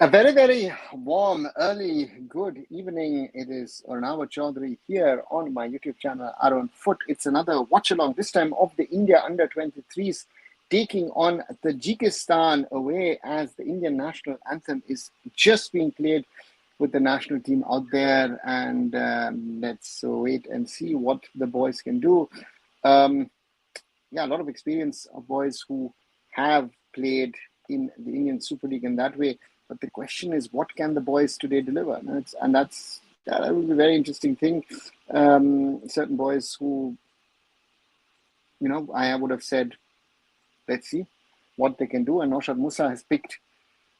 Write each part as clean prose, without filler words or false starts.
A very, very warm, early, good evening. It is Arunava Chaudhary here on my YouTube channel, arunfoot. It's another watch-along, this time of the India under-23s taking on Tajikistan away as the Indian national anthem is just being played with the national team out there. And let's wait and see what the boys can do. Yeah, a lot of experience of boys who have played in the Indian Super League in that way. But the question is, what can the boys today deliver? And that will be a very interesting thing. Certain boys who, I would have said, let's see what they can do. And Naushad Musa has picked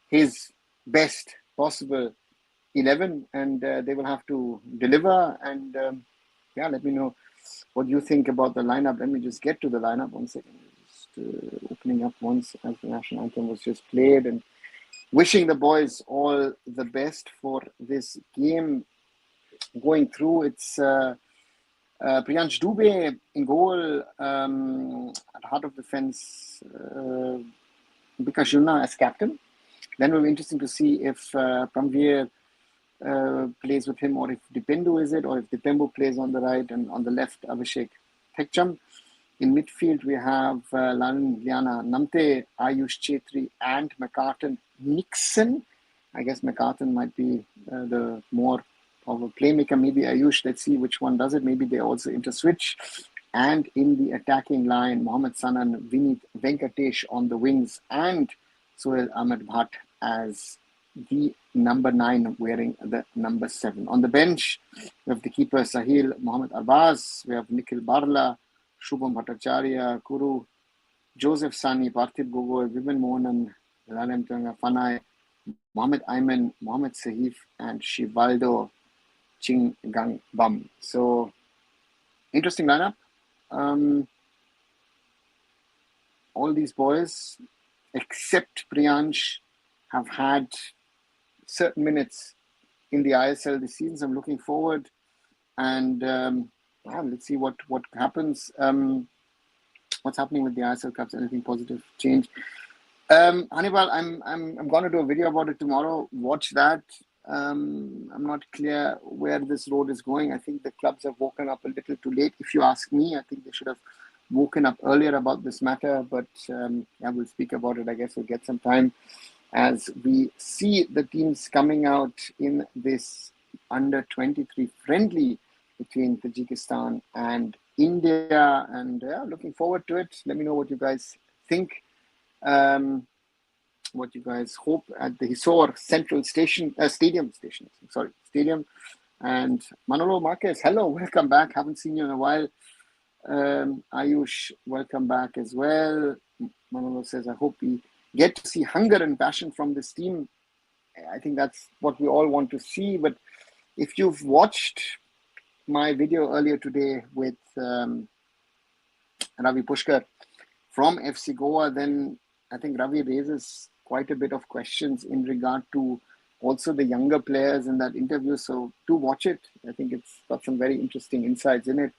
his best possible 11, and they will have to deliver. And let me know what you think about the lineup. Let me just get to the lineup 1 second. Just opening up once as the national anthem was just played, and wishing the boys all the best for this game going through. It's Priyansh Dubey in goal, at heart of defense, Bikash Yulna as captain. Then it will be interesting to see if Pramveer plays with him, or if Dipendu is it, or if Dipembu plays on the right and on the left, Abhishek Thekcham. In midfield, we have Lalan Liana Namte, Ayush Chetri, and McCartan Nixon. I guess McCartan might be the more of a playmaker, maybe Ayush. Let's see which one does it. Maybe they also interswitch. And in the attacking line, Mohammad Sanan, Vinit Venkatesh on the wings, and Sohail Ahmed Bhatt as the number 9 wearing the number 7. On the bench, we have the keeper Sahil Mohammad Arbaz, we have Nikhil Barla, Shubham Bhattacharya, Kuru, Joseph Sani, Parthiv Gogoi, Vibin Mohanan, Lalem Tanga Fanai, Mohammad Ayman, Mohammad Sahif, and Shivaldo Chingang Bam. So, interesting lineup. All these boys, except Priyansh, have had certain minutes in the ISL this season. So I'm looking forward, and let's see what happens. What's happening with the ISL Cups? Anything positive change? Hannibal, I'm going to do a video about it tomorrow. Watch that. I'm not clear where this road is going. I think the clubs have woken up a little too late. If you ask me, I think they should have woken up earlier about this matter. But we'll speak about it. I guess we'll get some time as we see the teams coming out in this under-23 friendly between Tajikistan and India, and looking forward to it. Let me know what you guys think, what you guys hope at the Hisor Central Stadium. And Manolo Marquez, hello, welcome back. Haven't seen you in a while. Ayush, welcome back as well. Manolo says, I hope we get to see hunger and passion from this team. I think that's what we all want to see. But if you've watched my video earlier today with Ravi Pushkar from FC Goa, then I think Ravi raises quite a bit of questions in regard to also the younger players in that interview. So do watch it. I think it's got some very interesting insights in it.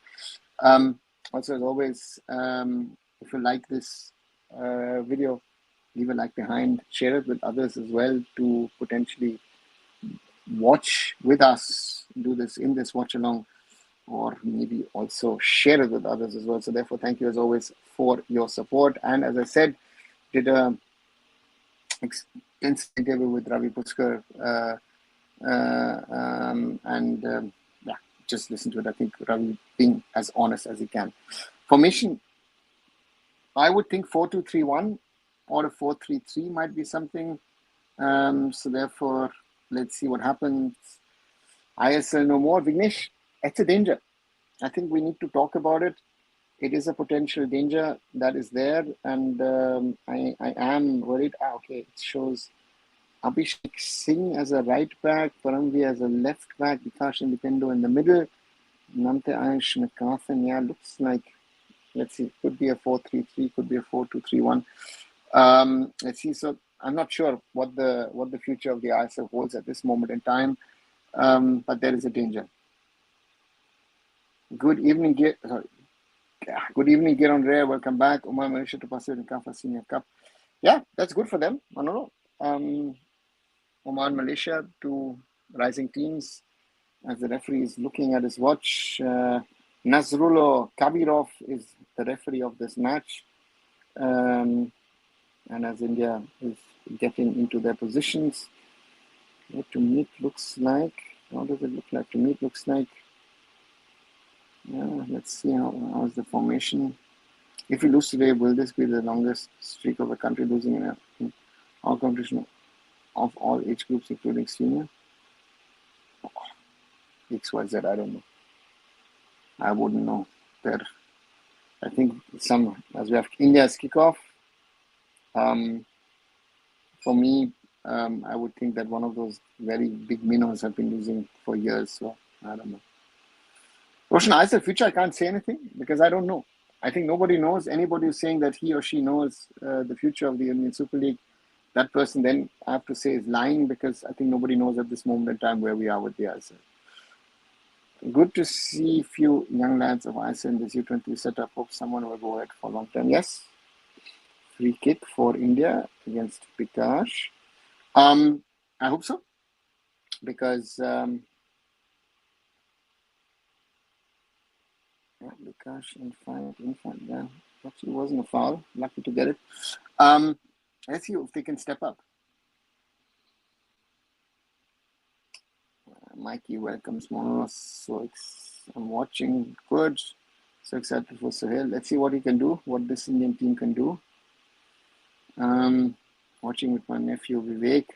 Also, as always, if you like this video, leave a like behind, share it with others as well to potentially watch with us, do this in this watch along, or maybe also share it with others as well. So therefore, thank you as always for your support. And as I said, did a extensive interview with Ravi Pushkar, just listen to it. I think Ravi being as honest as he can. Formation, I would think 4-2-3-1 or a 4-3-3 might be something. So therefore, let's see what happens. ISL no more. Vignesh, it's a danger. I think we need to talk about it. It is a potential danger that is there, and I am worried. Okay, it shows Abhishek Singh as a right back, Paramveer as a left back, Bikash and Dipendo in the middle, Namte Ayush McCarthan. Yeah, looks like, let's see, could be a 4-3-3, could be a 4-2-3-1. Let's see. So I'm not sure what the future of the ISL holds at this moment in time, but there is a danger. Good evening, Good evening, Giron Rare. Welcome back. Umar Malaysia to pass in Kafa Senior Cup. Yeah, that's good for them. I don't know. Oman, Malaysia, two rising teams. As the referee is looking at his watch, Nazrullah Kabirov is the referee of this match. And as India is getting into their positions, what to me it looks like. How does it look like? To me it looks like, yeah, let's see how's the formation. If we lose today, will this be the longest streak of a country losing in our competition of all age groups, including senior? XYZ, I don't know. I wouldn't know. I think as we have India's kickoff, for me, I would think that one of those very big minnows have been losing for years. So I don't know. Roshan, I said future, I can't say anything because I don't know. I think nobody knows. Anybody who's saying that he or she knows the future of the Indian Super League, that person then I have to say is lying because I think nobody knows at this moment in time where we are with the ISL. Good to see a few young lads of ISL in this U23 setup. Hope someone will go ahead for long term. Yes. Free kick for India against Bikash. I hope so because Bikash in front, yeah. Actually wasn't a foul. Lucky to get it. Let's see if they can step up. Mikey welcomes Monos. I'm watching. Good. So excited for Sohail. Let's see what he can do, what this Indian team can do. Watching with my nephew Vivek.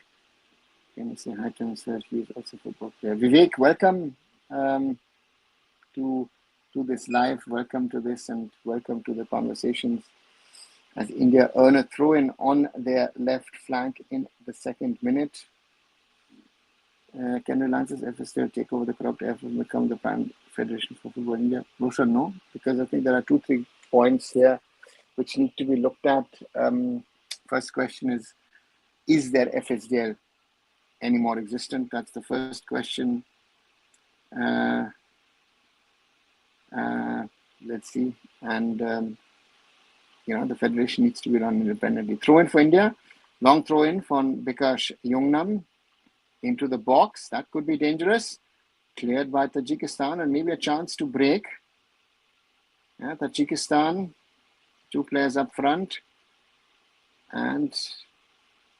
Can you say hi to him, sir? He's also a football player. Vivek, welcome to this live. Welcome to this and welcome to the conversations as India earn a throw-in on their left flank in the second minute. Can Reliance's FSL take over the corrupt AIFF and become the prime federation for football in India? Roshan, no, because I think there are 2-3 points here which need to be looked at. First question is there FSDL any more existent? That's the first question. Let's see. And, the federation needs to be run independently. Throw in for India. Long throw in from Bikash Yongnam into the box. That could be dangerous. Cleared by Tajikistan and maybe a chance to break. Yeah, Tajikistan, 2 players up front. And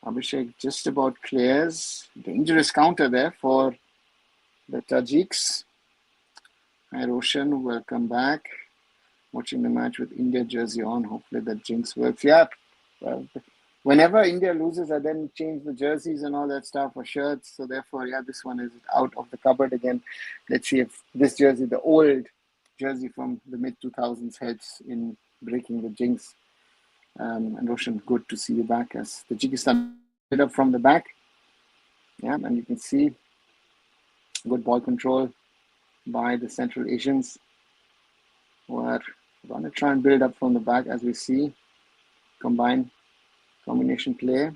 Abhishek just about clears. Dangerous counter there for the Tajiks. Hi Roshan, welcome back. Watching the match with India jersey on. Hopefully that jinx works. Yeah, whenever India loses, I then change the jerseys and all that stuff or shirts. So therefore, yeah, this one is out of the cupboard again. Let's see if this jersey, the old jersey from the mid-2000s, helps in breaking the jinx. And Roshan, good to see you back as Tajikistan hit up from the back. Yeah, and you can see good ball control by the Central Asians who are going to try and build up from the back as we see. Combination play.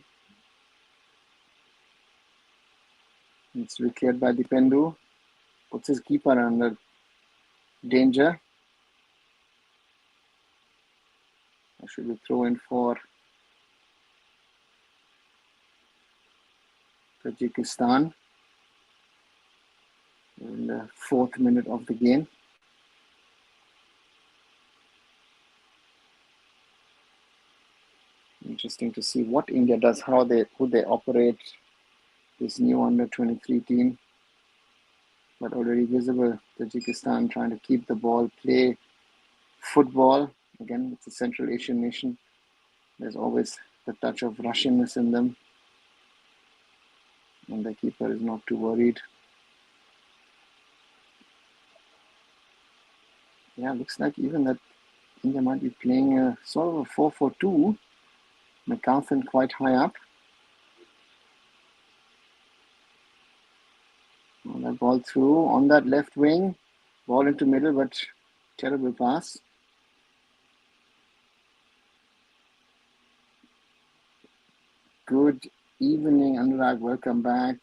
It's to be cleared by Dipendu. Puts his keeper under danger. I should be throw in for Tajikistan in the 4th minute of the game. Interesting to see what India does, who they operate this new under-23 team. But already visible, Tajikistan trying to keep the ball, play football. Again, it's a Central Asian nation. There's always the touch of Russianness in them. And the keeper is not too worried. Yeah, looks like even that India might be playing a sort of a 4-4-2. McCarthan quite high up. On that ball through on that left wing. Ball into middle, but terrible pass. Good evening, Anurag. Welcome back.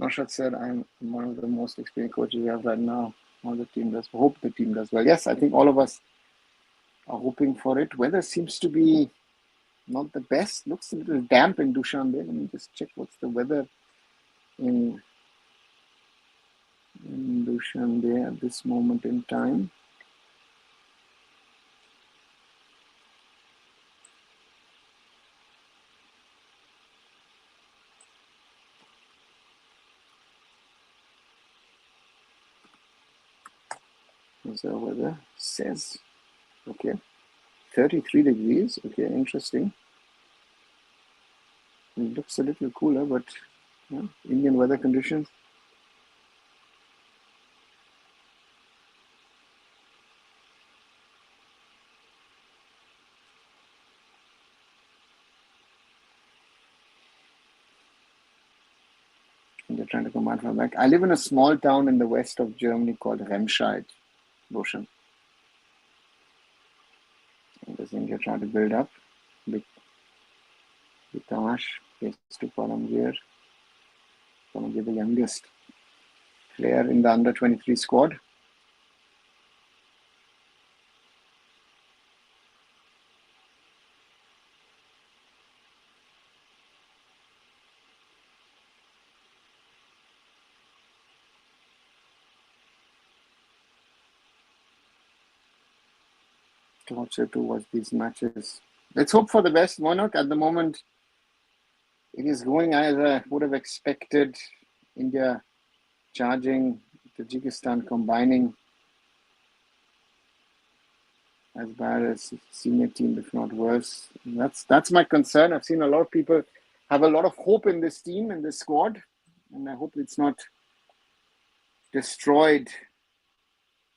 Naushad said, I'm one of the most experienced coaches we have right now. How the team does. Hope the team does well. Yes, I think all of us are hoping for it. Weather seems to be not the best. Looks a little damp in Dushanbe. Let me just check what's the weather in Dushanbe at this moment in time. What's the weather says? Okay, 33 degrees. Okay, interesting. It looks a little cooler, but yeah, Indian weather conditions. They're trying to command from back. I live in a small town in the west of Germany called Remscheid, Roshan. And I think they're trying to build up. Vitash, pays to Paramgir. Paramgir, the youngest player in the under 23 squad. Torture to watch these matches. Let's hope for the best. Monarch, at the moment, it is going as I would have expected. India charging, Tajikistan combining. As bad as senior team, if not worse. That's my concern. I've seen a lot of people have a lot of hope in this team, in this squad, and I hope it's not destroyed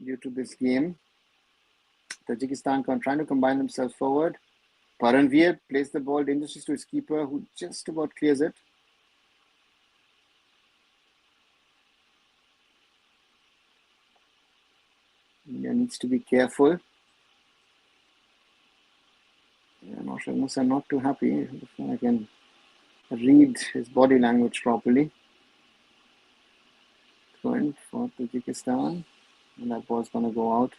due to this game. Tajikistan trying to combine themselves forward. Paranveer plays the ball dangerously to his keeper, who just about clears it. India needs to be careful. Musa not too happy. I can read his body language properly. Going for Tajikistan, and that ball's going to go out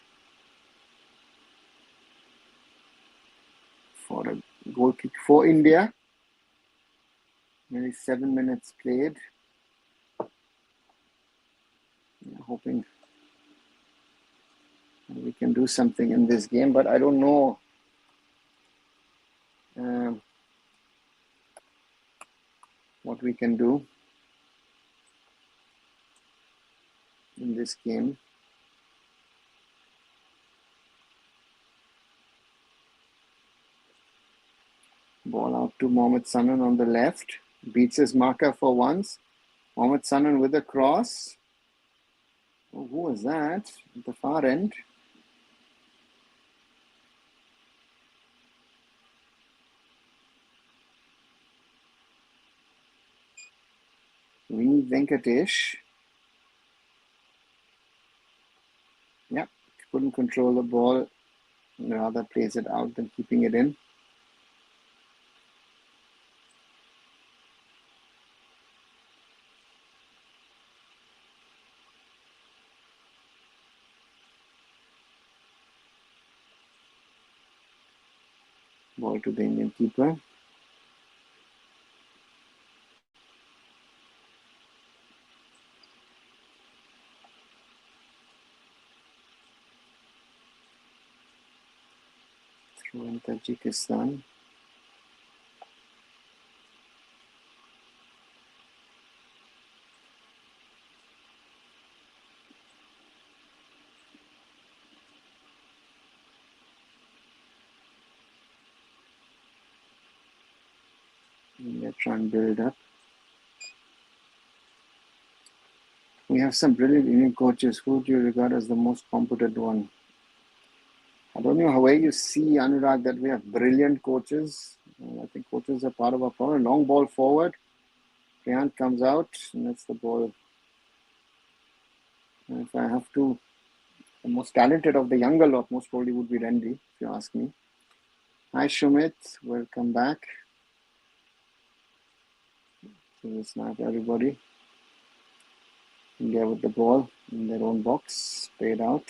for a goal kick for India. Nearly 7 minutes played. Hoping we can do something in this game, but I don't know what we can do in this game. Ball out to Mohammad Sanan on the left. Beats his marker for once. Mohammad Sanan with a cross. Oh, who was that at the far end? Vinny Venkatesh. Yeah, couldn't control the ball. Rather plays it out than keeping it in. Ball to the Indian keeper. Throw in Tajikistan. India try and build up. We have some brilliant Indian coaches. Who do you regard as the most competent one? I don't know how you see, Anurag, that we have brilliant coaches. I think coaches are part of our problem. Long ball forward. Priyank comes out, and that's the ball. And if I have to, the most talented of the younger lot most probably would be Randy, if you ask me. Hi, Shumit. Welcome back. So it's not everybody. India with the ball in their own box, played out.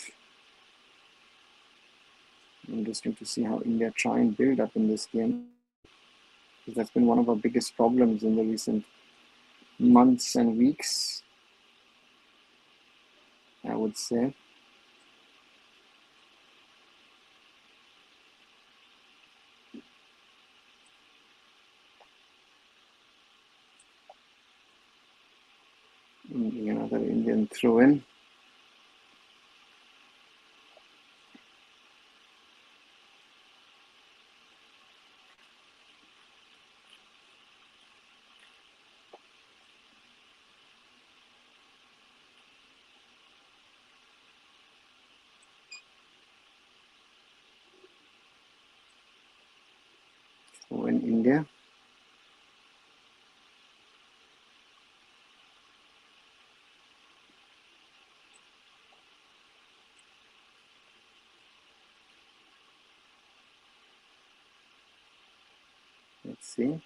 Interesting to see how India try and build up in this game. because that's been one of our biggest problems in the recent months and weeks, I would say. Another Indian throw in. Throw in India. Let's see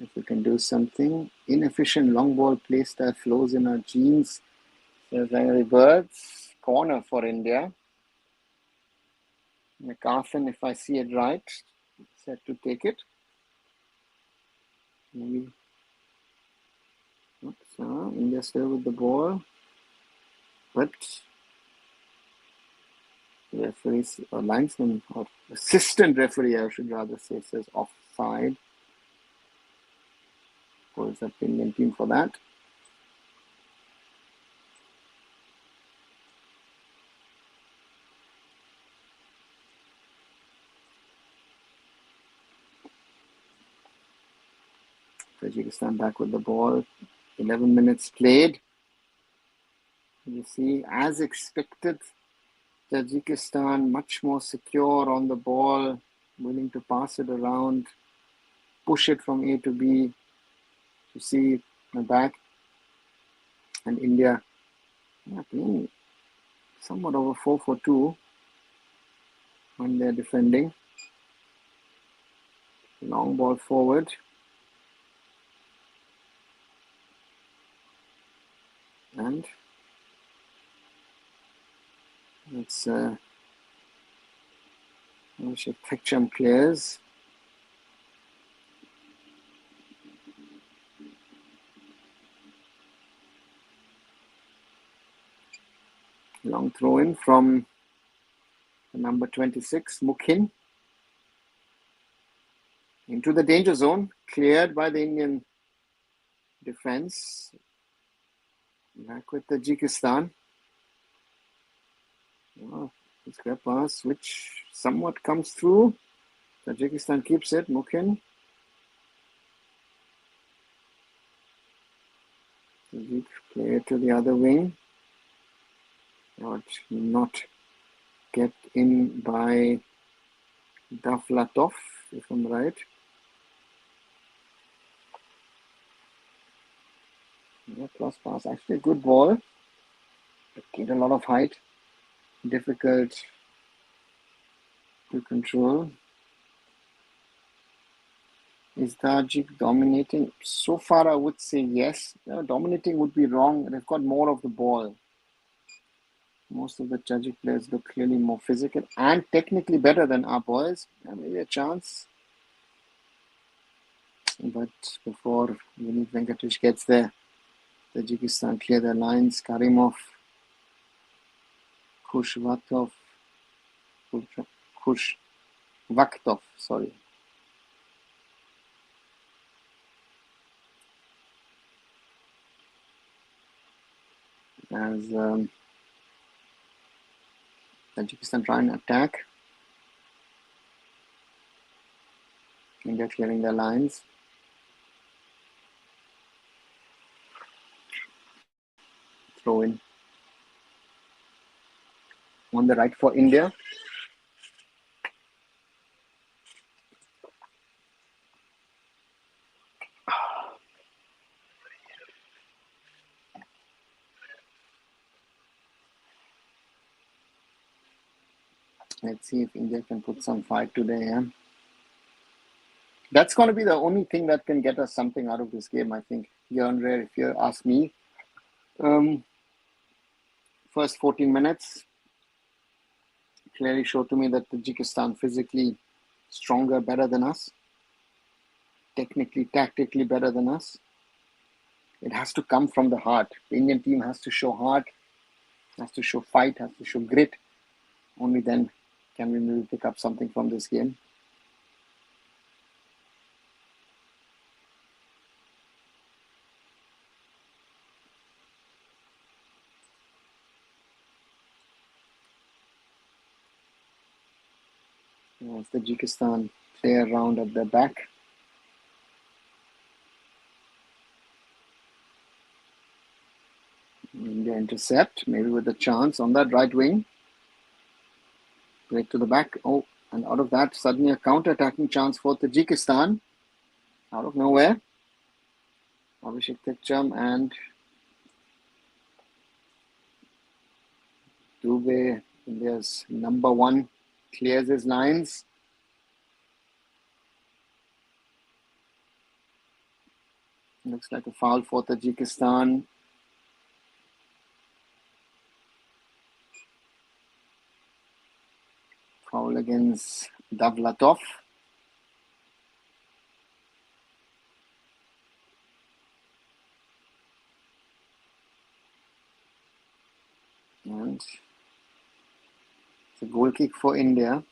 if we can do something. Inefficient long ball play style flows in our genes. There's Angry Birds. Corner for India. McCarthan, if I see it right, set to take it. Maybe. Oops, India still with the ball. But referee or linesman or assistant referee, I should rather say, says offside. Pulls up the Indian team for that. Tajikistan back with the ball. 11 minutes played. You see, as expected, Tajikistan much more secure on the ball, willing to pass it around, push it from A to B, to C and back. And India playing somewhat over 4-4-2 when they're defending. Long ball forward. And let's pick some players. Long throw in from the number 26, Mukhin. Into the danger zone, cleared by the Indian defense. Back with Tajikistan. Oh, this grab pass, which somewhat comes through. Tajikistan keeps it. Mukhin. Tajik play it to the other wing. But not kept in by Davlatov, if I'm right. Cross pass, actually a good ball. It gained a lot of height. Difficult to control. Is Tajik dominating? So far, I would say yes. Dominating would be wrong. They've got more of the ball. Most of the Tajik players look clearly more physical and technically better than our boys. Maybe a chance. But before Vinit Venkatesh gets there, Tajikistan clear their lines. Karimov, Khushvaktov, sorry. As Tajikistan try and attack. India clearing their lines. Throw in on the right for India. Let's see if India can put some fight today. Yeah? That's going to be the only thing that can get us something out of this game, I think. Here and rare, if you ask me. First 14 minutes clearly showed to me that Tajikistan physically stronger, better than us. technically, tactically better than us. It has to come from the heart. The Indian team has to show heart, has to show fight, has to show grit. Only then can we maybe pick up something from this game. There's the Tajikistan player round at the back. India intercept, maybe with a chance on that right wing. Break to the back. Oh, and out of that, suddenly a counter-attacking chance for Tajikistan. Out of nowhere. Abhishek Tikcham and Dubey, India's number one, clears his lines. Looks like a foul for Tajikistan. Foul against Davlatov. And it's a goal kick for India.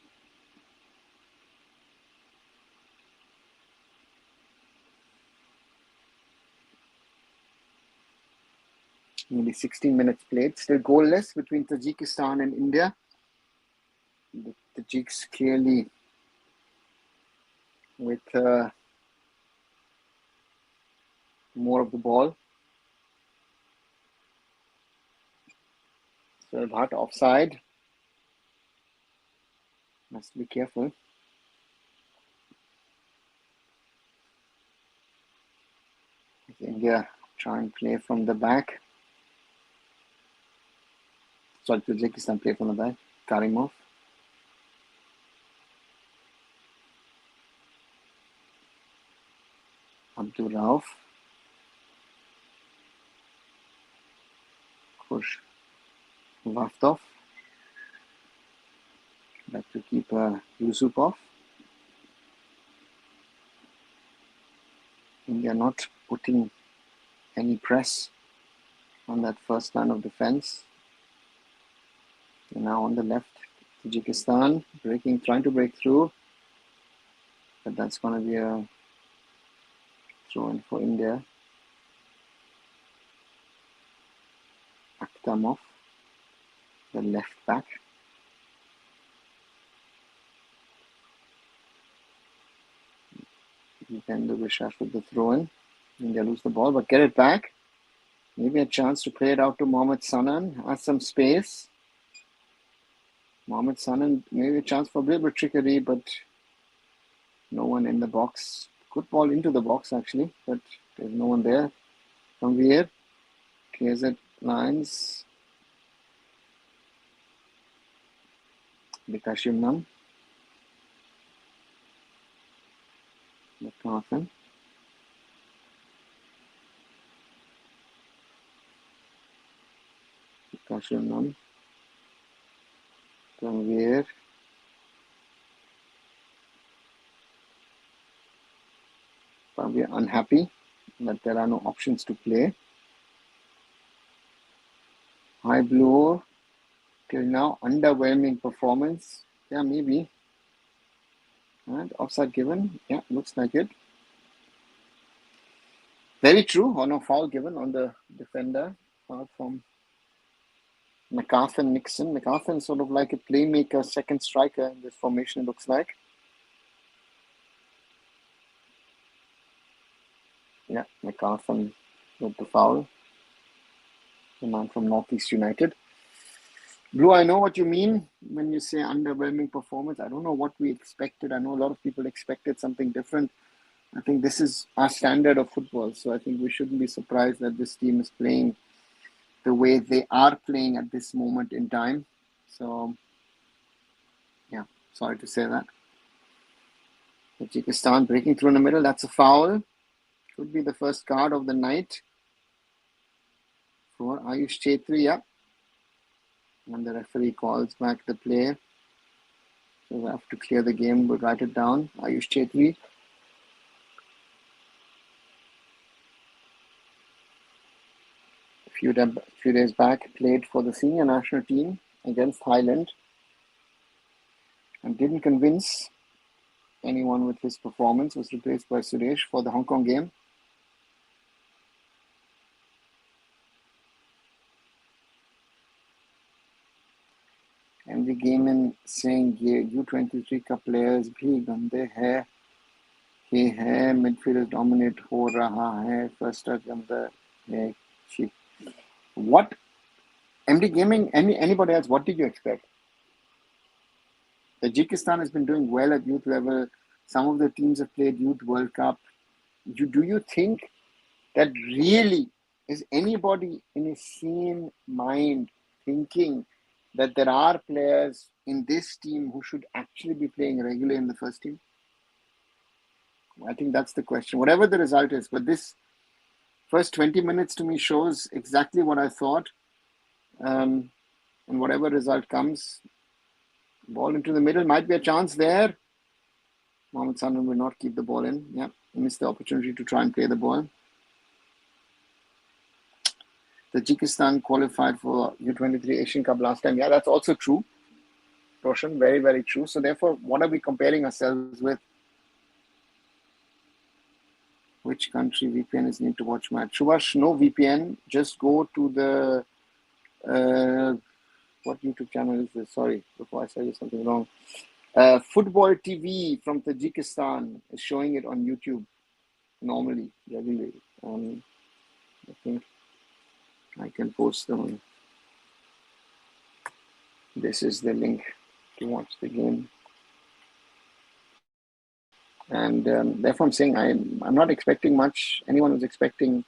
Nearly 16 minutes played. Still goalless between Tajikistan and India. The Tajiks clearly with more of the ball. So Bhatt offside. Must be careful. India try and play from the back. Sorry, Tajikistan play from the back. Karimov. Abdul Rauf. Khush Vaftov. Back to keeper Yusupov. India not putting any press on that first line of defense. And now on the left, Tajikistan trying to break through. But that's going to be a throw-in for India. Akhtamov, the left back. Then the Vishas with the throw-in. India lose the ball, but get it back. Maybe a chance to play it out to Mohammad Sanan. Has some space. Mohammad Sanan, maybe a chance for a little bit of trickery, but no one in the box. Good ball into the box actually, but there's no one there. From here, clears it, lines. Vikashimnam. McCarthan. Vikashimnam. Tanvir. Probably unhappy that there are no options to play. High blow. Till now, underwhelming performance. Yeah, maybe. And offside given. Yeah, looks like it. Very true. Or no foul given on the defender. Foul from McCarthan Nixon. McCarthan sort of like a playmaker, second striker in this formation, it looks like. Yeah, McCarthan with the foul. The man from Northeast United. Blue, I know what you mean when you say underwhelming performance. I don't know what we expected. I know a lot of people expected something different. I think this is our standard of football. So I think we shouldn't be surprised that this team is playing the way they are playing at this moment in time. So, yeah, sorry to say that. Tajikistan breaking through in the middle. That's a foul. Could be the first card of the night for Ayush Chetri. Yeah. And the referee calls back the play. So we have to clear the game. We'll write it down. Ayush Chetri. few days back, played for the senior national team against Thailand and didn't convince anyone with his performance. Was replaced by Suresh for the Hong Kong game. And the game in saying ये U23 का players भी गंदे हैं, ये है midfielders dominate हो रहा है, first touch गंदा है. What MD Gaming? Anybody else? What did you expect? Tajikistan has been doing well at youth level. Some of the teams have played Youth World Cup. Do you think that really is anybody in a sane mind thinking that there are players in this team who should actually be playing regularly in the first team? I think that's the question, whatever the result is. But this first 20 minutes to me shows exactly what I thought. And whatever result comes, ball into the middle, might be a chance there. Mohammad Sanan will not keep the ball in. Yeah, missed the opportunity to try and play the ball. Tajikistan qualified for U23 Asian Cup last time. Yeah, that's also true, Roshan. Very, very true. So therefore, what are we comparing ourselves with? Which country VPN is need to watch match? Subhash, no VPN. Just go to the what YouTube channel is this? Sorry, before I say something wrong. Football TV from Tajikistan is showing it on YouTube normally, regularly. I think I can post them. This is the link to watch the game. And therefore I'm saying I'm not expecting much. Anyone who's expecting,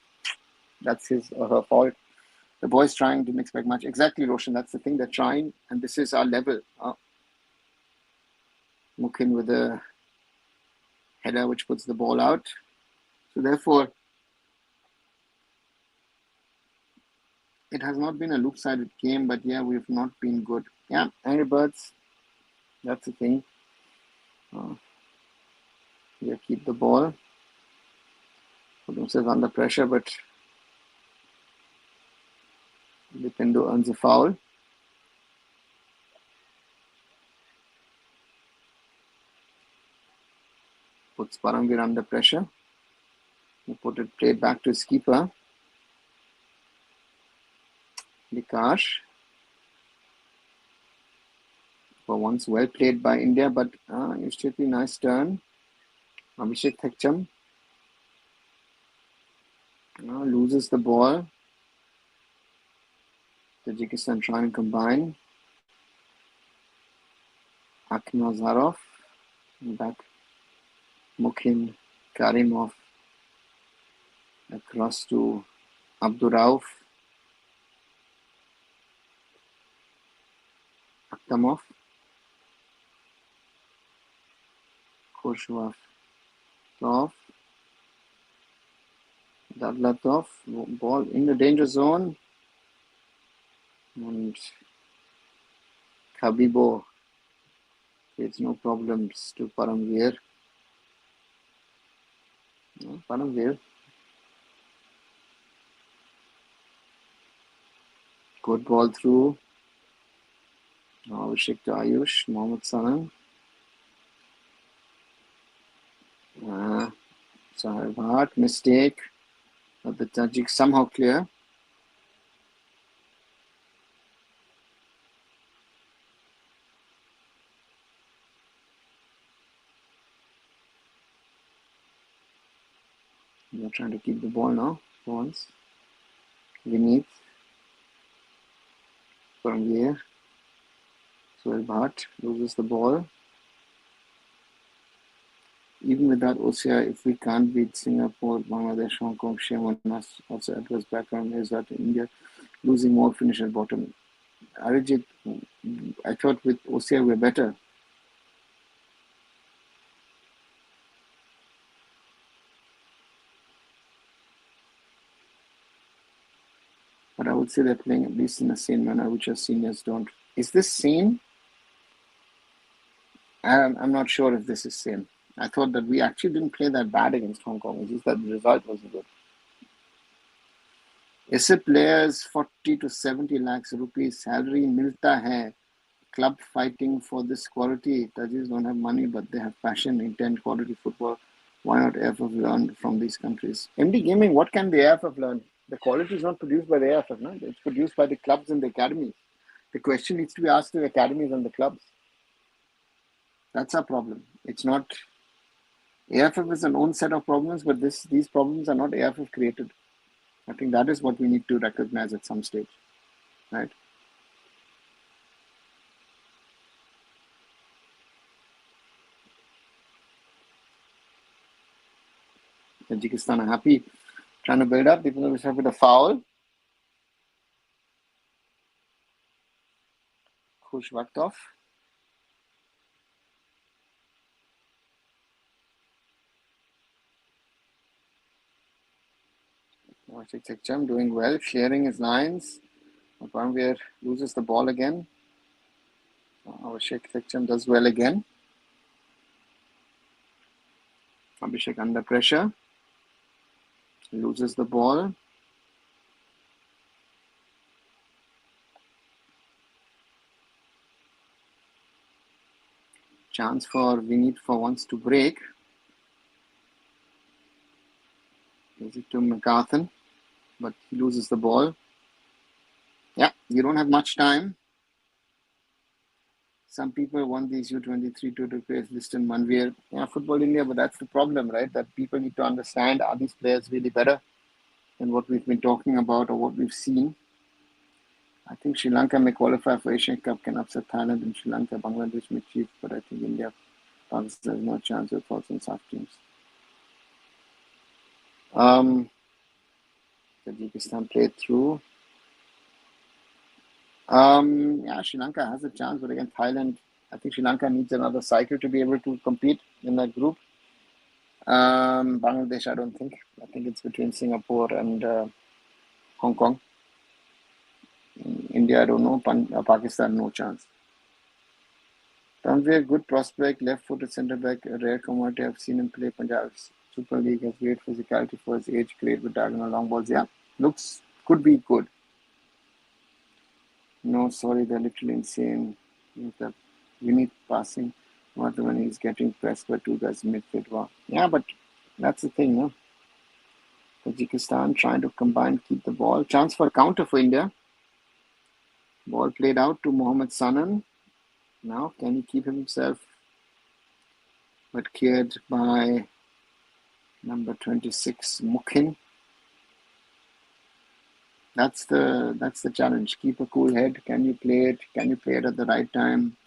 that's his or her fault. The boys trying, didn't expect much. Exactly, Roshan, that's the thing, they're trying, and this is our level. Mukhin with a header which puts the ball out. So therefore, it has not been a loop-sided game, but yeah, we've not been good. Yeah, Angry Birds, that's the thing. Yeah, keep the ball. Put themselves under pressure, but Dipendo earns a foul. Puts Paramveer under pressure. He played back to his keeper. Vikash. For once, well played by India, but Yushchitli, nice turn. Abhishek Thekcham loses the ball. Tajikistan trying to combine. Aknazarov back. Mukhin, Karimov across to Abdurauf. Akhtamov. Khoshwaf. Dadlatov, ball in the danger zone, and Khabibo creates no problems to Paramveer. Paramveer, good ball through. Abhishek to Ayush, Mohammad Sanan. Sahar Bhatt, mistake. But the Tajik somehow clear. They're trying to keep the ball now for once. Vineet from here. Sahar Bhatt loses the ball. Even with that OCI, if we can't beat Singapore, Bangladesh, Hong Kong, shame on us. Also, adverse background is that India losing more finish at bottom. Arijit, I thought with OCI we're better. But I would say they're playing at least in the same manner, which our seniors don't. Is this same? I'm not sure if this is same. I thought that we actually didn't play that bad against Hong Kong. It's just that the result wasn't good. ऐसे players 40 to 70 lakhs rupees salary milta hai. Club fighting for this quality. Tajis don't have money, but they have passion, intent, quality football. Why not AIFF learn from these countries? MD Gaming, what can the AIFF learn? The quality is not produced by the AIFF, no? It's produced by the clubs and the academies. The question needs to be asked to the academies and the clubs. That's our problem. It's not AIFF is an own set of problems, but these problems are not AIFF created. I think that is what we need to recognize at some stage, right? Tajikistan are happy, trying to build up, even though we start with a foul. Khush Vaktov. Ashik Sekcham doing well, sharing his lines. Parmveer loses the ball again. Ashik Sekcham does well again. Abhishek under pressure. Loses the ball. Chance for Vinit for once to break. Gives it to McCarthan, but he loses the ball. Yeah, you don't have much time. Some people want these U23 to players listed Manveer. Yeah, Football India, but that's the problem, right? That people need to understand, are these players really better than what we've been talking about or what we've seen? I think Sri Lanka may qualify for Asian Cup, can upset Thailand and Sri Lanka. Bangladesh may cheat, but I think India, Pakistan has no chance with thoughts on soft teams. Tajikistan played through. Yeah, Sri Lanka has a chance, but again, Thailand, I think Sri Lanka needs another cycle to be able to compete in that group. Bangladesh, I don't think. I think it's between Singapore and Hong Kong. India, I don't know. Pakistan, no chance. Tanvir, good prospect, left-footed centre-back, a rare commodity. I've seen him play Punjab Super League, has great physicality for his age, great with diagonal long balls. Yeah, could be good. No, sorry, they're literally insane. The unique passing, not when he's getting pressed by two guys midfield. Wow. Yeah, but that's the thing, no? Tajikistan trying to combine, keep the ball. Chance for a counter for India. Ball played out to Mohammad Sanan. Now, can he keep himself? But cleared by number 26, Mukhin. That's the challenge. Keep a cool head. Can you play it? Can you play it at the right time?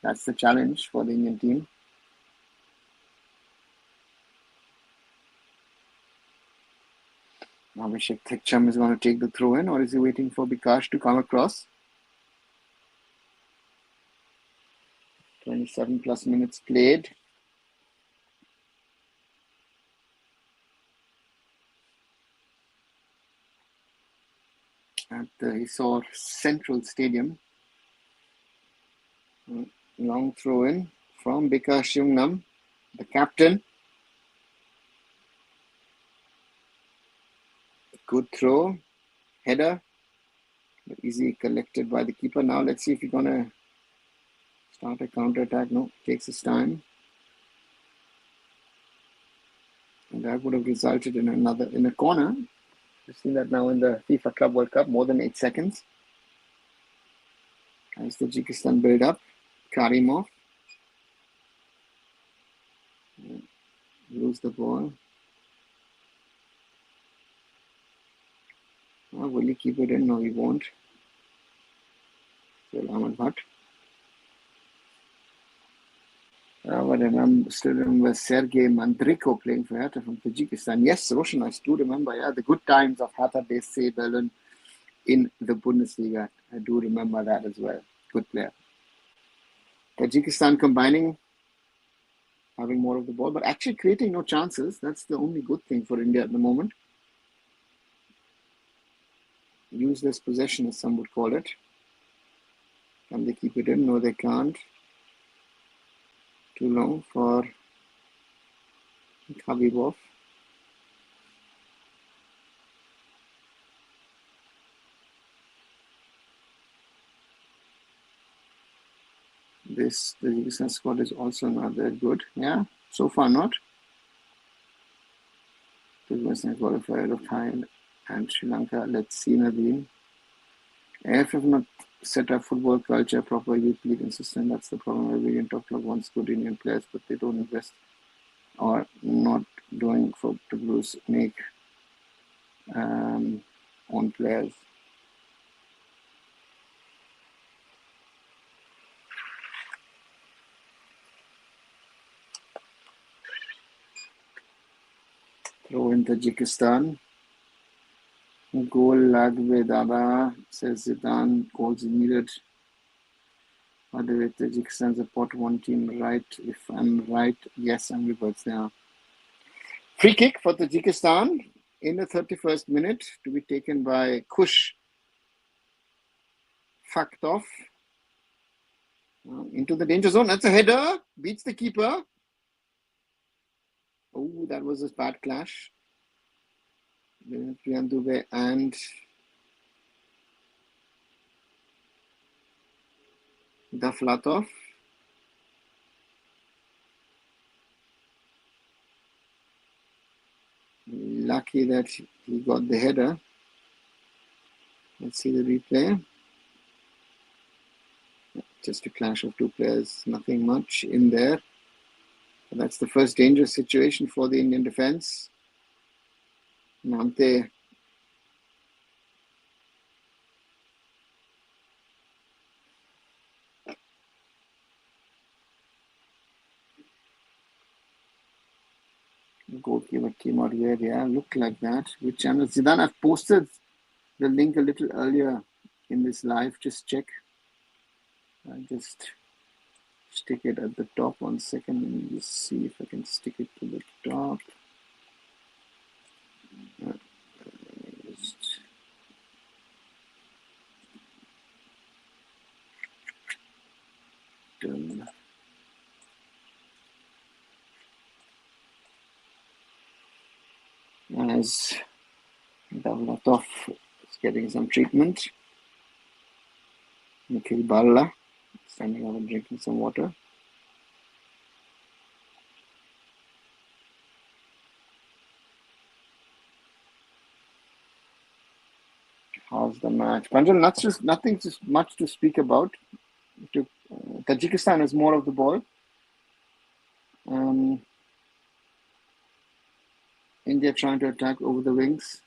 That's the challenge for the Indian team. Abhishek Thekcham is going to take the throw in, or is he waiting for Bikash to come across? 27 plus minutes played. At the Hisor Central Stadium. Long throw in from Bikash Jungnam, the captain. Good throw, header, but easy collected by the keeper. Now let's see if he's gonna start a counter attack. No, takes his time, and that would have resulted in a corner. We've seen that now in the FIFA Club World Cup, more than 8 seconds. As Tajikistan build up, Karimov lose the ball. Oh, will he keep it in? No, he won't. Still Ahmad Bhatt. I still remember Sergei Mandriko playing for Hertha from Tajikistan. Yes, Roshan, I still remember. Yeah, the good times of Hertha BSC Berlin in the Bundesliga. I do remember that as well. Good player. Tajikistan combining, having more of the ball, but actually creating no chances. That's the only good thing for India at the moment. Useless possession, as some would call it. Can they keep it in? No, they can't. Too long for Khabibov. this Tajikistan squad is also not that good. Yeah, so far not. Tajikistan qualified of Thailand and Sri Lanka. Let's see, Nadine. AIFF have not set up football culture, proper youth leading system. That's the problem. Every top club wants good Indian players, but they don't invest or not doing for to make own players. Throw in Tajikistan. Goal lagbe dada, says Zidane. Goals needed. By the way, Tajikistan's a pot one team, right? If I'm right, yes, I'm reverts there. Free kick for Tajikistan in the 31st minute to be taken by Kush Fakhtov. Into the danger zone. That's a header. Beats the keeper. Oh, that was a bad clash. Priyan Dubey and Daflatov. Lucky that he got the header. Let's see the replay. Just a clash of two players. Nothing much in there. But that's the first dangerous situation for the Indian defense. Namte goalkeeper came out here. Yeah, looked like that. Which channel? Zidane, I've posted the link a little earlier in this live. Just check. I'll just stick it at the top 1 second and just see if I can stick it to the top. Just done. As Davlatov is getting some treatment. Nikhil Balla standing up and drinking some water. How's the match? Panjal, nothing much to speak about. Tajikistan has more of the ball. India trying to attack over the wings.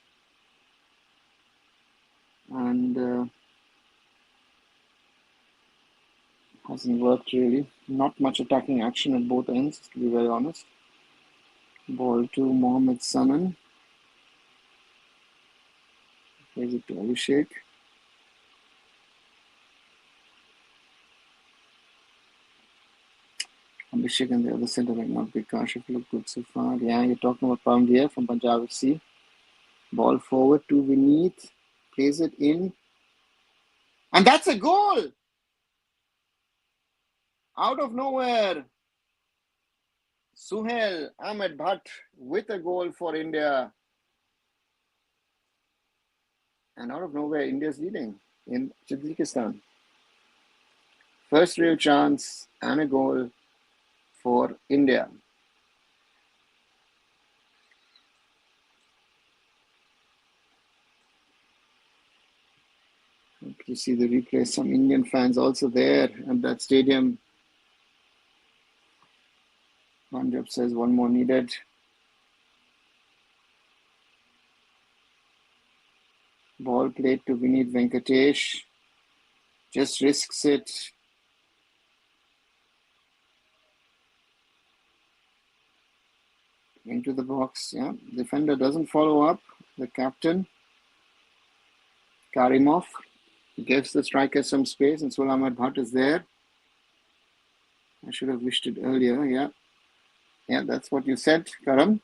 And hasn't worked really. Not much attacking action at both ends, to be very honest. Ball to Mohammad Sanan. Plays it to Abhishek. Abhishek and the other centre back, not Bikash, if look good so far. Yeah, you're talking about Pamvia from Punjab FC. Ball forward to Vineet. Plays it in. And that's a goal! Out of nowhere. Suhail Ahmed Bhatt with a goal for India. And out of nowhere, India's leading in Tajikistan. First real chance and a goal for India. You see the replay. Some Indian fans also there at that stadium. Manjab says one more needed. Ball played to Vineet Venkatesh. Just risks it. Into the box. Yeah, defender doesn't follow up. The captain, Karimov, gives the striker some space, and Suhail Ahmed Bhatt is there. I should have wished it earlier. Yeah, that's what you said, Karam.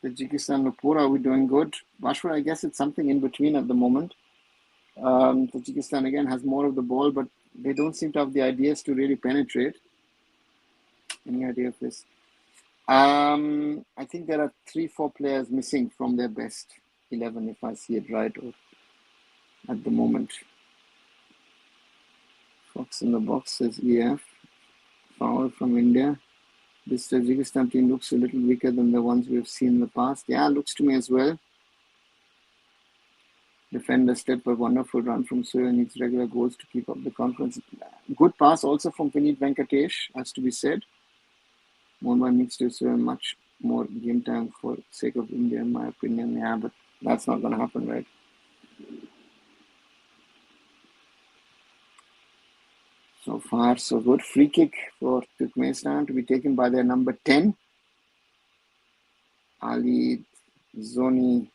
Tajikistan, Nupur, are we doing good? Bashwar, I guess it's something in between at the moment. Tajikistan again has more of the ball, but they don't seem to have the ideas to really penetrate. Any idea of this? I think there are 3-4 players missing from their best 11, if I see it right, or at the moment. Fox in the box says AIFF. Foul from India. This Tajikistan team looks a little weaker than the ones we've seen in the past. Yeah, looks to me as well. Defender step, a wonderful run from Surya, needs regular goals to keep up the confidence. Good pass also from Vineet Venkatesh, has to be said. Mumbai needs to Surya much more game time for sake of India, in my opinion. Yeah, but that's not going to happen, right? So far, so good. Free kick for Turkmenistan to be taken by their number 10. Ali Zoni,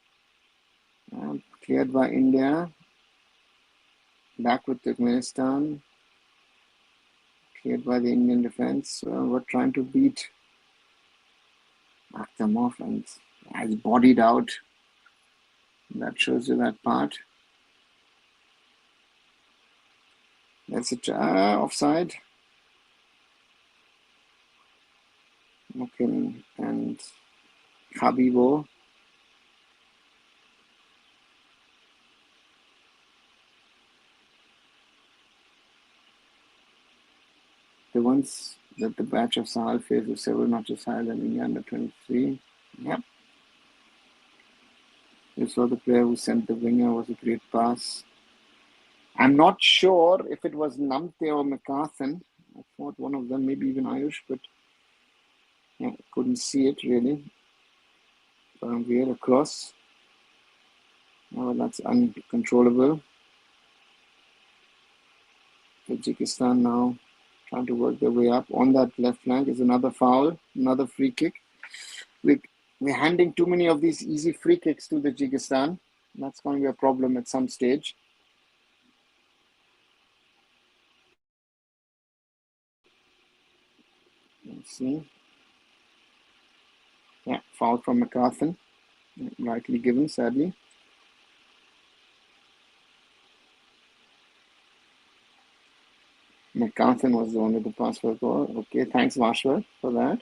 cleared by India. Back with Turkmenistan. Cleared by the Indian defense. We're trying to beat. Knock them off and has bodied out. That shows you that part. That's it. Offside. Mukin and Habibo. The ones that the batch of Sahal faced were several notches higher than India under 23. Yep. You saw the player who sent the winger was a great pass. I'm not sure if it was Namte or McCarthan. I thought one of them, maybe even Ayush, but yeah, couldn't see it really. We're across. Oh, that's uncontrollable. Tajikistan now trying to work their way up. On that left flank is another foul, another free kick. We're handing too many of these easy free kicks to Tajikistan. That's going to be a problem at some stage. Let's see. Yeah, foul from McCarthan. Rightly given, sadly. McCarthan was the one with the pass for the goal. Okay, thanks, Vashwar, for that.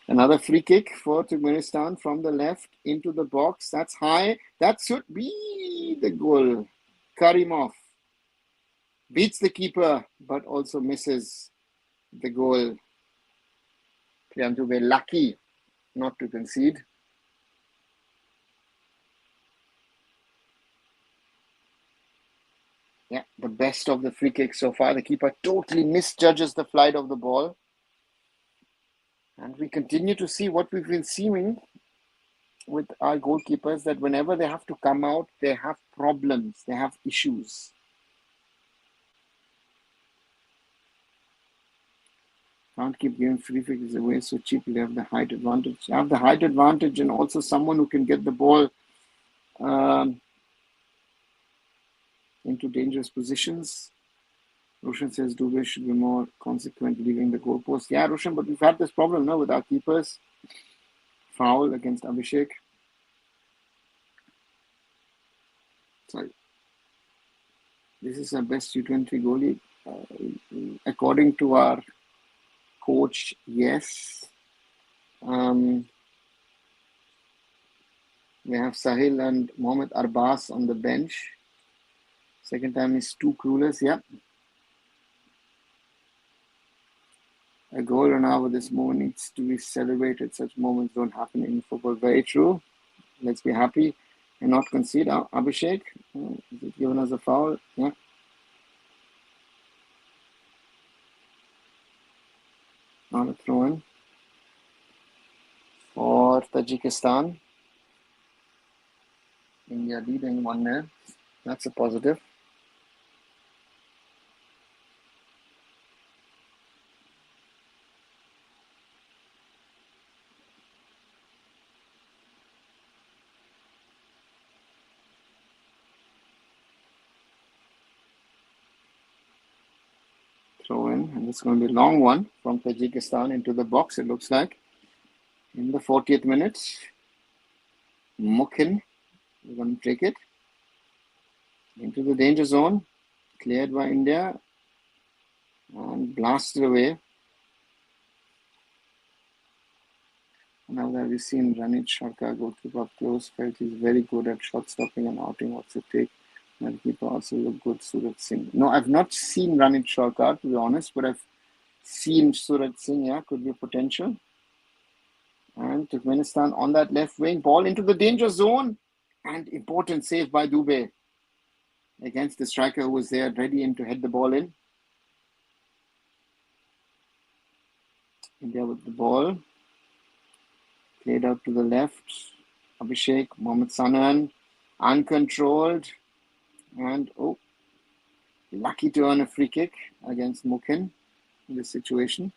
Another free kick for Turkmenistan from the left into the box. That's high. That should be the goal. Karimov beats the keeper, but also misses the goal. Priyantu were lucky not to concede. Yeah, the best of the free kicks so far. The keeper totally misjudges the flight of the ball. And we continue to see what we've been seeing with our goalkeepers, that whenever they have to come out, they have problems, they have issues. Can't keep giving free kicks away so cheaply. They have the height advantage. They have the height advantage and also someone who can get the ball into dangerous positions. Roshan says Dubey should be more consequent leaving the goalpost. Yeah, Roshan, but we've had this problem now with our keepers. Foul against Abhishek. Sorry. This is our best U23 goalie. According to our coach, yes. We have Sahil and Mohamed Arbas on the bench. Second time is two Cruelers, yeah. A goal an hour this moment needs to be celebrated. Such moments don't happen in football. Very true. Let's be happy and not concede. Abhishek, is it given us a foul? Yeah. Not a throw-in for Tajikistan. India leading 1-0. That's a positive. Throw in, and it's going to be a long one from Tajikistan into the box, it looks like. In the 40th minute, Mukhin is going to take it into the danger zone, cleared by India and blasted away. Now that we've seen Ranit Sharka go keep up close, felt he's very good at shot stopping and outing. What's it take? That keeper also looked good, Surat Singh. No, I've not seen Ranit Sharkar, to be honest, but I've seen Surat Singh, yeah, could be potential. And Turkmenistan on that left wing, ball into the danger zone. And important save by Dubey against the striker who was there, ready in to head the ball in. India with the ball. Played out to the left. Abhishek, Mohammad Sanan, uncontrolled. And, lucky to earn a free kick against Mukin in this situation.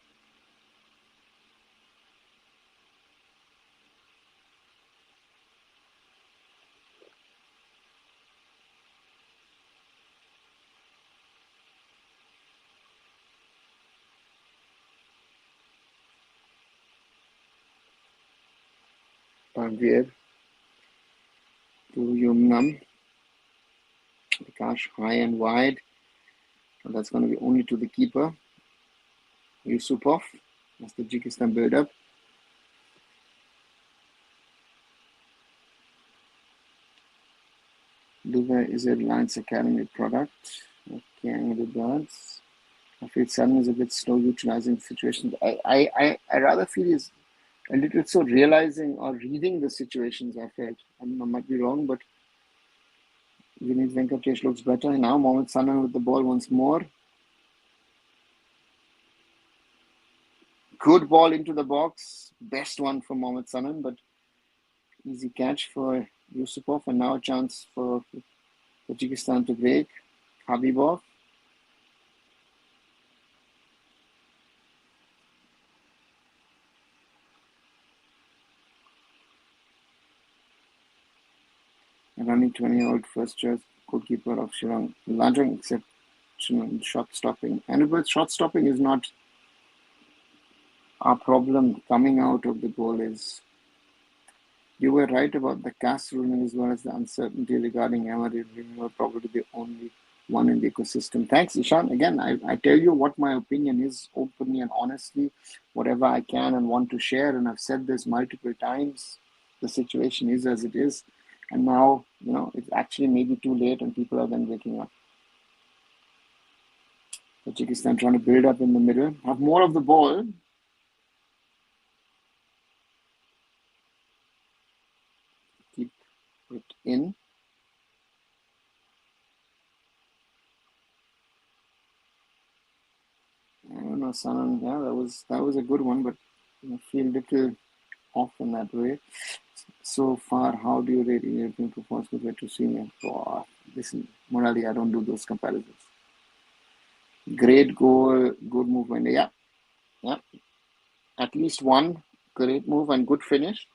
Tanvir to Yumnam. Vikash high and wide. And that's going to be only to the keeper. Yusupov. That's the Tajikistan build-up. Dubai is a Reliance Academy product. Okay, regards. I feel Salman is a bit slow utilizing situations. I rather feel he's a little so realizing or reading the situations, I felt. I might be wrong, but Vineet Venkatesh looks better. Now Mohammad Sanan with the ball once more. Good ball into the box. Best one for Mohammad Sanan, but easy catch for Yusupov. And now a chance for Tajikistan to break. Habibov. A running 20-year-old first choice goalkeeper of Shillong. Larger exceptional shot stopping. And with shot stopping is not our problem coming out of the goal is. You were right about the cast ruling as well as the uncertainty regarding Emery. We were probably the only one in the ecosystem. Thanks, Ishan. Again, I tell you what my opinion is openly and honestly, whatever I can and want to share. And I've said this multiple times. The situation is as it is. And now, it's actually maybe too late and people are then waking up. Tajikistan trying to build up in the middle, have more of the ball. Keep it in. I don't know, Sanan. Yeah, that was a good one, but I feel a little off in that way. So far, how do you rate European performance compared to senior? Oh, listen, morally, I don't do those comparisons. Great goal, good movement. Yeah. At least one great move and good finish.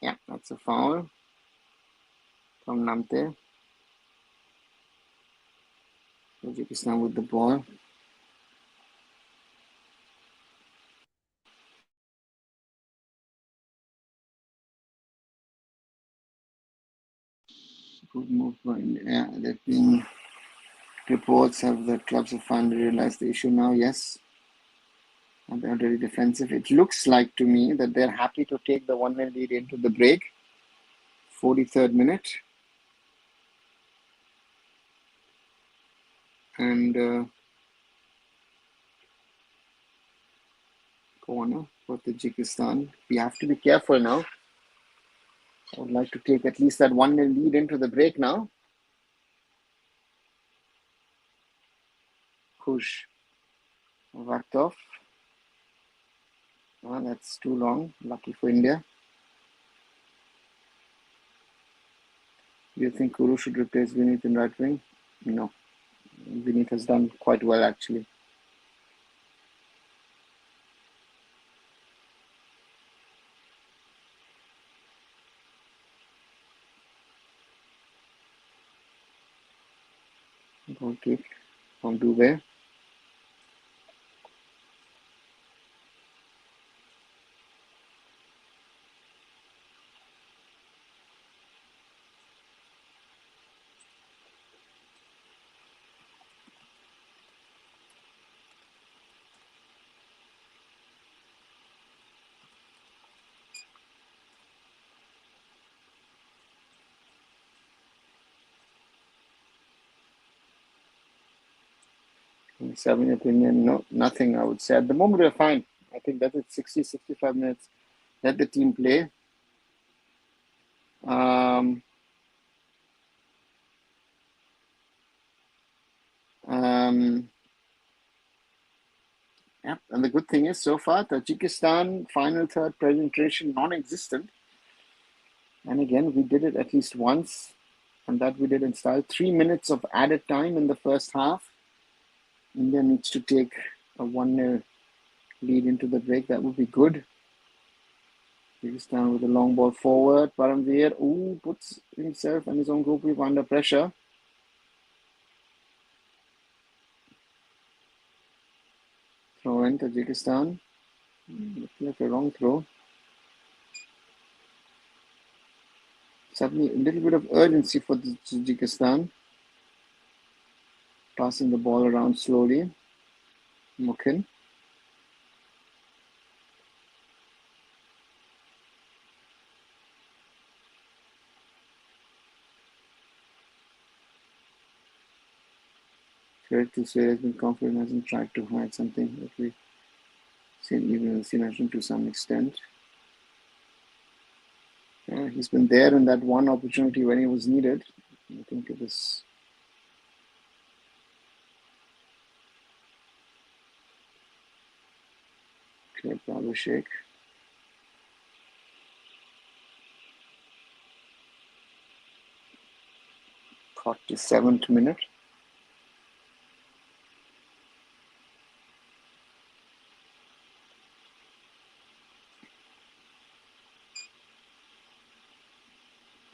Yeah, that's a foul from Namte. Tajikistan with the ball. Good move by India. Yeah, there have been reports of the clubs have finally realized the issue now. Yes. And they're very defensive. It looks like to me that they're happy to take the 1-0 lead into the break. 43rd minute. And corner for Tajikistan. We have to be careful now. I would like to take at least that 1-0 lead into the break now. Khush. Vaktov. Oh, that's too long. Lucky for India. Do you think Kuru should replace Vineet in right wing? No. Vineet has done quite well actually. Goal kick from Dubey. In 7th opinion, no, nothing I would say. At the moment, we're fine. I think that it's 60, 65 minutes. Let the team play. Yeah, and the good thing is, so far, Tajikistan final third presentation non-existent. And again, we did it at least once, and that we did in style. 3 minutes of added time in the first half. India needs to take a 1-0 lead into the break. That would be good. Tajikistan with a long ball forward. Paramveer puts himself and his own group under pressure. Throw in Tajikistan. Looks like a wrong throw. Suddenly a little bit of urgency for Tajikistan. Passing the ball around slowly. Mukin. Fair to say has been confident, hasn't tried to hide something that we seen even in the national to some extent. He's been there in that one opportunity when he was needed. I think it was clear by Sheikh. Caught the 7th minute.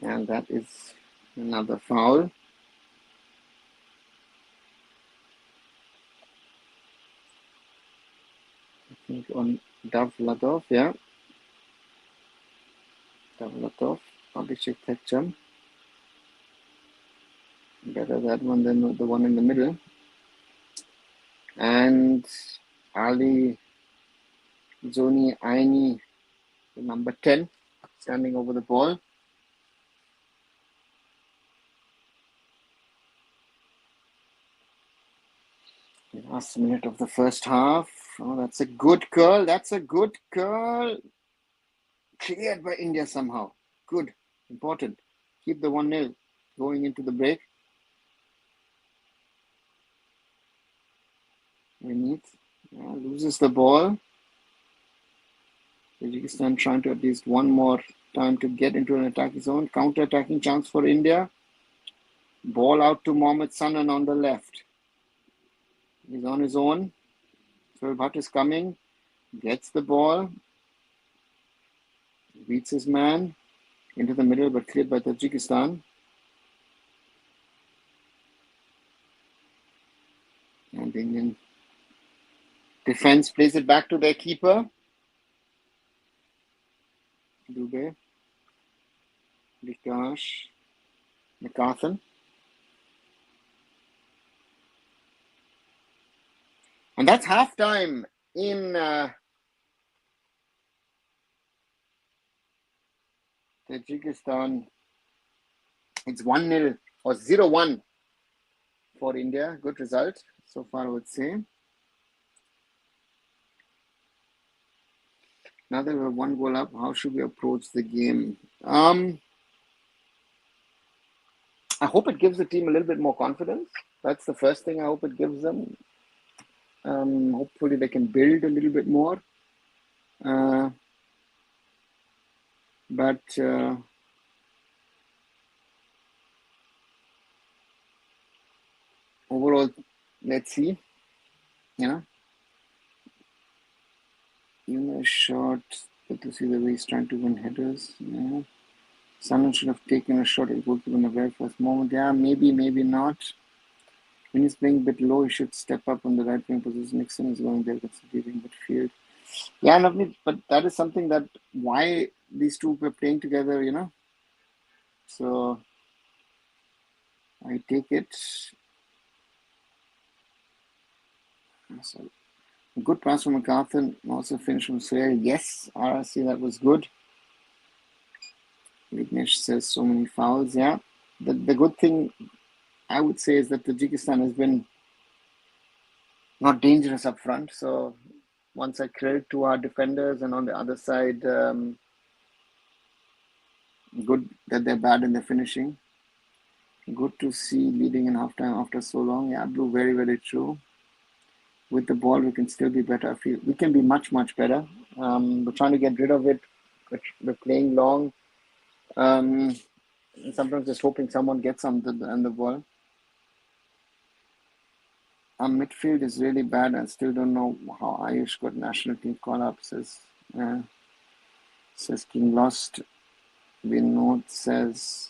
And that is another foul. I think on Davlatov, yeah. Davlatov, Abhishek Thatcham. Better that one than the one in the middle. And Ali Zoni Aini, number 10, standing over the ball. Last minute of the first half. Oh, that's a good curl. That's a good curl. Cleared by India somehow. Good. Important. Keep the 1-0 going into the break. Vinith loses the ball. Tajikistan trying to at least one more time to get into an attacking zone. Counter-attacking chance for India. Ball out to Mohammad Sanan on the left. He's on his own. Phil Bhatt is coming. Gets the ball. Beats his man. Into the middle, but cleared by Tajikistan. And the Indian defense plays it back to their keeper. Dubey. Vikash. McCarthan. And that's halftime in Tajikistan. It's 1-0 or 0-1 for India. Good result so far, I would say. Now that we're 1 goal up, how should we approach the game? I hope it gives the team a little bit more confidence. That's the first thing I hope it gives them. Hopefully they can build a little bit more. But overall, let's see. Even a shot, but to see the way he's trying to win headers. Yeah. Someone should have taken a shot at goalkeeper in the very first moment. Yeah, maybe not. When he's playing a bit low, he should step up on the right wing position. Nixon is going there, considering midfield. Yeah, Navneet, but that is something that why these two were playing together, So I take it. So, good pass from McCarthan. Also finished from Sohail. Yes, RRC, that was good. Vignesh says so many fouls. Yeah. The good thing I would say is that Tajikistan has been not dangerous up front. So once I credit to our defenders, and on the other side, good that they're bad in the finishing. Good to see leading in halftime after so long. Yeah, Blue, very, very true. With the ball, we can still be better. I feel we can be much, much better. We're trying to get rid of it. We're playing long. And sometimes just hoping someone gets on the ball. Our midfield is really bad. I still don't know how Ayush got national team call-up, says King Lost. Vinod says,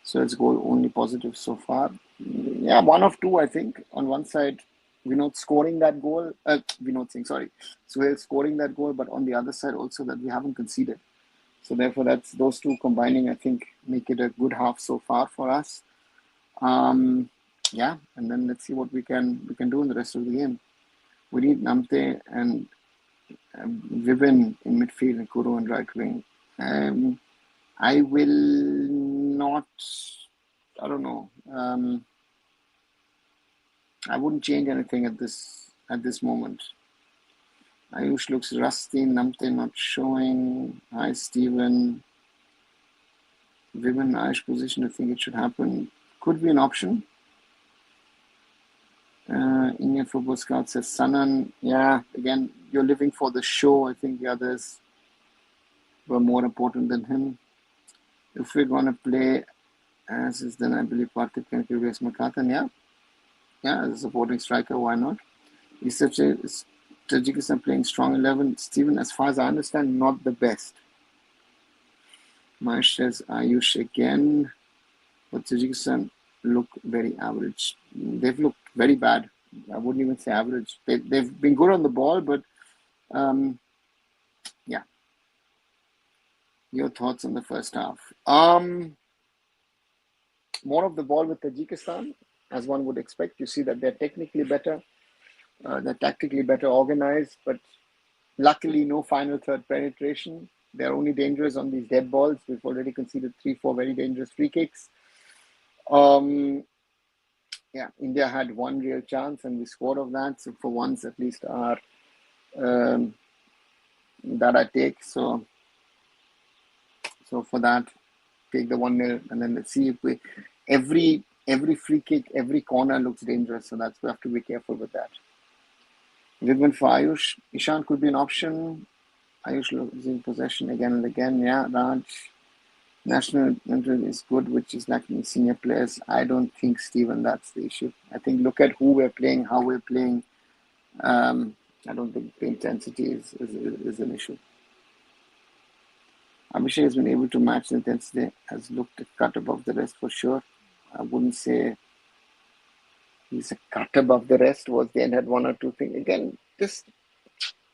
so it's goal only positive so far. Yeah, one of two, I think. On one side, Vinod scoring that goal. Suhail scoring that goal, but on the other side also that we haven't conceded. So therefore, that's those two combining, I think, make it a good half so far for us. Yeah, and then let's see what we can do in the rest of the game. We need Namte and Vivin in midfield and Kuro in right wing. I will not. I don't know. I wouldn't change anything at this moment. Ayush looks rusty. Namte not showing. Hi, Stephen. Vivin Ayush position. I think it should happen. Could be an option. Indian Football Scout says Sanan. Yeah, again, you're living for the show. I think the others were more important than him. If we're going to play as is, then I believe Parthiv can replace Makatan. Yeah, as a supporting striker, why not? Is Tajikistan playing strong 11? Stephen, as far as I understand, not the best. Mahesh says Ayush again, but Tajikistan look very average. They've looked very bad. I wouldn't even say average. They've been good on the ball, but yeah. Your thoughts on the first half? More of the ball with Tajikistan, as one would expect. You see that they're technically better, they're tactically better organized, but luckily no final third penetration. They're only dangerous on these dead balls. We've already conceded 3-4 very dangerous free kicks. Yeah, India had one real chance and we scored of that. So for once, at least, that I take. So for that, take the 1-0, and then let's see if we every free kick, every corner looks dangerous. So we have to be careful with that. Vivian for Ayush. Ishan could be an option. Ayush losing possession again and again. Yeah, Raj. National is good, which is lacking senior players. I don't think, Stephen, that's the issue. I think look at who we're playing, how we're playing. I don't think the intensity is an issue. Abhishek has been able to match the intensity, has looked a cut above the rest for sure. I wouldn't say he's a cut above the rest. Was the end had one or two things. Again, just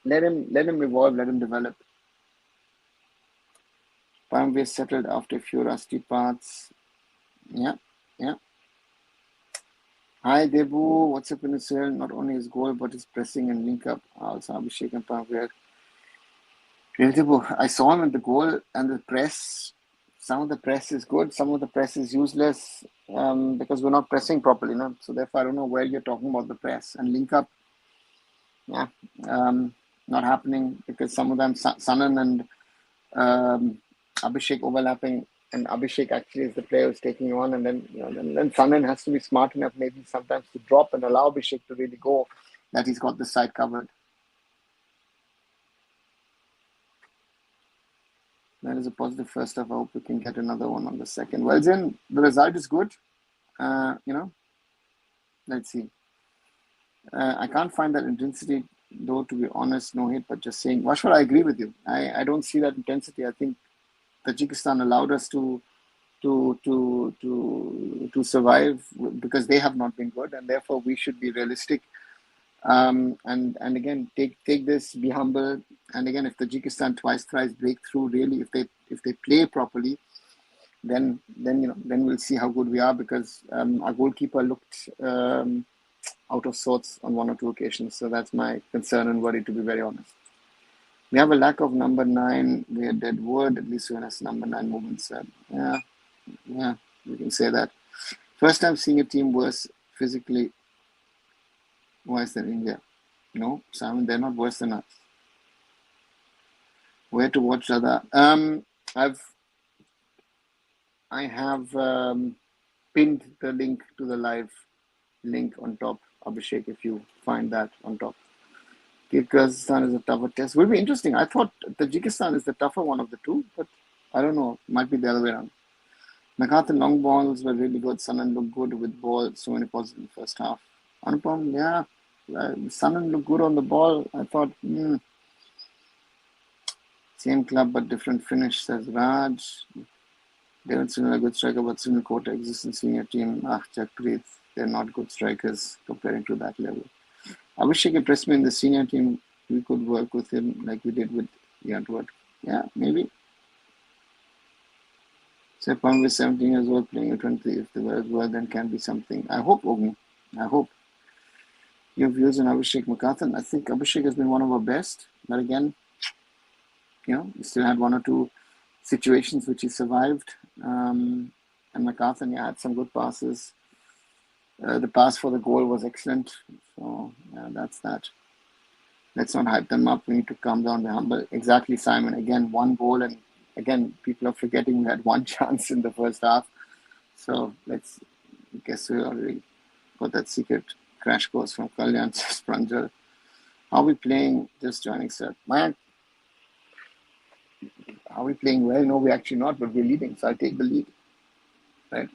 let him evolve, let him develop. Paramveer settled after a few rusty parts. Yeah. Hi Debu, what's up in Israel? Not only his goal, but his pressing and link up. Also Abhishek and Paramveer. I saw him in the goal and the press. Some of the press is good, some of the press is useless because we're not pressing properly. No? So therefore, I don't know where you're talking about the press and link up. Yeah, not happening because some of them, Sanan and Abhishek overlapping, and Abhishek actually is the player who's taking you on, and then then Sanan has to be smart enough maybe sometimes to drop and allow Abhishek to really go, that he's got this side covered. That is a positive first half. I hope we can get another one on the second. Well, then the result is good. Let's see. I can't find that intensity, though, to be honest, no hate, but just saying, Vashwar, I agree with you. I don't see that intensity. I think Tajikistan allowed us to survive because they have not been good, and therefore we should be realistic. And again, take this, be humble, and again, if Tajikistan thrice break through, really, if they play properly, then we'll see how good we are, because our goalkeeper looked out of sorts on one or two occasions. So that's my concern and worry, to be very honest. We have a lack of number 9. We are dead word, at least when us number 9 movement said. Yeah, we can say that. First time seeing a team worse physically Worse than India. No, Simon, they're not worse than us. Where to watch other? I have pinned the link to the live link on top, Abhishek, if you find that on top. Kyrgyzstan is a tougher test. Will be interesting. I thought Tajikistan is the tougher one of the two, but I don't know. Might be the other way around. McCarthy long balls were really good. Sanan looked good with ball. So many positives in the first half. Anupam, yeah. Sanan looked good on the ball. I thought, same club but different finish, says Raj. David Sunil, a good striker, but Sunil Kota exists in senior team. Jakpreet, they're not good strikers comparing to that level. Abhishek impressed me in the senior team. We could work with him like we did with Yantward. Yeah, maybe. So Pam is 17 years old playing U23. If they were as well, then can be something. I hope, Ogni. I hope. Your views on Abhishek McCarthan. I think Abhishek has been one of our best. But again, we still had one or two situations which he survived. And McCarthan, had some good passes. The pass for the goal was excellent. So, that's that. Let's not hype them up. We need to calm down, be humble. Exactly, Simon. Again, one goal. And again, people are forgetting we had one chance in the first half. So, guess we already got that secret crash course from Kalyan Spranjal. Are we playing? Just joining, sir. Mayank, are we playing well? No, we're actually not, but we're leading. So I'll take the lead. Right?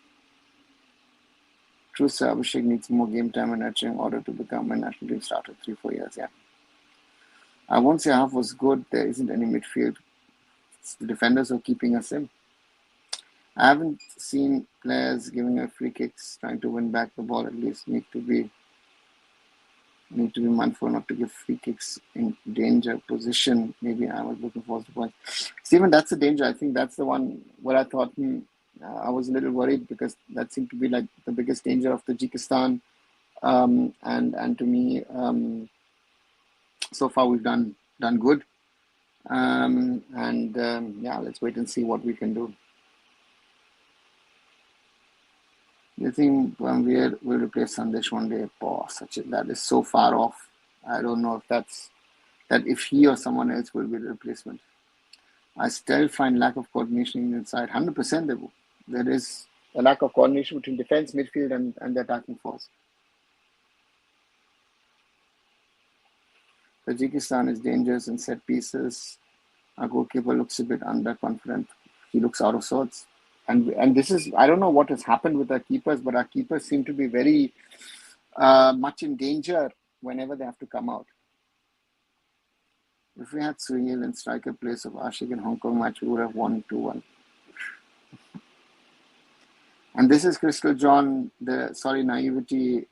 True, sir. Abhishek needs more game time and nurturing in order to become a national team starter 3-4 years. Yeah. I won't say half was good. There isn't any midfield. It's the defenders are keeping us in. I haven't seen players giving a free kicks, trying to win back the ball. At least need to be mindful not to give free kicks in danger position. Maybe I was looking for the point. Stephen, that's the danger. I think that's the one where I thought I was a little worried because that seemed to be like the biggest danger of Tajikistan. And to me, so far we've done good. Let's wait and see what we can do. You think Banvir will replace Sandesh one day? That is so far off. I don't know if if he or someone else will be the replacement. I still find lack of coordination inside. 100% there is a lack of coordination between defense, midfield, and the attacking force. Tajikistan is dangerous in set pieces. Our goalkeeper looks a bit underconfident. He looks out of sorts. And this is, I don't know what has happened with our keepers, but our keepers seem to be very much in danger whenever they have to come out. If we had Suhail in striker place of Ashik in Hong Kong match, we would have won 2-1. And this is Crystal John, naivety,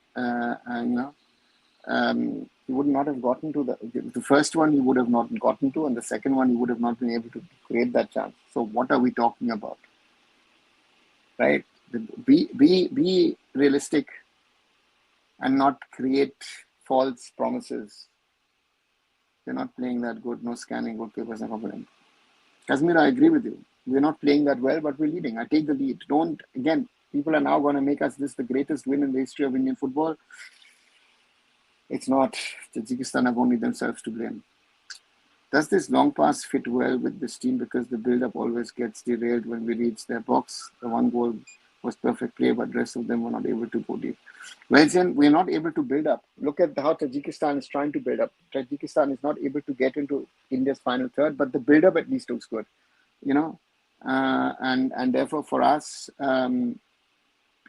he would not have gotten to the first one, he would have not gotten to, and the second one, he would have not been able to create that chance. So what are we talking about? Right? Be realistic and not create false promises. They're not playing that good. No scanning, goalkeepers are confident. Kazmir, I agree with you. We're not playing that well, but we're leading. I take the lead. People are now going to make us this the greatest win in the history of Indian football. It's not. Tajikistan have only themselves to blame. Does this long pass fit well with this team? Because the build-up always gets derailed when we reach their box. The one goal was perfect play, but the rest of them were not able to go deep. Well, then we're not able to build up. Look at how Tajikistan is trying to build up. Tajikistan is not able to get into India's final third, but the build-up at least looks good. And therefore for us, we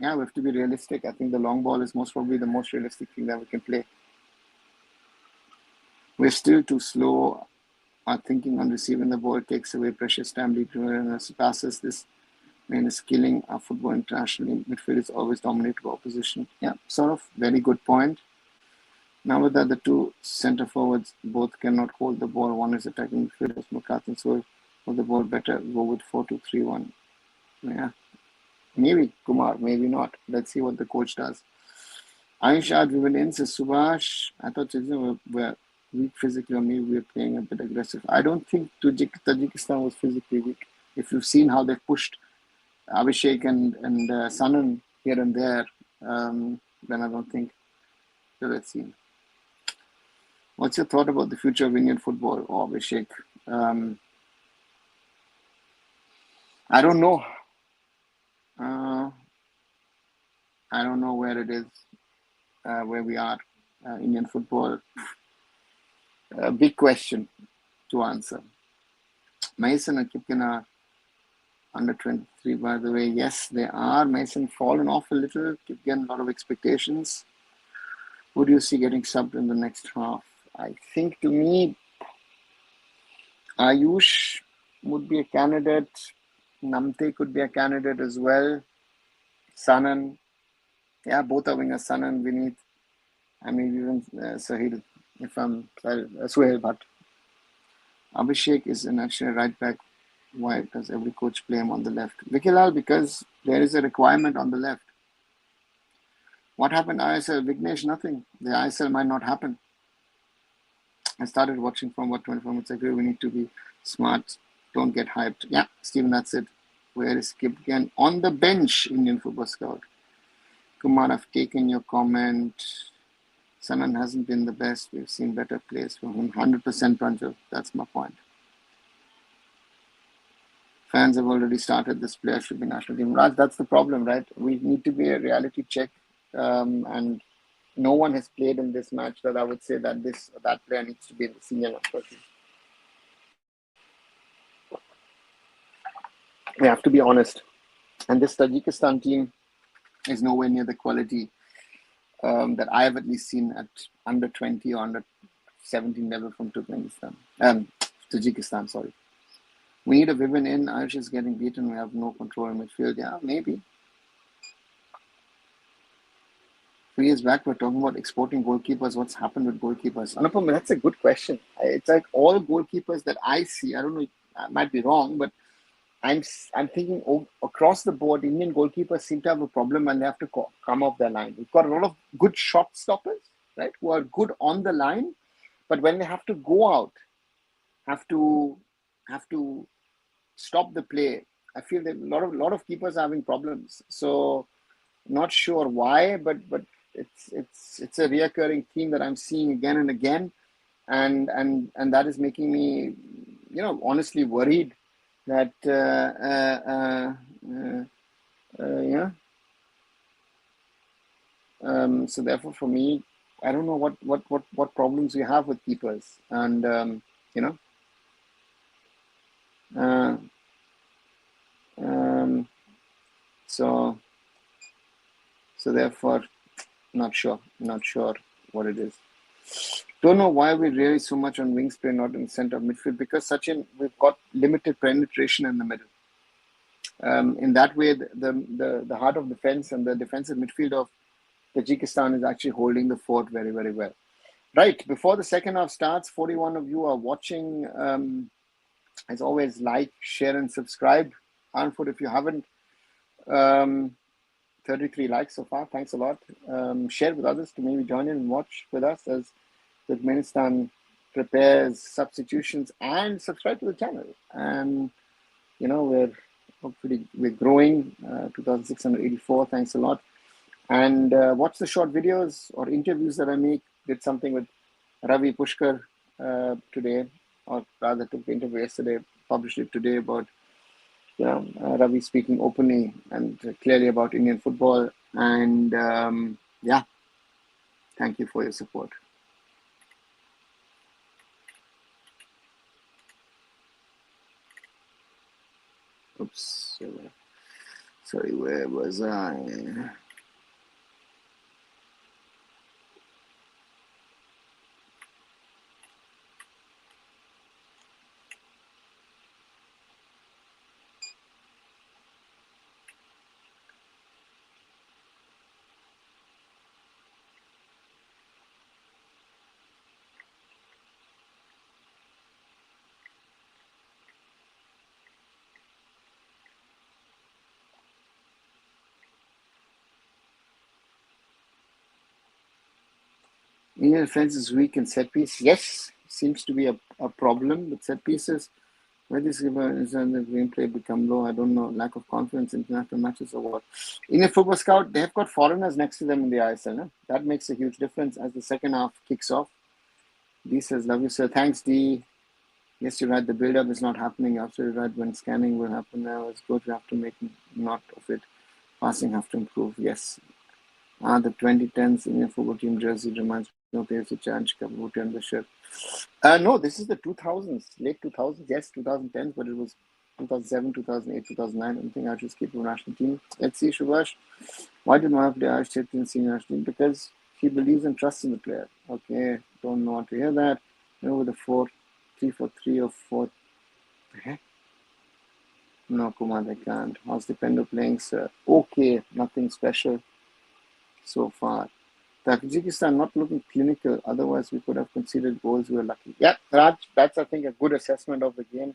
have to be realistic. I think the long ball is most probably the most realistic thing that we can play. We're still too slow. Our thinking on receiving the ball takes away precious time. Lead passes. This man is killing our football internationally. Midfield is always dominated by opposition. Yeah, sort of. Very good point. Now with that, the two centre forwards both cannot hold the ball. One is attacking midfield. McCarthy will hold the ball better. Go with 4-2-3-1. Yeah. Maybe Kumar, maybe not. Let's see what the coach does. Aishad, we will end. Says Subhash. I thought were weak physically, or maybe we were playing a bit aggressive. I don't think Tajikistan was physically weak. If you've seen how they pushed Abhishek and Sanan here and there, then I don't think. So let's see. What's your thought about the future of Indian football? Oh, Abhishek. I don't know. I don't know where it is, where we are. Indian football. A big question to answer. Mason and Kipken are under 23, by the way. Yes, they are. Mason fallen off a little. Kipken, a lot of expectations. Who do you see getting subbed in the next half? I think, to me, Ayush would be a candidate. Namte could be a candidate as well. Sanan. Yeah, both are wingers, Sanan, Vineet. I mean, even Sahil, if I'm Suhail Bhatt. Abhishek is an actual right back. Why does every coach play him on the left? Vikilal, because there is a requirement on the left. What happened ISL? Vignesh, nothing. The ISL might not happen. I started watching from 24 minutes ago. We need to be smart. Don't get hyped. Yeah, Stephen, that's it. Where is Skip again? On the bench, Indian Football Scout. Kumar, I've taken your comment. Sanan hasn't been the best. We've seen better plays from him. 100% Pranjal. That's my point. Fans have already started. This player should be national team. Raj, that's the problem, right? We need to be a reality check. And no one has played in this match that I would say that this or that player needs to be in the senior national team. We have to be honest. And this Tajikistan team is nowhere near the quality that I have at least seen at under 20 or under 17 level from Tajikistan, sorry. We need a Vivian in. Ayush is getting beaten. We have no control in midfield. Yeah, maybe. 3 years back, we're talking about exporting goalkeepers. What's happened with goalkeepers? Anupam, that's a good question. It's like all goalkeepers that I see, I don't know, I might be wrong, but I'm thinking across the board, Indian goalkeepers seem to have a problem and they have to come off their line. We've got a lot of good shot stoppers, right, who are good on the line, but when they have to go out, have to stop the play, I feel that a lot of keepers are having problems. So not sure why, but it's a reoccurring theme that I'm seeing again and again, and that is making me, honestly worried that so therefore for me, I don't know what problems we have with keepers, and so therefore not sure what it is. Don't know why we rely so much on wing spray, not in center of midfield, because Sachin, we've got limited penetration in the middle. In that way, the heart of defense and the defensive midfield of Tajikistan is actually holding the fort very, very well. Right, before the second half starts, 41 of you are watching. As always, like, share, and subscribe. Arunfoot, if you haven't, 33 likes so far. Thanks a lot. Share with others to maybe join in and watch with us as Turkmenistan prepares substitutions, and subscribe to the channel. And we're growing. 2,684. Thanks a lot. And watch the short videos or interviews that I make. Did something with Ravi Pushkar today, or rather took the interview yesterday, published it today about Ravi speaking openly and clearly about Indian football. And thank you for your support. Oops, sorry, where was I? Indian defense is weak in set piece. Yes, seems to be a problem with set pieces. Where this given is and the gameplay become low. I don't know, lack of confidence in international matches or what. Indian Football Scout, they've got foreigners next to them in the ISL. That makes a huge difference as the second half kicks off. D says, love you, sir. Thanks, D. Yes, you're right. The build-up is not happening. You're absolutely right. When scanning will happen now, it's good. We have to make note of it. Passing have to improve. Yes. The 2010s Indian football team jersey reminds me of the AFC Challenge Cup booty on the shirt. No, this is the 2000s, late 2000s. Yes, 2010s, but it was 2007, 2008, 2009. I think I should skip the national team. Let's see, Subhash. Why did Mahav play Irish in senior national team? Because he believes and trusts in the player. Okay, don't want to hear that. With the 3-4-3 or 4. Heck? No, Kumar, they can't. How's the Pendo playing, sir? Okay, nothing special so far. Tajikistan not looking clinical. Otherwise, we could have conceded goals. We were lucky. Yeah, Raj, that's, I think, a good assessment of the game.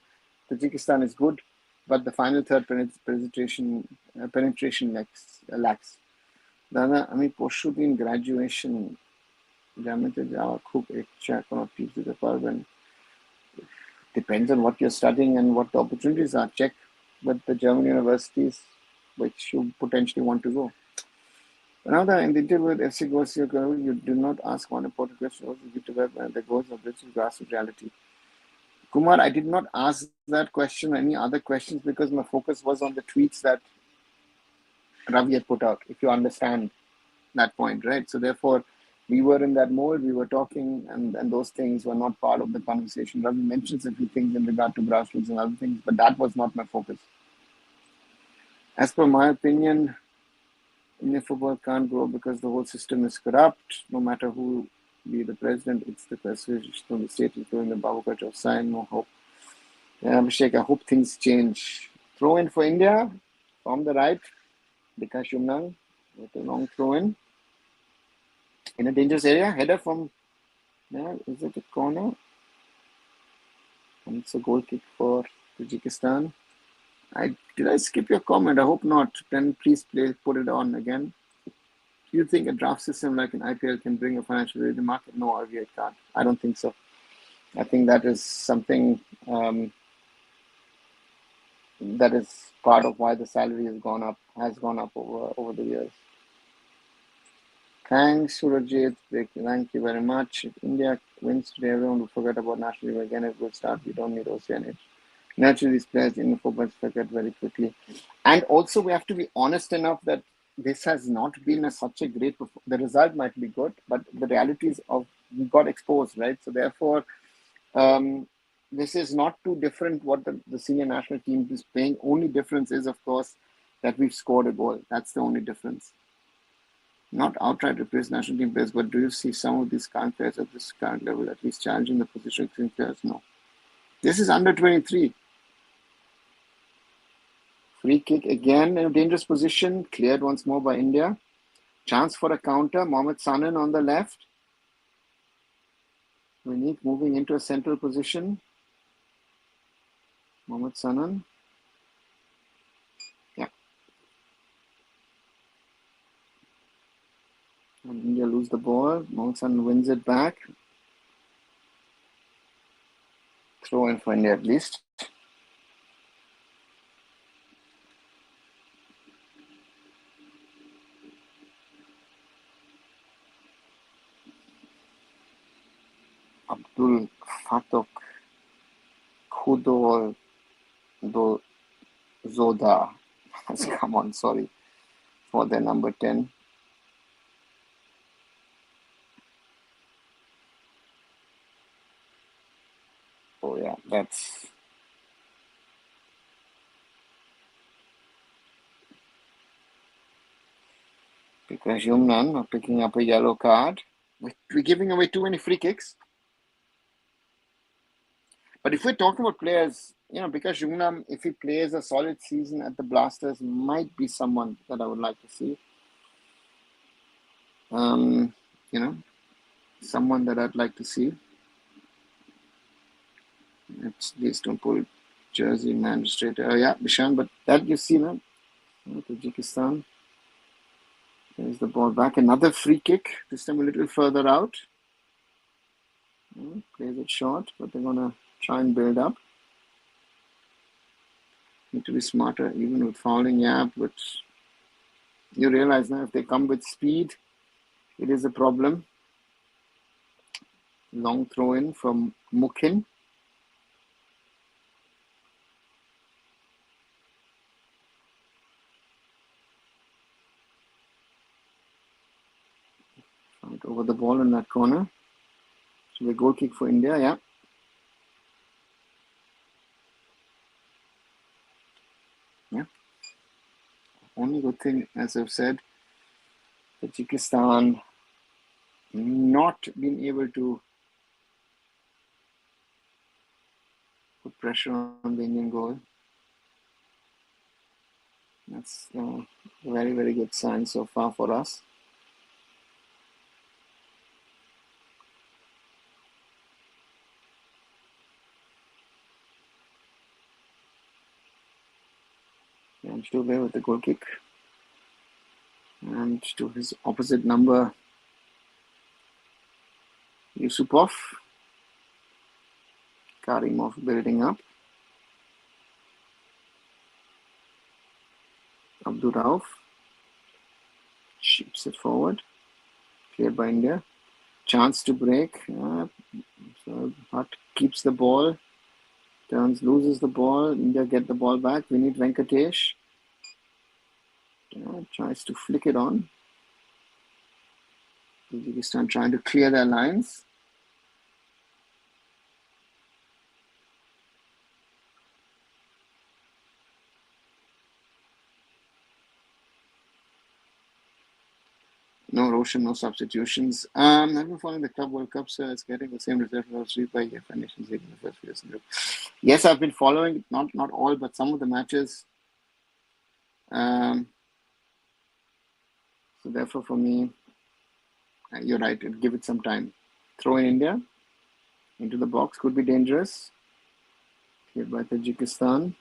Tajikistan is good, but the final third penetration lacks. দাদা আমি পরশুদিন graduation জার্মানিতে যাওয়া খুব ইচ্ছা কোনো tips দিতে পারবেন depends on what you're studying and what the opportunities are. Check with the German universities which you potentially want to go. Now that in the interview with FC Goals, you do not ask one important question. Also, you to web and the goals of this grassroots reality. Kumar, I did not ask that question or any other questions because my focus was on the tweets that Ravi had put out, if you understand that point, right? So therefore, we were in that mode, we were talking, and those things were not part of the conversation. Ravi mentions a few things in regard to grassroots and other things, but that was not my focus. As per my opinion, Indian football can't grow because the whole system is corrupt. No matter who be the president, it's the persuasion from the state, including the Babukaj of sign, no hope. Yeah, Abhishek, I hope things change. Throw in for India from the right. Bikash Yumnang with a long throw in a dangerous area. Header from there. Is it a corner? And it's a goal kick for Tajikistan. Did I skip your comment? I hope not. Then please put it on again. Do you think a draft system like an IPL can bring a financial value to the market? No, it can't. I don't think so. I think that is something that is part of why the salary has gone up over the years. Thanks, Surajit. Thank you very much. If India wins today, everyone will forget about national team again. It will start. We don't need Oceanic. Naturally, these players in the football forget very quickly. And also, we have to be honest enough that this has not been such a great performance. The result might be good, but the realities of we got exposed, right? So therefore, this is not too different what the senior national team is playing. Only difference is, of course, that we've scored a goal. That's the only difference. Not outright replace national team players, but do you see some of these current players at this current level at least challenging the position of players? No. This is under 23. Free kick again in a dangerous position. Cleared once more by India. Chance for a counter. Mohamed Sanan on the left. Vineet moving into a central position. Mohamed Sanan. Yeah. And India lose the ball. Mohamed Sanan wins it back. Throw in for India at least. Abdul Fatok Khudol Zoda has come on, sorry, for their number 10. Oh yeah, that's because Yumnan are picking up a yellow card. We're giving away too many free kicks. But if we're talking about players, because Jungnam, if he plays a solid season at the Blasters, might be someone that I would like to see. Someone that I'd like to see. It's least don't pull jersey man straight. Yeah, Bishan, but that you see now. Tajikistan. There's the ball back. Another free kick. This time a little further out. Plays it short, but they're gonna try and build up. Need to be smarter, even with fouling, yeah, but you realize now if they come with speed, it is a problem. Long throw in from Mukhin. Fight over the ball in that corner. So the goal kick for India, yeah. Yeah. Only good thing, as I've said, Tajikistan not being able to put pressure on the Indian goal. That's a very, very good sign so far for us. And Dubey with the goal kick. And to his opposite number, Yusupov. Karimov building up. Abdur Rauf shoots it forward. Cleared by India. Chance to break. So Hutt keeps the ball. Turns, loses the ball. India get the ball back. We need Venkatesh. Tries to flick it on. Tajikistan trying to clear their lines. No Roshan, no substitutions. I've been following the Club World Cup, so it's getting the same result last week by AIFF and Nations League in the first years. Yes, I've been following, not all, but some of the matches. So therefore, for me, you're right. Give it some time. Throw in India into the box could be dangerous. Cleared by Tajikistan.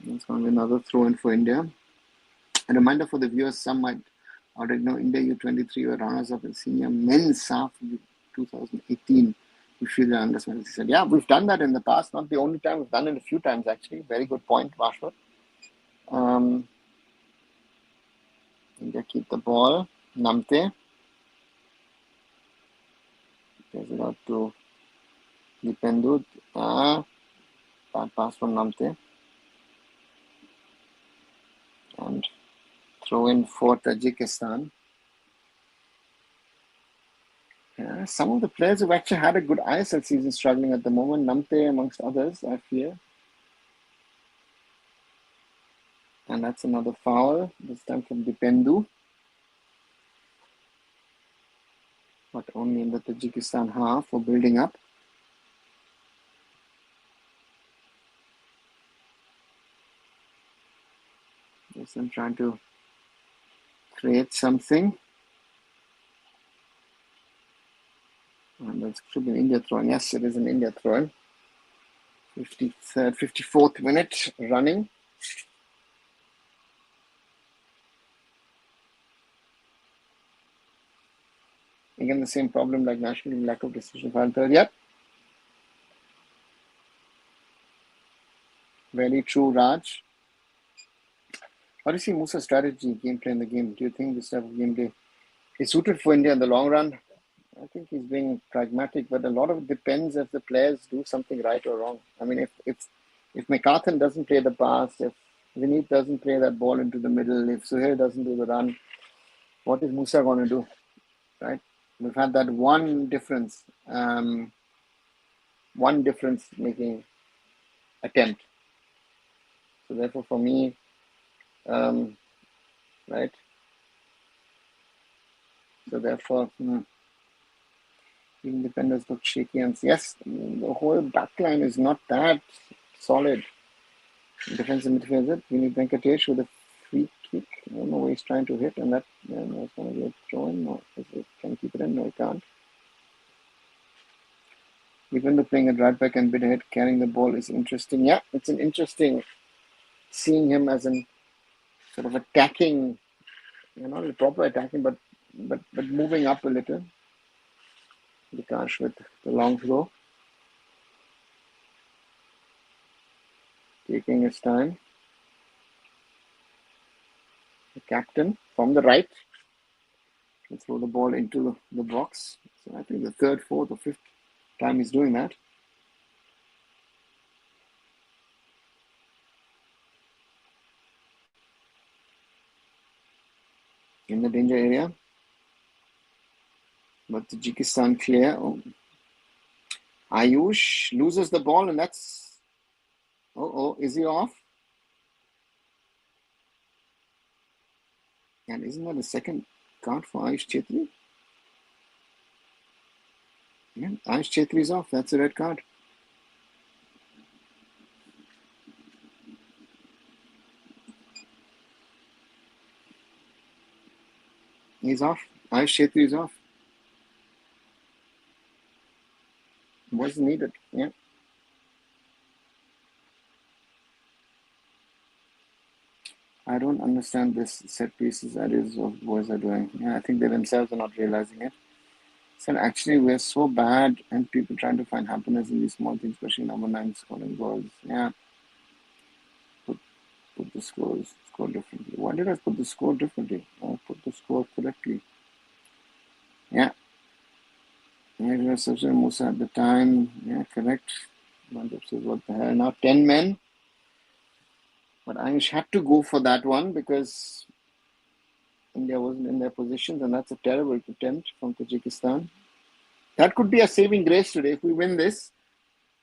It's going to be another throw in for India. A reminder for the viewers: some might already know India U23 were runners-up in senior men's SAF 2018. We feel the under 20. He said, yeah, we've done that in the past. Not the only time. We've done it a few times, actually. Very good point, Vashwat. India keep the ball. Namte. Plays it out to Dipendu. Bad pass from Namte. And throw in for Tajikistan. Some of the players who've actually had a good ISL season struggling at the moment. Namte amongst others, I fear. And that's another foul, this time from Dipendu. But only in the Tajikistan half for building up. Yes, I'm trying to create something. And that should be an India throw. Yes, it is an India throw. 53rd, 54th minute running. Again, the same problem like National Team, lack of decision final third. Yep. Very true, Raj. How do you see Musa's strategy, gameplay in the game? Do you think this type of gameplay is suited for India in the long run? I think he's being pragmatic, but a lot of it depends if the players do something right or wrong. I mean, if McCarthan doesn't play the pass, if Vineet doesn't play that ball into the middle, if Suhail doesn't do the run, what is Musa going to do, right? We've had that one difference making attempt. So therefore, for me, right? So therefore, independence look shaky, and yes, the whole back line is not that solid. Defensive midfielder, we need Venkatesh with a free kick. I don't know where he's trying to hit, and that it's going to be a throw in. No, can keep it in? No, he can't. Even though playing at right back and bit ahead, carrying the ball is interesting. Yeah, it's an interesting seeing him as an sort of attacking, not a proper attacking, but moving up a little. Vikash with the long throw. Taking his time. The captain from the right. Throw the ball into the box. So I think the third, fourth, or fifth time he's doing that. In the danger area. But Tajikistan clear. Oh. Ayush loses the ball, and that's... Oh, is he off? And isn't that the second card for Ayush Chetri? Yeah, Ayush Chetri is off. That's a red card. He's off. Ayush Chetri is off. Wasn't needed. Yeah. I don't understand this set pieces that is what boys are doing. Yeah, I think they themselves are not realizing it. So actually we're so bad and people trying to find happiness in these small things, especially number 9 scoring goals. Yeah. Put the score differently. Why did I put the score differently? I put the score correctly. Yeah. Hisor Musa at the time. Yeah, correct. Mandip says, what the hell? Now 10 men. But Ayush had to go for that one because India wasn't in their positions, and that's a terrible attempt from Tajikistan. That could be a saving grace today. If we win this,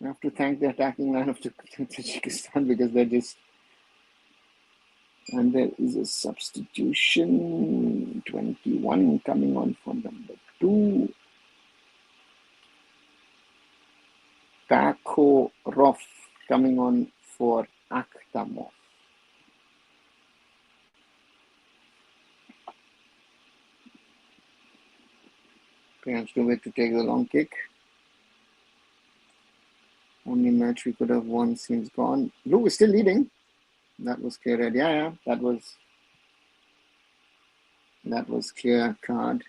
we have to thank the attacking line of Tajikistan because they're just... And there is a substitution. 21 coming on for number 2. Kakorov coming on for Akhtamov. Perhaps the way to take the long kick. Only match we could have won seems gone. Blue is still leading. That was clear red. Yeah. That was clear card.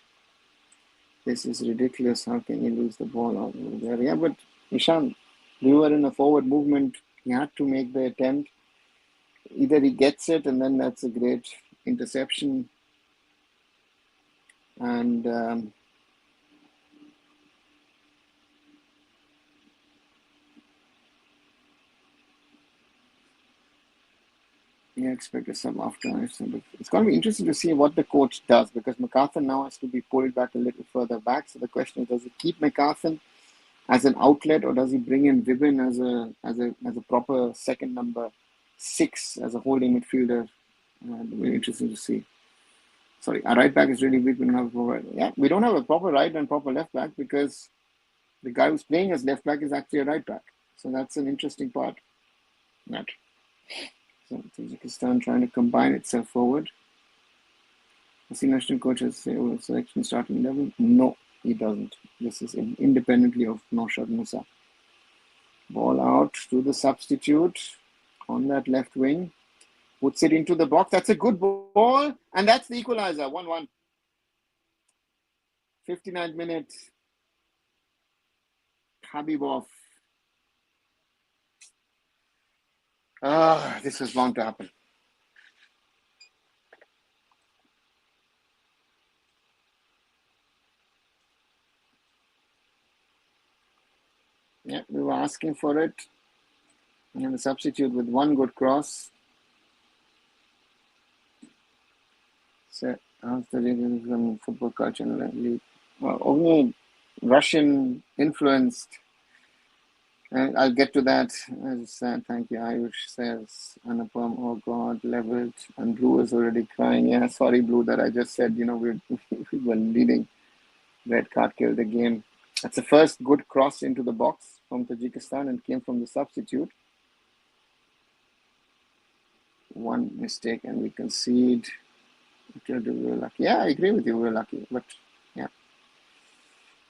This is ridiculous. How can you lose the ball out there? Yeah, but Ishan, we were in a forward movement. He had to make the attempt. Either he gets it, and then that's a great interception. And yeah, expect some after. It's going to be interesting to see what the coach does because McCarthy now has to be pulled back a little further back. So the question is, does he keep McCarthy as an outlet, or does he bring in Vibin as a proper second number 6 as a holding midfielder? Very interesting to see. Sorry, our right back is really weak. We don't have a proper... Yeah, we don't have a proper right and proper left back because the guy who's playing as left back is actually a right back. So that's an interesting part. That. So Tajikistan trying to combine itself forward. Does the national coach has selection starting 11? No, he doesn't. This is independently of Naushad Musa. Ball out to the substitute on that left wing. Puts it into the box. That's a good ball. And that's the equalizer. 1-1. 59th minute. Habibov. This was bound to happen. Yeah, we were asking for it. And the substitute with one good cross. So, after the football culture, only Russian influenced. And I'll get to that. Thank you. Ayush says, Anupam, oh God, leveled. And Blue is already crying. Yeah, sorry, Blue, that I just said, we were leading. Red card killed the game. That's the first good cross into the box from Tajikistan and came from the substitute. One mistake and we concede. We were lucky. Yeah, I agree with you. We were lucky. But yeah,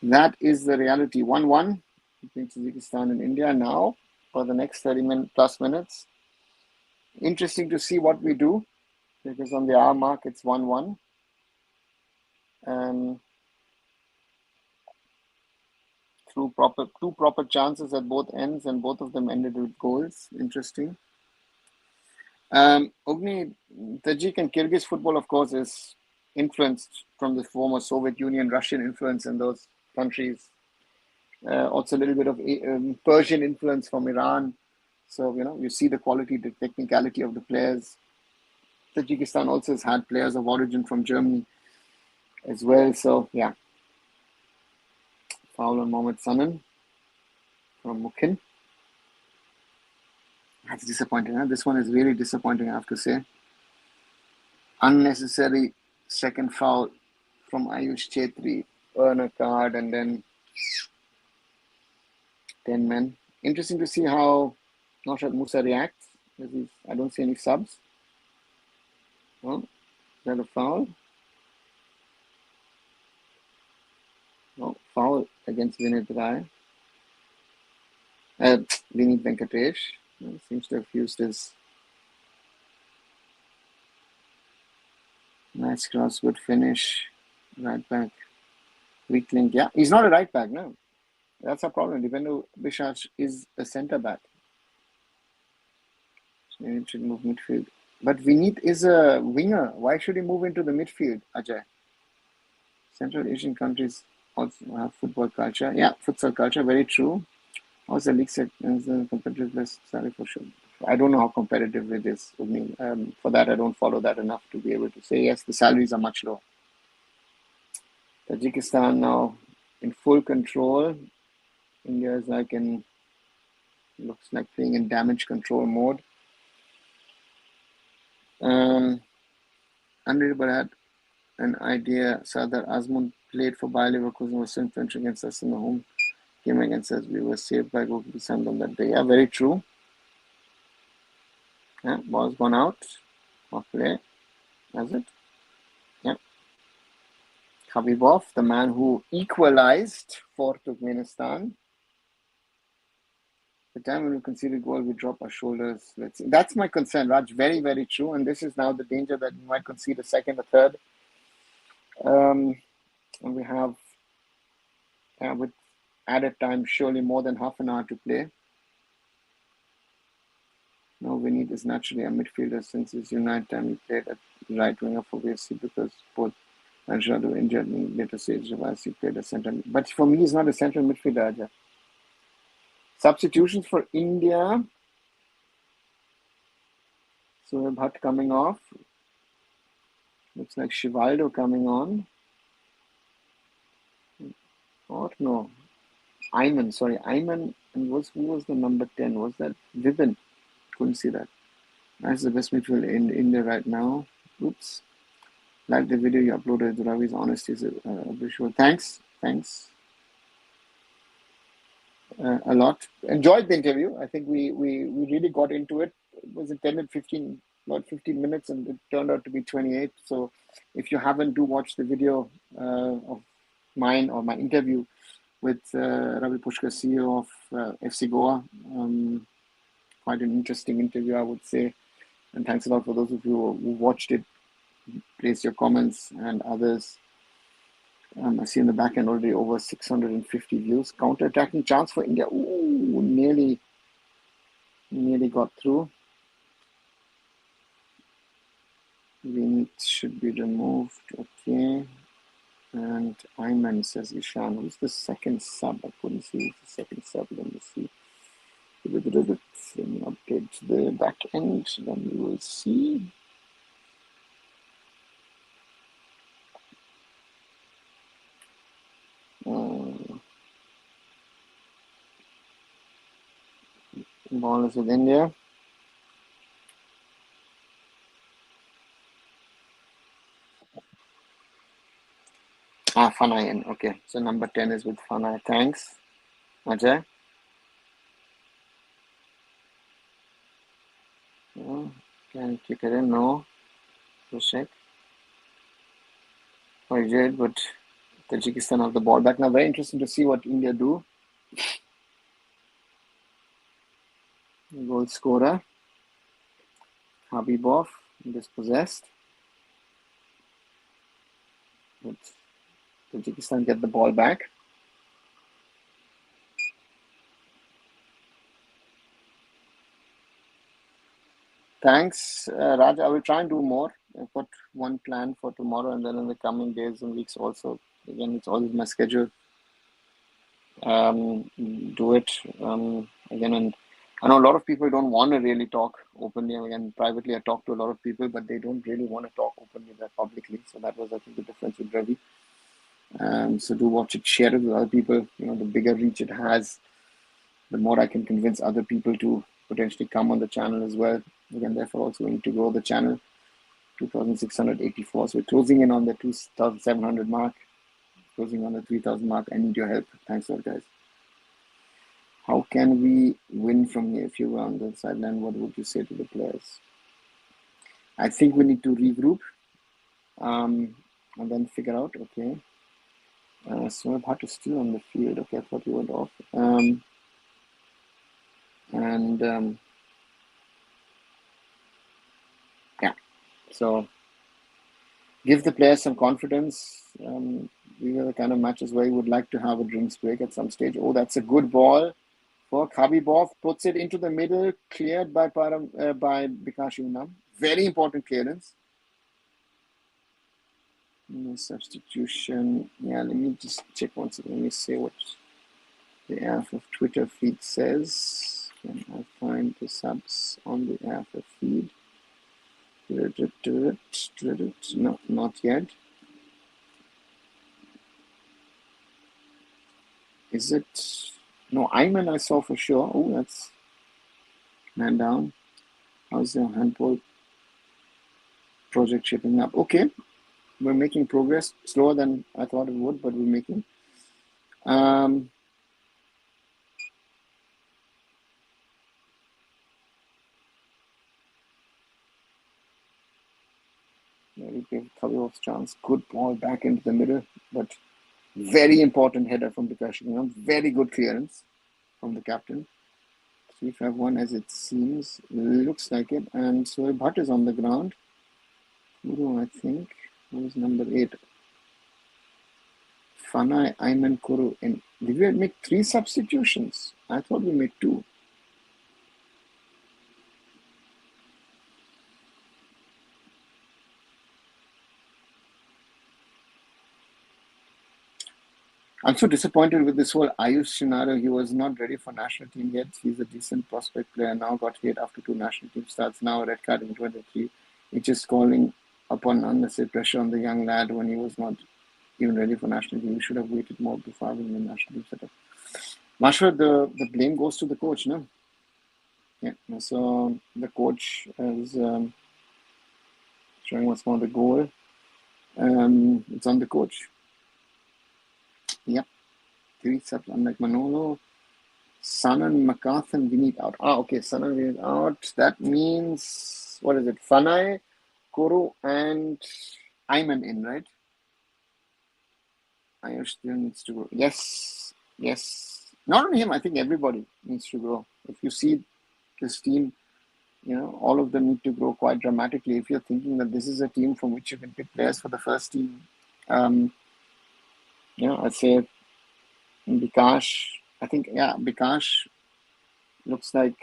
that is the reality. 1-1 between Tajikistan and India now for the next 30 plus minutes. Interesting to see what we do because on the hour mark it's 1-1. Through two proper chances at both ends and both of them ended with goals. Interesting. Ogni, Tajik and Kyrgyz football, of course, is influenced from the former Soviet Union, Russian influence in those countries. Also a little bit of Persian influence from Iran. So, you see the quality, the technicality of the players. Tajikistan also has had players of origin from Germany as well. So, yeah. Foul on Mohamed Sanan from Mukin. That's disappointing. Huh? This one is really disappointing, I have to say. Unnecessary second foul from Ayush Chetri. Earn a card and then 10 men. Interesting to see how Naushad Musa reacts. I don't see any subs. Oh, is that a foul? No, foul against Vinit Rai. Vinit Venkatesh seems to have used his nice cross, good finish. Right back. Weak link. Yeah, he's not a right back, no. That's a problem. Dipendu Bishash is a centre back. So he should move midfield. But Vinit is a winger. Why should he move into the midfield, Ajay? Central Asian countries also have football culture. Yeah, futsal culture, very true. How's the league set? Is the competitive list? Sorry for sure. I don't know how competitive it is. For that, I don't follow that enough to be able to say, yes, the salaries are much lower. Tajikistan now in full control. India is looks like playing in damage control mode. Unreadable had an idea. Sardar Azmoun played for Bayer Leverkusen, was so influential against us in the home game against us. We were saved by Gokubi Sangam that day. Yeah, very true. Yeah, ball's gone out. Off play. Has it? Yeah. Khabibov, the man who equalized for Turkmenistan. The time when we concede a goal, we drop our shoulders. Let's see. That's my concern, Raj. Very, very true. And this is now the danger that we might concede a second or third. And we have, with added time, surely more than half an hour to play. No, Vinit is naturally a midfielder since his United time. He played at right winger for VFC because both Anshad were injured in later stage of VFC played as centre. But for me, he's not a central midfielder. Ajay. Substitutions for India. So Bhatt coming off. Looks like Shivaldo coming on. Or no. Ayman, sorry. Ayman. And who was the number 10? Was that Vipin? Couldn't see that. That's the best midfield in India right now. Oops. Like the video you uploaded, Ravi's honesty is visual. Thanks. A lot. Enjoyed the interview. I think we really got into it. It was intended 15 minutes and it turned out to be 28. So if you haven't watch the video of mine or my interview with Ravi Pushkar, CEO of FC Goa, quite an interesting interview, I would say. And thanks a lot for those of you who watched it. Place your comments and others. I see in the back end already over 650 views. Counter-attacking chance for India. Ooh, nearly got through. Vinit should be removed. Okay. And Ayman, says Ishan. Who's the second sub? I couldn't see the second sub. Let me see. Let me update the back end. Then we will see. Ball is with India. Fanayan. Okay, so number 10 is with Fanay. Thanks, Ajay. Can you kick it in? No. So check. I did, but Tajikistan have the ball back now. Very interesting to see what India do. Goal scorer. Habibov dispossessed. But Tajikistan get the ball back. Thanks, Raj. I will try and do more. I've got one plan for tomorrow and then in the coming days and weeks also. Again, it's always my schedule. do it again. And I know a lot of people don't want to really talk openly. Again, privately, I talk to a lot of people, but they don't really want to talk openly that publicly. So that was, I think, the difference with Ravi. So do watch it, share it with other people. You know, the bigger reach it has, the more I can convince other people to potentially come on the channel as well. Again, therefore, also we need to grow the channel. 2,684. So we're closing in on the 2,700 mark, closing on the 3,000 mark. I need your help. Thanks a lot, guys. How can we win from here? If you were on the sideline, what would you say to the players? I think we need to regroup and then figure out, okay. So Bhatt is still on the field. Okay, I thought he went off. Yeah, so give the players some confidence. These are the kind of matches where you would like to have a drinks break at some stage. Oh, that's a good ball for Khabibov. Puts it into the middle, cleared by Bikash Unam. Very important clearance. No substitution. Yeah, let me just check once again. Let me see what the AIFF Twitter feed says. Can I find the subs on the AIFF feed? No, not yet. Is it? No, Ayman I saw for sure. Oh, that's man down. How's the handball project shaping up? Okay, we're making progress. Slower than I thought it would, but we're making. We gave Khabibov's chance. Good ball back into the middle, but very important header from Bikash. Very good clearance from the captain. 3-5-1 as it seems. Looks like it. And so Bhatt is on the ground. Kuru, I think. Who's number 8? Fanai, Ayman, Kuru. And did we make 3 substitutions? I thought we made 2. I'm so disappointed with this whole AIFF scenario. He was not ready for national team yet. He's a decent prospect player. Now got hit after 2 national team starts. Now a red card in 23. It's just calling upon unnecessary pressure on the young lad when he was not even ready for national team. We should have waited more before having the national team setup. Mashwar, the blame goes to the coach, no? Yeah. So the coach is showing what's more the goal. It's on the coach. Yep. 3 subs, unlike Manolo. Sanan, McCarthy, Vinit out. Okay, Sanan, Vinit out. That means, what is it? Fanai, Kuru, and Ayman in, right? Ayush still needs to grow. Yes. Not only him, I think everybody needs to grow. If you see this team, all of them need to grow quite dramatically. If you're thinking that this is a team from which you can pick players for the first team, I'd say Bikash. I think, Bikash looks like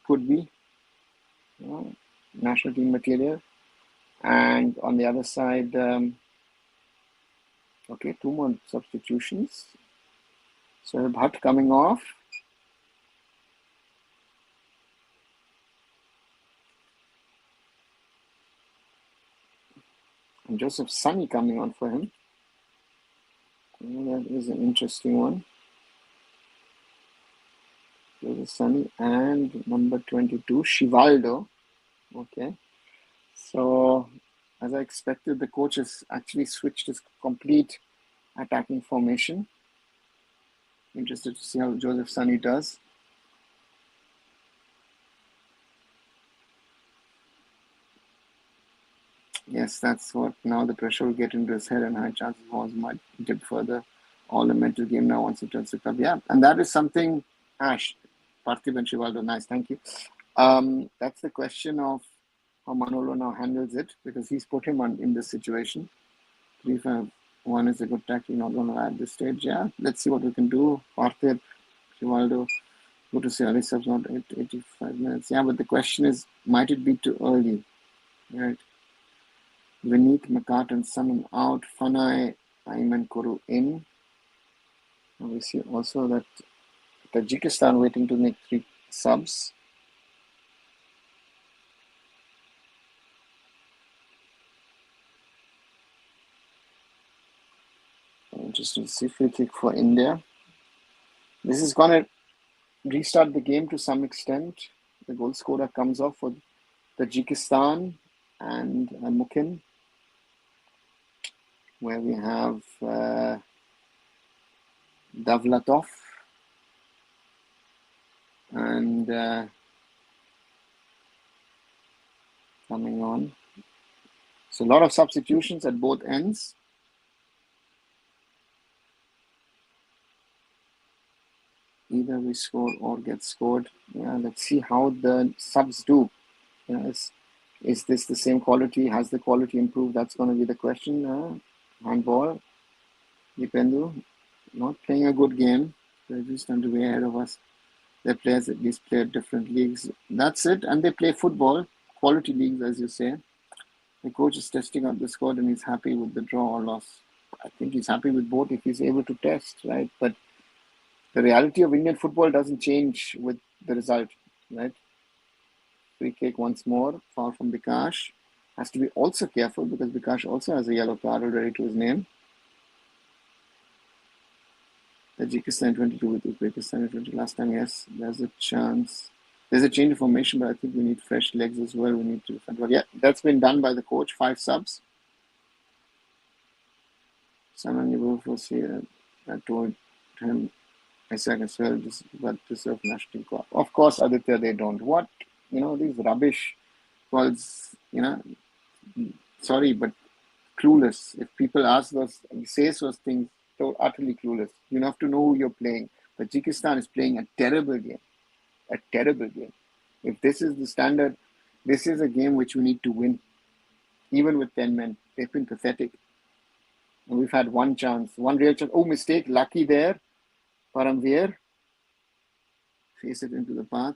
could be national team material. And on the other side, 2 more substitutions. So Bhatt coming off. And Joseph Sunny coming on for him. That is an interesting one. Joseph Sunny and number 22, Shivaldo. Okay. So, as I expected, the coach has actually switched his complete attacking formation. Interested to see how Joseph Sunny does. Yes, that's what now the pressure will get into his head, and high chances Wars might dip further. All the mental game now once it turns to club. Yeah, and that is something. Ash, Parthiv and Shivaldo, nice, thank you. That's the question of how Manolo now handles it, because he's put him in this situation. 3-5-1 is a good tactic, not going to at this stage. Yeah, let's see what we can do. Parthiv, Shivaldo, go to see early subs, not 85 minutes. Yeah, but the question is, might it be too early? Right. Vinit, McCart, and Saman out. Fanai, Ayman, Kuru in. We see also that Tajikistan waiting to make 3 subs. Interesting to see free kick for India. This is going to restart the game to some extent. The goal scorer comes off for Tajikistan and Mukin, where we have Davlatov and coming on. So a lot of substitutions at both ends. Either we score or get scored. Yeah, let's see how the subs do. You know, is this the same quality? Has the quality improved? That's going to be the question. Handball. Dipendu, not playing a good game. They're just way ahead of us. Their players at least play at different leagues. That's it. And they play football, quality leagues, as you say. The coach is testing out the squad and he's happy with the draw or loss. I think he's happy with both if he's able to test, right? But the reality of Indian football doesn't change with the result, right? Free kick once more, foul from Bikash. Has to be also careful because Bikash also has a yellow card already to his name. Tajikistan 22 with Uzbekistan 20. Last time, yes, there's a chance. There's a change of formation, but I think we need fresh legs as well. We need to defend well. Yeah, that's been done by the coach. 5 subs. Saman Yabov was here. I told him, Isaac as well, but deserve national call. Of course, Aditya, they don't. What? You know, these rubbish calls, you know, sorry, but clueless. If people ask those, say those things, so utterly clueless. You have to know who you're playing. Tajikistan is playing a terrible game. A terrible game. If this is the standard, this is a game which we need to win. Even with 10 men. They've been pathetic. And we've had one chance. One real chance. Oh, mistake. Lucky there. Paramveer. Face it into the path.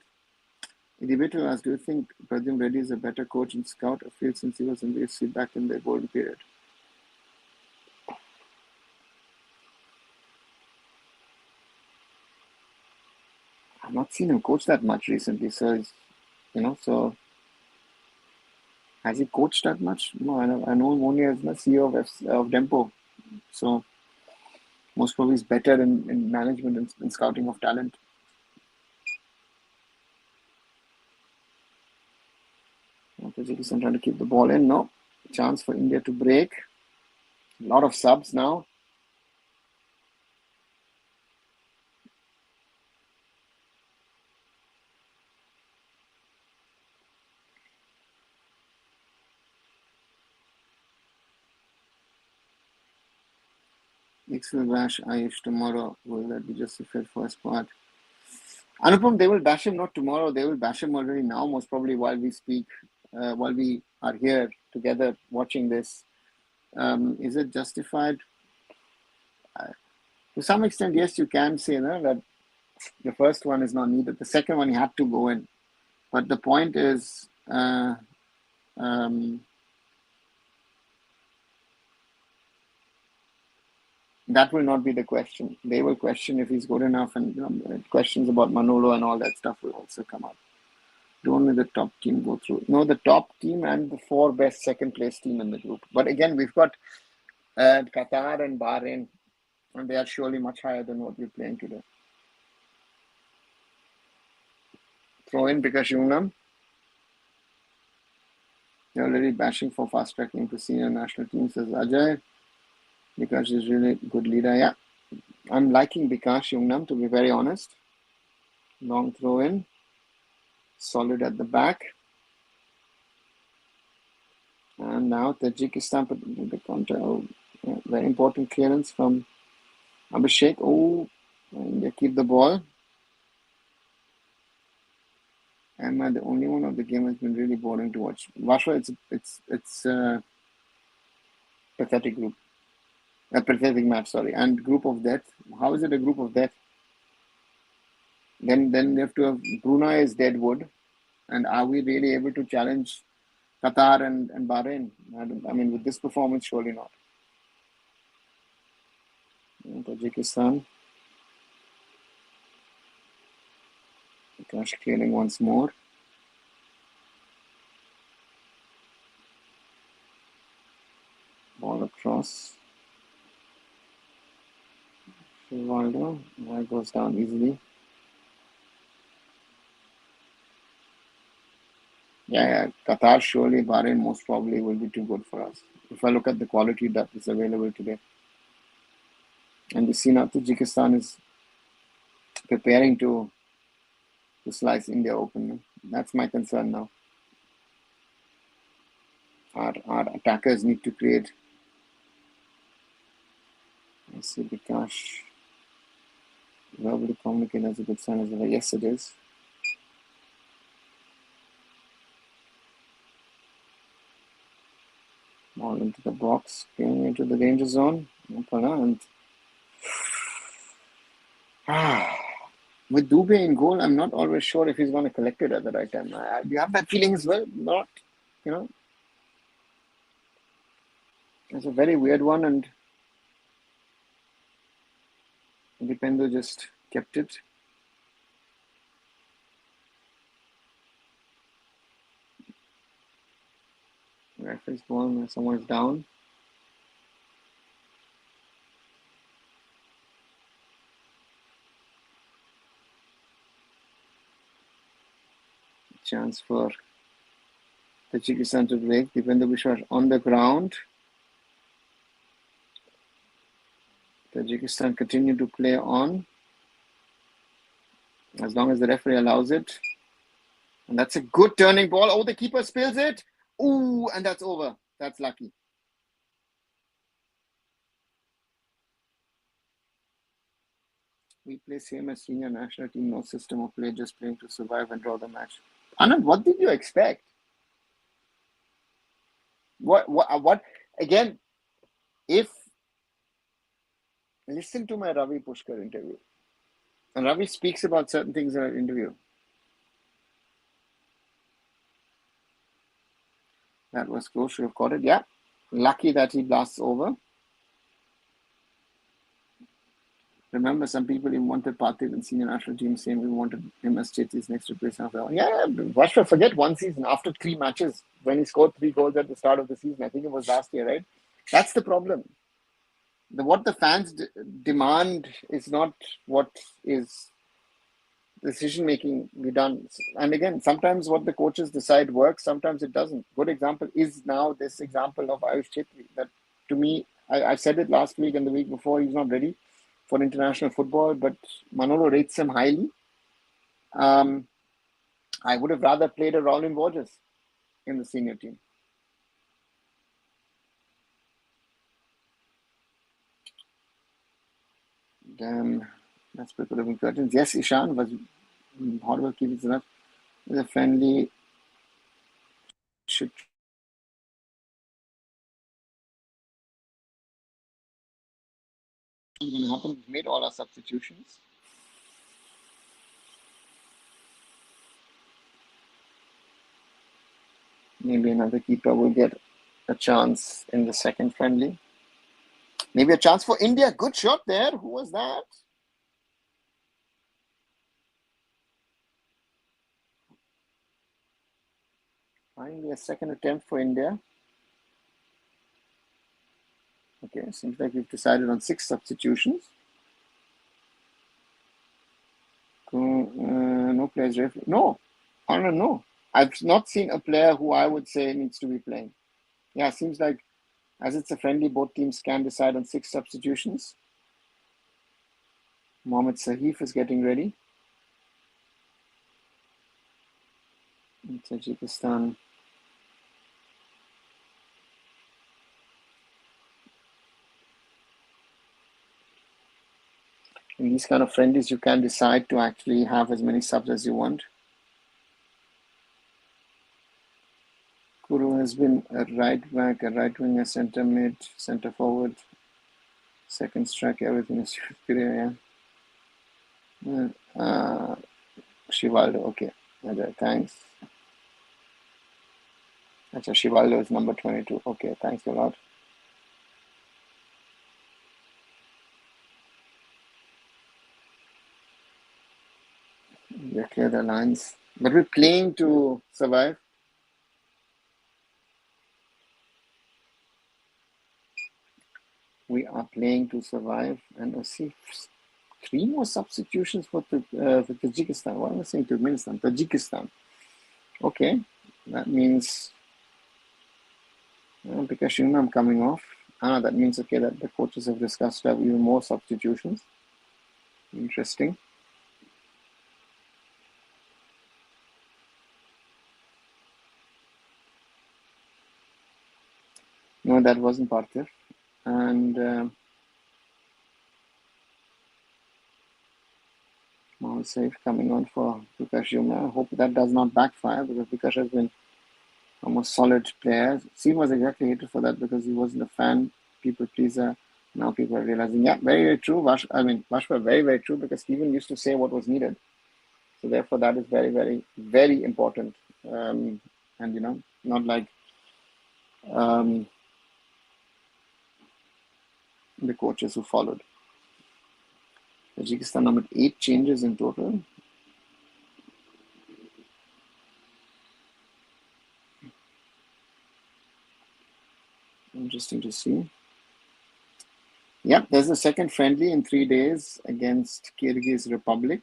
Individual asked, do you think Pradyum Reddy is a better coach and scout or field since he was in the AFC back in the golden period? I've not seen him coach that much recently, so so has he coached that much? No, I know him only as the CEO of Dempo. So most probably he's better in management and scouting of talent. Tajikistan trying to keep the ball in. No. Chance for India to break. A lot of subs now. Next will bash AIFF tomorrow. Will that be justified first part? Anupam, they will bash him not tomorrow. They will bash him already now, most probably while we speak, while we are here together watching this. Is it justified? To some extent, yes, you can say that the first one is not needed. The second one, he had to go in. But the point is, that will not be the question. They will question if he's good enough, and questions about Manolo and all that stuff will also come up. Don't let the top team go through. No, the top team and the 4 best second place team in the group. But again, we've got Qatar and Bahrain, and they are surely much higher than what we're playing today. Throw in Bikash Yungnam. They're already bashing for fast tracking to senior national team, says Ajay. Bikash is really good leader. Yeah, I'm liking Bikash Yungnam, to be very honest. Long throw in. Solid at the back. And now Tajikistan put the counter. Oh, yeah, very important clearance from Abhishek. Oh, and they keep the ball. Am I the only one of the game has been really boring to watch? Vashwa, it's pathetic group. A pathetic match, sorry. And group of death. How is it a group of death? Then you have to have Brunei is deadwood. And are we really able to challenge Qatar and Bahrain? I mean, with this performance, surely not. Tajikistan. Vikash clearing once more. Ball across. Rivaldo. Ball goes down easily. Yeah, Qatar surely, Bahrain most probably will be too good for us. If I look at the quality that is available today. And we see now Tajikistan is preparing to slice India open. That's my concern now. Our attackers need to create. I see Vikash verbally communicate as a good sign as well. Yes, it is. Ball into the box, going into the danger zone. And with Dubé in goal, I'm not always sure if he's going to collect it at the right time. Do you have that feeling as well? Not, it's a very weird one, and Dipendo just kept it. Referee's ball, someone's down. Chance for Tajikistan to break. Dipendo Bishwa on the ground. Tajikistan continue to play on as long as the referee allows it. And that's a good turning ball. Oh, the keeper spills it. Ooh, and that's over. That's lucky. We play same as senior national team, no system of play, just playing to survive and draw the match. Anand, what did you expect? What? Again, if listen to my Ravi Pushkar interview, and Ravi speaks about certain things in an interview. That was close, should have caught it. Yeah, lucky that he blasts over. Remember, some people even wanted Parthiv in senior national team, saying we wanted him as Chetty's next replacement. Yeah, Vashwa, forget one season. After 3 matches, when he scored 3 goals at the start of the season, I think it was last year, right? That's the problem. What the fans demand is not what is decision-making be done. And again, sometimes what the coaches decide works, sometimes it doesn't. Good example is now this example of Ayush Chetty. That, to me, I said it last week and the week before, he's not ready for international football, but Manolo rates him highly. I would have rather played a Roland Borges in the senior team. Damn, that's people having curtains. Yes, Ishan was horrible keeping it up. The friendly should going to happen. We've made all our substitutions. Maybe another keeper will get a chance in the second friendly. Maybe a chance for India. Good shot there. Who was that? Finally, a second attempt for India. Okay, seems like we've decided on 6 substitutions. No players. No, no. I've not seen a player who I would say needs to be playing. Yeah, seems like as it's a friendly, both teams can decide on 6 substitutions. Mohammad Sahif is getting ready. In Tajikistan. In these kind of friendlies, you can decide to actually have as many subs as you want. Kuru has been a right back, a right wing, a centre mid, centre forward, second strike, everything is clear, yeah. Shivaldo, okay. Thanks. Achha, Shivaldo is number 22. Okay, thanks a lot. We clear the lines. But we're playing to survive. We are playing to survive. And I see 3 more substitutions for Tajikistan. What am I saying? Turkmenistan. Tajikistan. Okay. That means because I'm coming off. That means, okay, that the coaches have discussed to have even more substitutions. Interesting. No, that wasn't Parthiv. And Mohammed Saif coming on for Prakash Juma. I hope that does not backfire because Prakash has been a more solid player. Steve was exactly hated for that because he wasn't a fan, people pleaser. Now people are realizing, yeah, very, very true. Vashpa, very, very true because Steven used to say what was needed. So therefore, that is very, very, very important. And, not like the coaches who followed. Tajikistan now with 8 changes in total. Interesting to see. Yeah, there's a second friendly in 3 days against Kyrgyz Republic.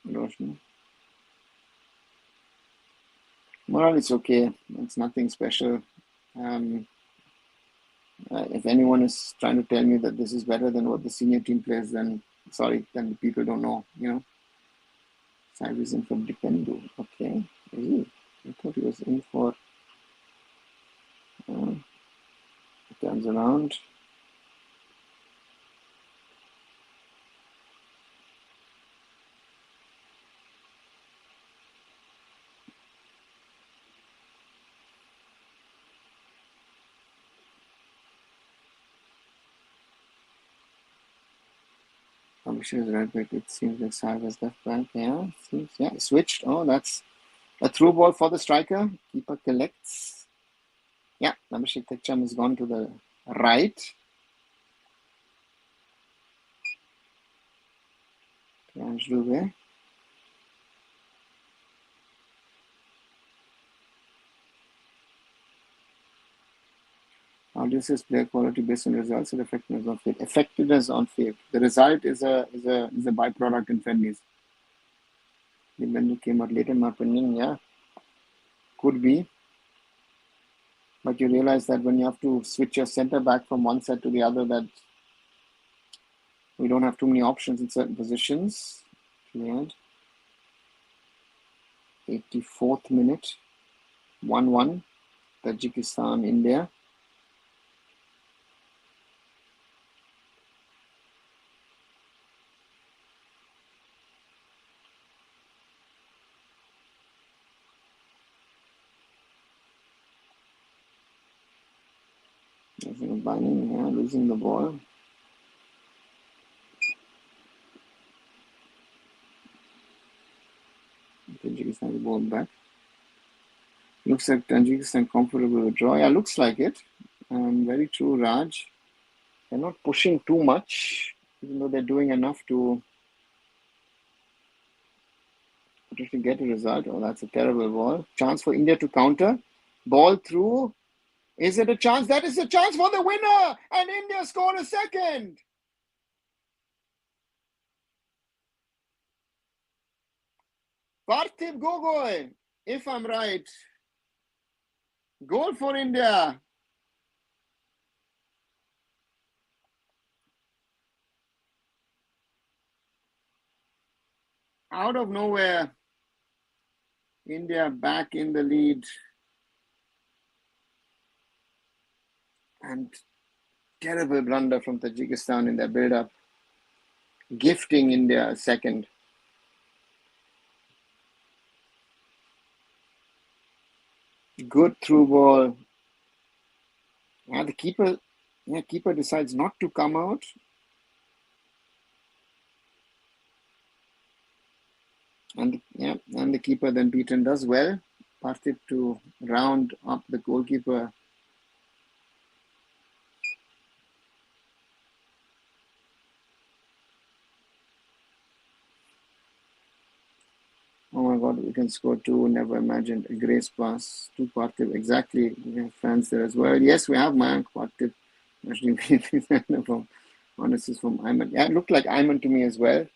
Roshan. Morale is okay. It's nothing special. If anyone is trying to tell me that this is better than what the senior team plays, then sorry, then the people don't know, Saib is in for Dipendu. Okay. Ooh, I thought he was in for turns around. Publisher is right back. It seems like Saib has left back. Yeah, seems, yeah, switched. Oh, that's a through ball for the striker. Keeper collects. Yeah, Abhishek Tekcham has gone to the right. Priyansh Dubey. How do you say player quality based on results or effectiveness on field? Effectiveness on field. The result is a byproduct in friendlies. The menu came out later, in my opinion, yeah. Could be. But you realize that when you have to switch your center back from one set to the other, that we don't have too many options in certain positions. Cleared. 84th minute. 1-1. Tajikistan, India. Banging, yeah, losing the ball. Tajikistan the ball back. Looks like Tajikistan comfortable with draw. Yeah, looks like it. Very true, Raj. They're not pushing too much, even though they're doing enough to get a result. Oh, that's a terrible ball. Chance for India to counter. Ball through. Is it a chance? That is a chance for the winner. And India scored a second. Parthiv Gogoi, if I'm right. Goal for India. Out of nowhere. India back in the lead. And terrible blunder from Tajikistan in their build-up. Gifting India a second. Good through ball. Yeah, the keeper decides not to come out. And the keeper then beaten does well. Parthiv to round up the goalkeeper. Oh my God, we can score two. Never imagined a grace pass to Parthiv. Exactly. We have fans there as well. Yes, we have Mayank Parthiv. Actually, from on assist from Ayman. Yeah, it looked like Ayman to me as well.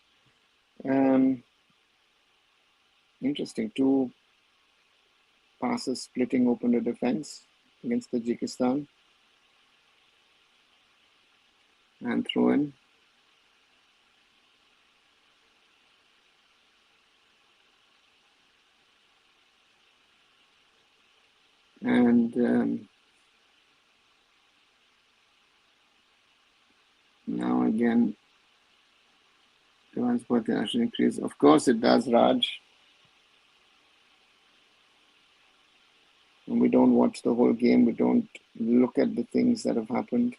Interesting. Two passes splitting open the defense against Tajikistan. And throw in. And now again, transport actually increase. Of course it does, Raj. And we don't watch the whole game. We don't look at the things that have happened.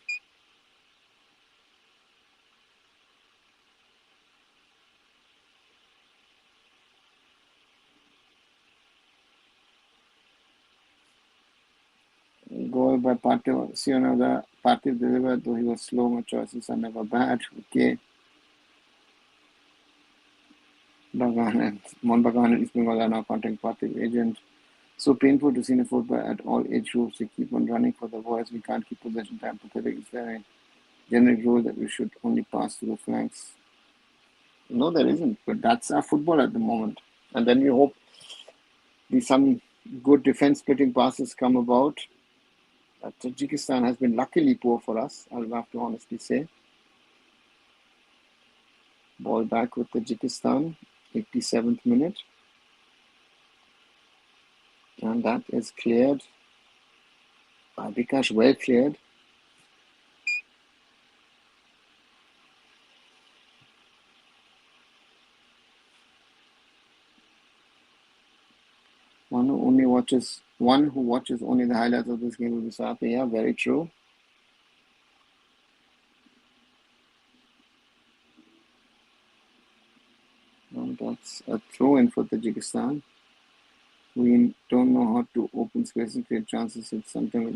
Goal by Parthiv. See another Parthiv delivered, though he was slow. My choices are never bad. Okay. Bagan and Mon Bagan and East Bengal are now contacting Parthiv agent. So painful to see a football at all age groups. They keep on running for the boys. We can't keep possession time. Pathetic. Is there a generic rule that we should only pass through the flanks? No, there isn't. But that's our football at the moment. And then we hope some good defense splitting passes come about. Tajikistan has been luckily poor for us, I'll have to honestly say. Ball back with Tajikistan, 87th minute. And that is cleared. Bikash well cleared. One who watches only the highlights of this game will be so happy. Yeah, very true. And that's a throw-in for Tajikistan. We don't know how to open space and create chances. It's sometime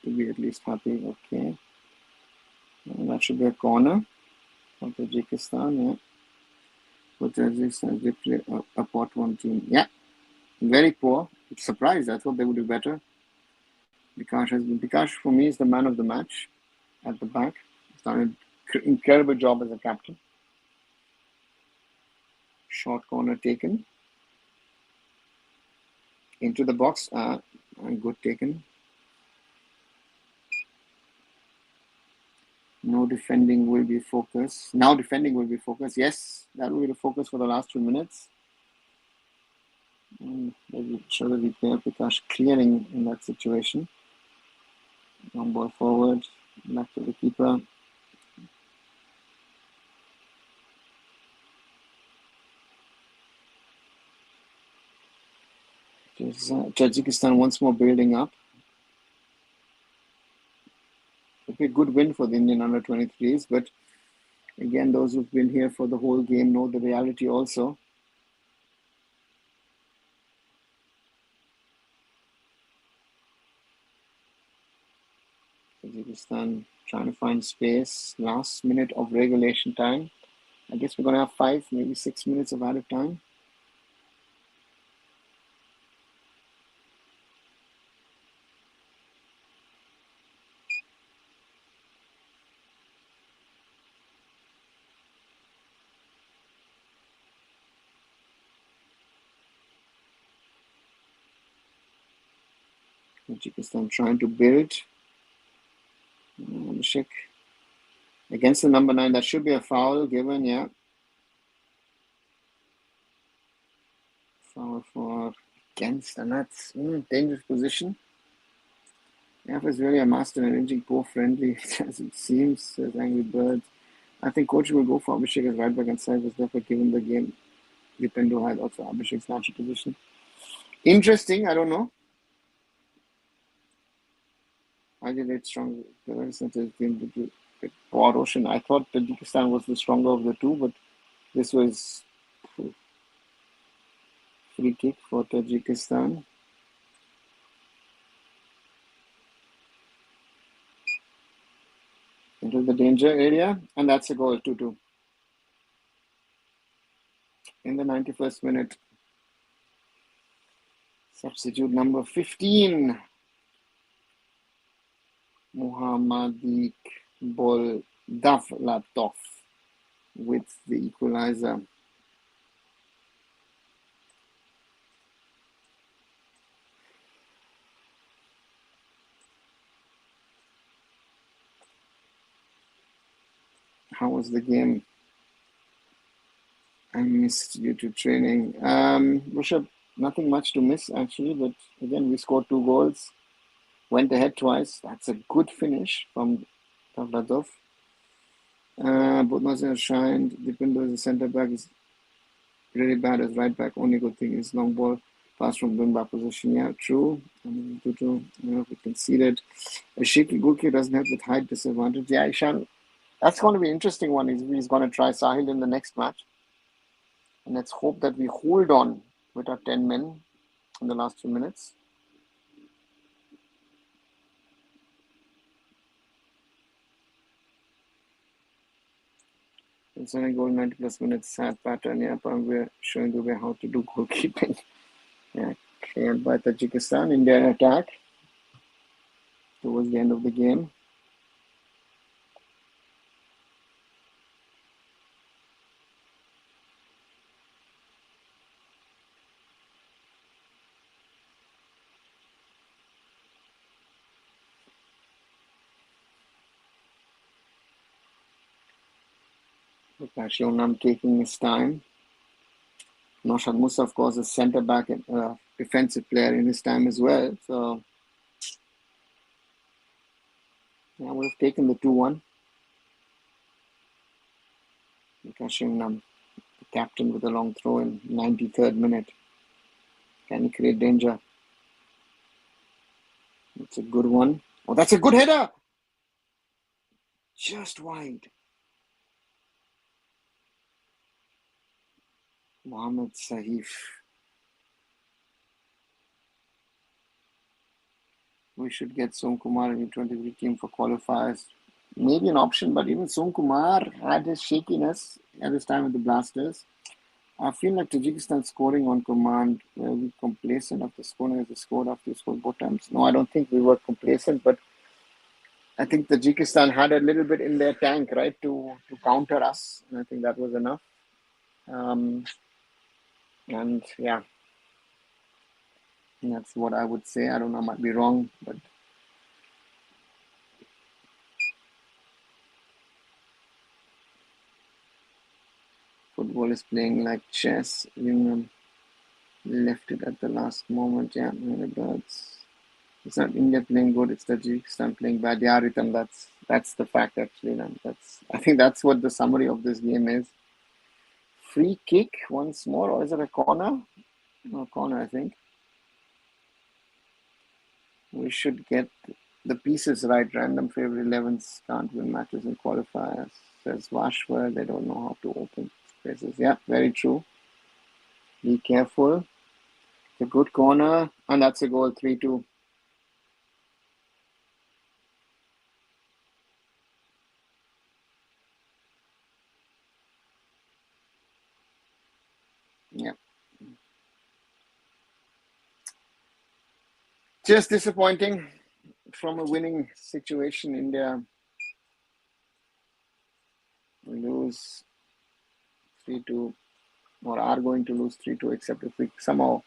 to be at least happy. Okay. And that should be a corner for Tajikistan. Yeah. For Tajikistan, they play a pot one team. Yeah. Very poor. It's surprised. I thought they would do better. Bikash for me is the man of the match at the back. He's done an incredible job as a captain. Short corner taken. Into the box. And good taken. No defending will be focus. Now defending will be focus. Yes, that will be the focus for the last 2 minutes. Maybe show the replay. Bikash clearing in that situation. Long ball forward. Back to the keeper. Tajikistan once more building up. It'll be a good win for the Indian under-23s, but again, those who've been here for the whole game know the reality also. Tajikistan trying to find space. Last minute of regulation time. I guess we're going to have 5, maybe 6 minutes of added time. Tajikistan trying to build. Abhishek against the number 9. That should be a foul given, yeah. Foul for against, and that's dangerous position. AIFF is really a master in arranging poor friendly, as it seems, says Angry Bird. I think coach will go for Abhishek as right back and side was therefore given the game. Dipendo had also Abhishek's natural position. Interesting, I don't know. I did it strong. The very center team to Poor Ocean. I thought Tajikistan was the stronger of the two, but this was free kick for Tajikistan. Into the danger area, and that's a goal, 2-2. in the 91st minute. Substitute number 15, Muhammadik Boldavlatov with the equalizer. How was the game? I missed due to training. Rishabh, nothing much to miss actually, but again, we scored 2 goals, went ahead twice. That's a good finish from Davlatov. Bodnazir shined. Dipinder as a centre back is really bad as right back. Only good thing is long ball pass from wing back position. Yeah, true. We conceded. A shaky goalkeeper doesn't help with height disadvantage. Yeah, Ishan, that's going to be an interesting one. He's going to try Sahil in the next match. And let's hope that we hold on with our 10 men in the last 2 minutes. Concerning goal 90 plus minutes, sad pattern. Yeah, but we're showing the way how to do goalkeeping. Yeah, cleared by Tajikistan. India in attack towards the end of the game. Watchalong taking his time. Naushad Musa, of course, is centre back and defensive player in his time as well. So, yeah, would have taken the 2-1. Watchalong, the captain with a long throw in 93rd minute. Can he create danger? It's a good one. Oh, that's a good header! Just wide. Mohammad Sahif. We should get Som Kumar in the U23 team for qualifiers. Maybe an option, but even Som Kumar had his shakiness at his time with the Blasters. I feel like Tajikistan scoring on command. Were we complacent after scoring as they scored after they scored both times? No, I don't think we were complacent, but I think Tajikistan had a little bit in their tank, right, to counter us. And I think that was enough. And yeah, that's what I would say. I don't know, I might be wrong, but football is playing like chess. Left it at the last moment. Yeah, it's not India playing good, it's Tajikistan playing bad. Yeah, Ritam, that's the fact actually. I think that's what the summary of this game is. Free kick once more, or is it a corner? No, corner, I think. We should get the pieces right. Random favorite 11s can't win matches in qualifiers. Says Vashwar, they don't know how to open spaces. Yeah, very true. Be careful. It's a good corner, and that's a goal, 3-2. Yeah. Just disappointing from a winning situation. India lose 3-2, or are going to lose 3-2, except if we somehow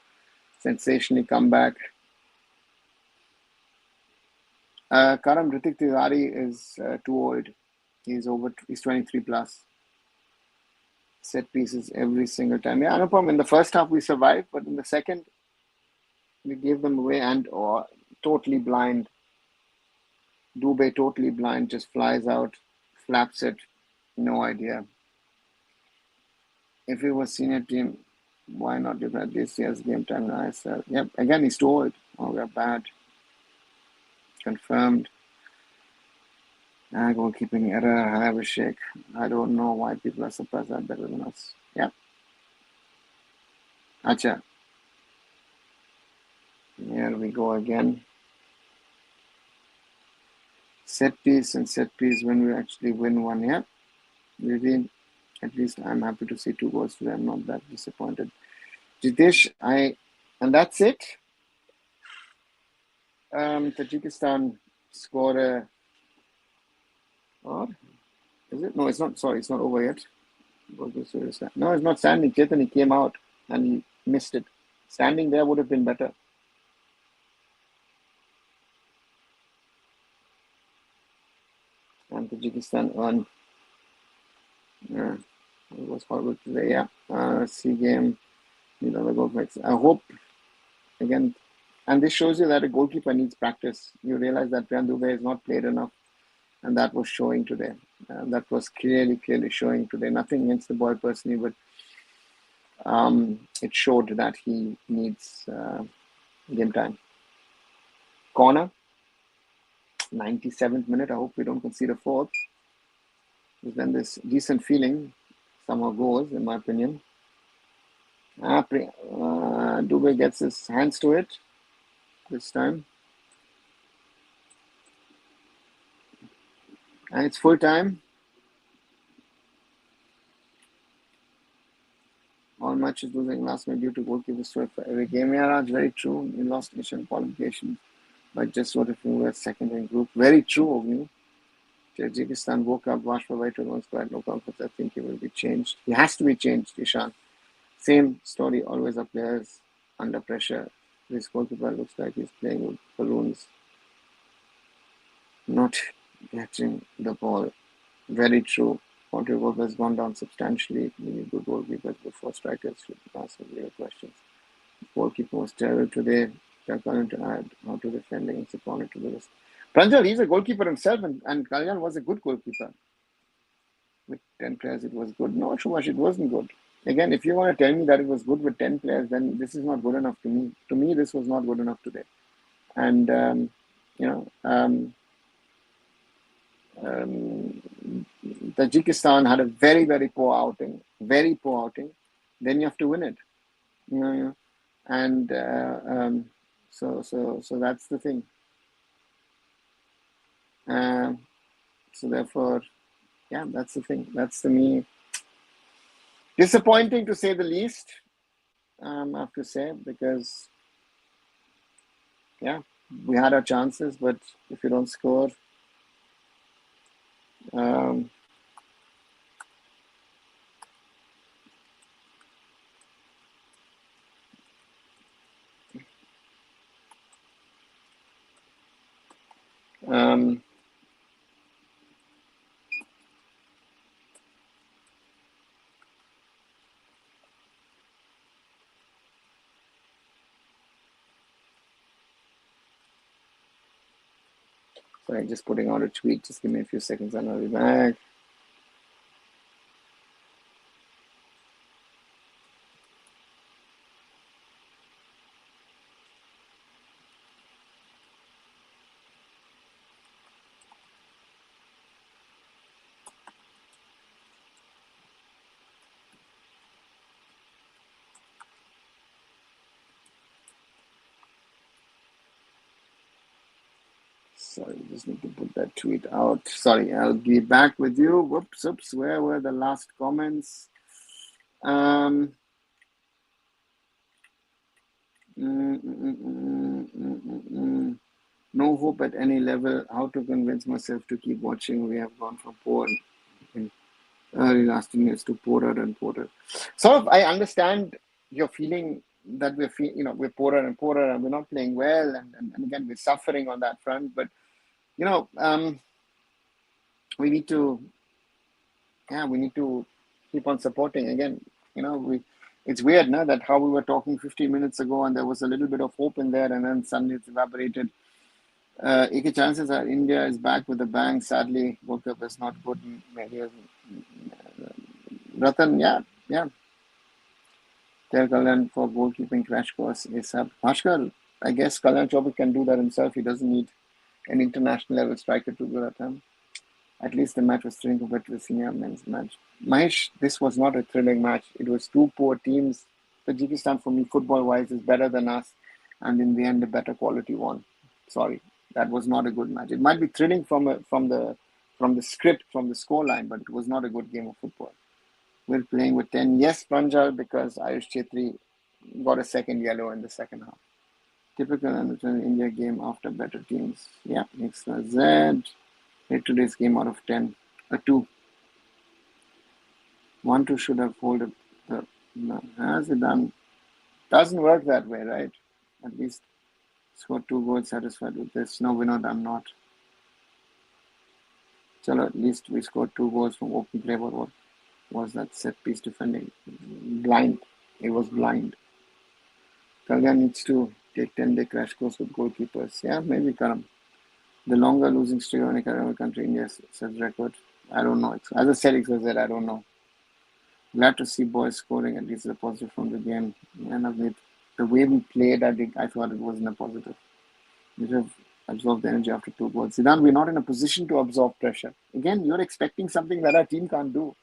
sensationally come back. Karam Ritik Tiwari is too old. He's 23 plus. Set pieces every single time. Yeah, no problem. In the first half we survived, but in the second we gave them away, and totally blind. Dubé totally blind, just flies out, flaps it. No idea. If it was senior team, why not do that this year's game time in ISL? Yep, again he's too old. Oh, we're bad. Confirmed. Goalkeeping error, Abhishek. I don't know why people are surprised they're better than us. Yep. Acha. Here we go again. Set piece and set piece when we actually win one. Yep. We've been At least I'm happy to see 2 goals today. I'm not that disappointed. Jitesh, and that's it. Tajikistan scored a, or is it? No, it's not. Sorry, it's not over yet. No, it's not standing. Chetan, he came out and he missed it. Standing there would have been better. And Tajikistan earned. Yeah, it was horrible today. Yeah, C game. The goal fights. I hope again, and this shows you that a goalkeeper needs practice. You realize that Priyan Dubey has not played enough, and that was showing today. That was clearly showing today. Nothing against the boy personally, but it showed that he needs game time. Corner, 97th minute. I hope we don't concede a fourth. Because then this decent feeling somehow goes, in my opinion. Dubey gets his hands to it this time. And it's full time. All matches losing last minute due to goalkeeper strike for every game. Yeah, that's very true. We lost Asian qualification by just what if we were second in group. Very true of me. Tajikistan woke up, washed for white and squad, no confidence. I think he will be changed. He has to be changed, Ishan. Same story, always our players under pressure. This goalkeeper looks like he's playing with balloons. Not catching the ball. Very true. Quality of work has gone down substantially. We need good goalkeepers before strikers should ask real questions. The goalkeeper was terrible today. Kalyan to add how to defend against opponent to the list. Pranjal, he's a goalkeeper himself, and Kalyan was a good goalkeeper. With 10 players, it was good. No, Shumash, it wasn't good. Again, if you want to tell me that it was good with 10 players, then this is not good enough to me. To me, this was not good enough today. And, Tajikistan had a very, very poor outing. Very poor outing. Then you have to win it. And so that's the thing. So therefore, yeah, that's the thing. That's to me disappointing to say the least. I have to say, because yeah, we had our chances, but if you don't score, sorry, just putting out a tweet. Just give me a few seconds and I'll be back. Sorry, just need to put that tweet out. Sorry, I'll be back with you. Whoops, where were the last comments? No hope at any level. How to convince myself to keep watching? We have gone from poor in early last years to poorer and poorer. Sort of, I understand your feeling that we're poorer and poorer and we're not playing well, and again we're suffering on that front. But we need to keep on supporting. Again, it's weird, no, that how we were talking 15 minutes ago and there was a little bit of hope in there and then suddenly it's evaporated. Ike chances are India is back with a bang. Sadly, World Cup is not good. Ratan, yeah. Tell Kalyan for goalkeeping crash course ASAP. Bhaskar, I guess Kalyan Chopra can do that himself. He doesn't need an international level striker to do that. At least the match was thrilling compared to the senior men's match. Mahesh, this was not a thrilling match. It was two poor teams. Tajikistan, for me, football-wise, is better than us. And in the end, the better quality won. Sorry, that was not a good match. It might be thrilling from the script, from the scoreline, but it was not a good game of football. We're playing with 10. Yes, Pranjal, because Ayush Chetri got a second yellow in the second half. Typical India game after better teams. Yeah, makes a Z. Rate today's game out of 10. A 2. 1-2 should have folded. No, has it done? Doesn't work that way, right? At least scored 2 goals, satisfied with this. No, Vinod, I'm not. So at least we scored 2 goals from open play. What was that set piece defending? Blind. It was blind. Kalyan needs to take 10-day crash course with goalkeepers. Yeah, maybe Karam. The longer losing streak of any country, India says record. I don't know. As I said, I don't know. Glad to see boys scoring at least a positive from the game. And the way we played, I thought it wasn't a positive. We should have absorbed the energy after 2 goals. Zidane, we're not in a position to absorb pressure. Again, you're expecting something that our team can't do.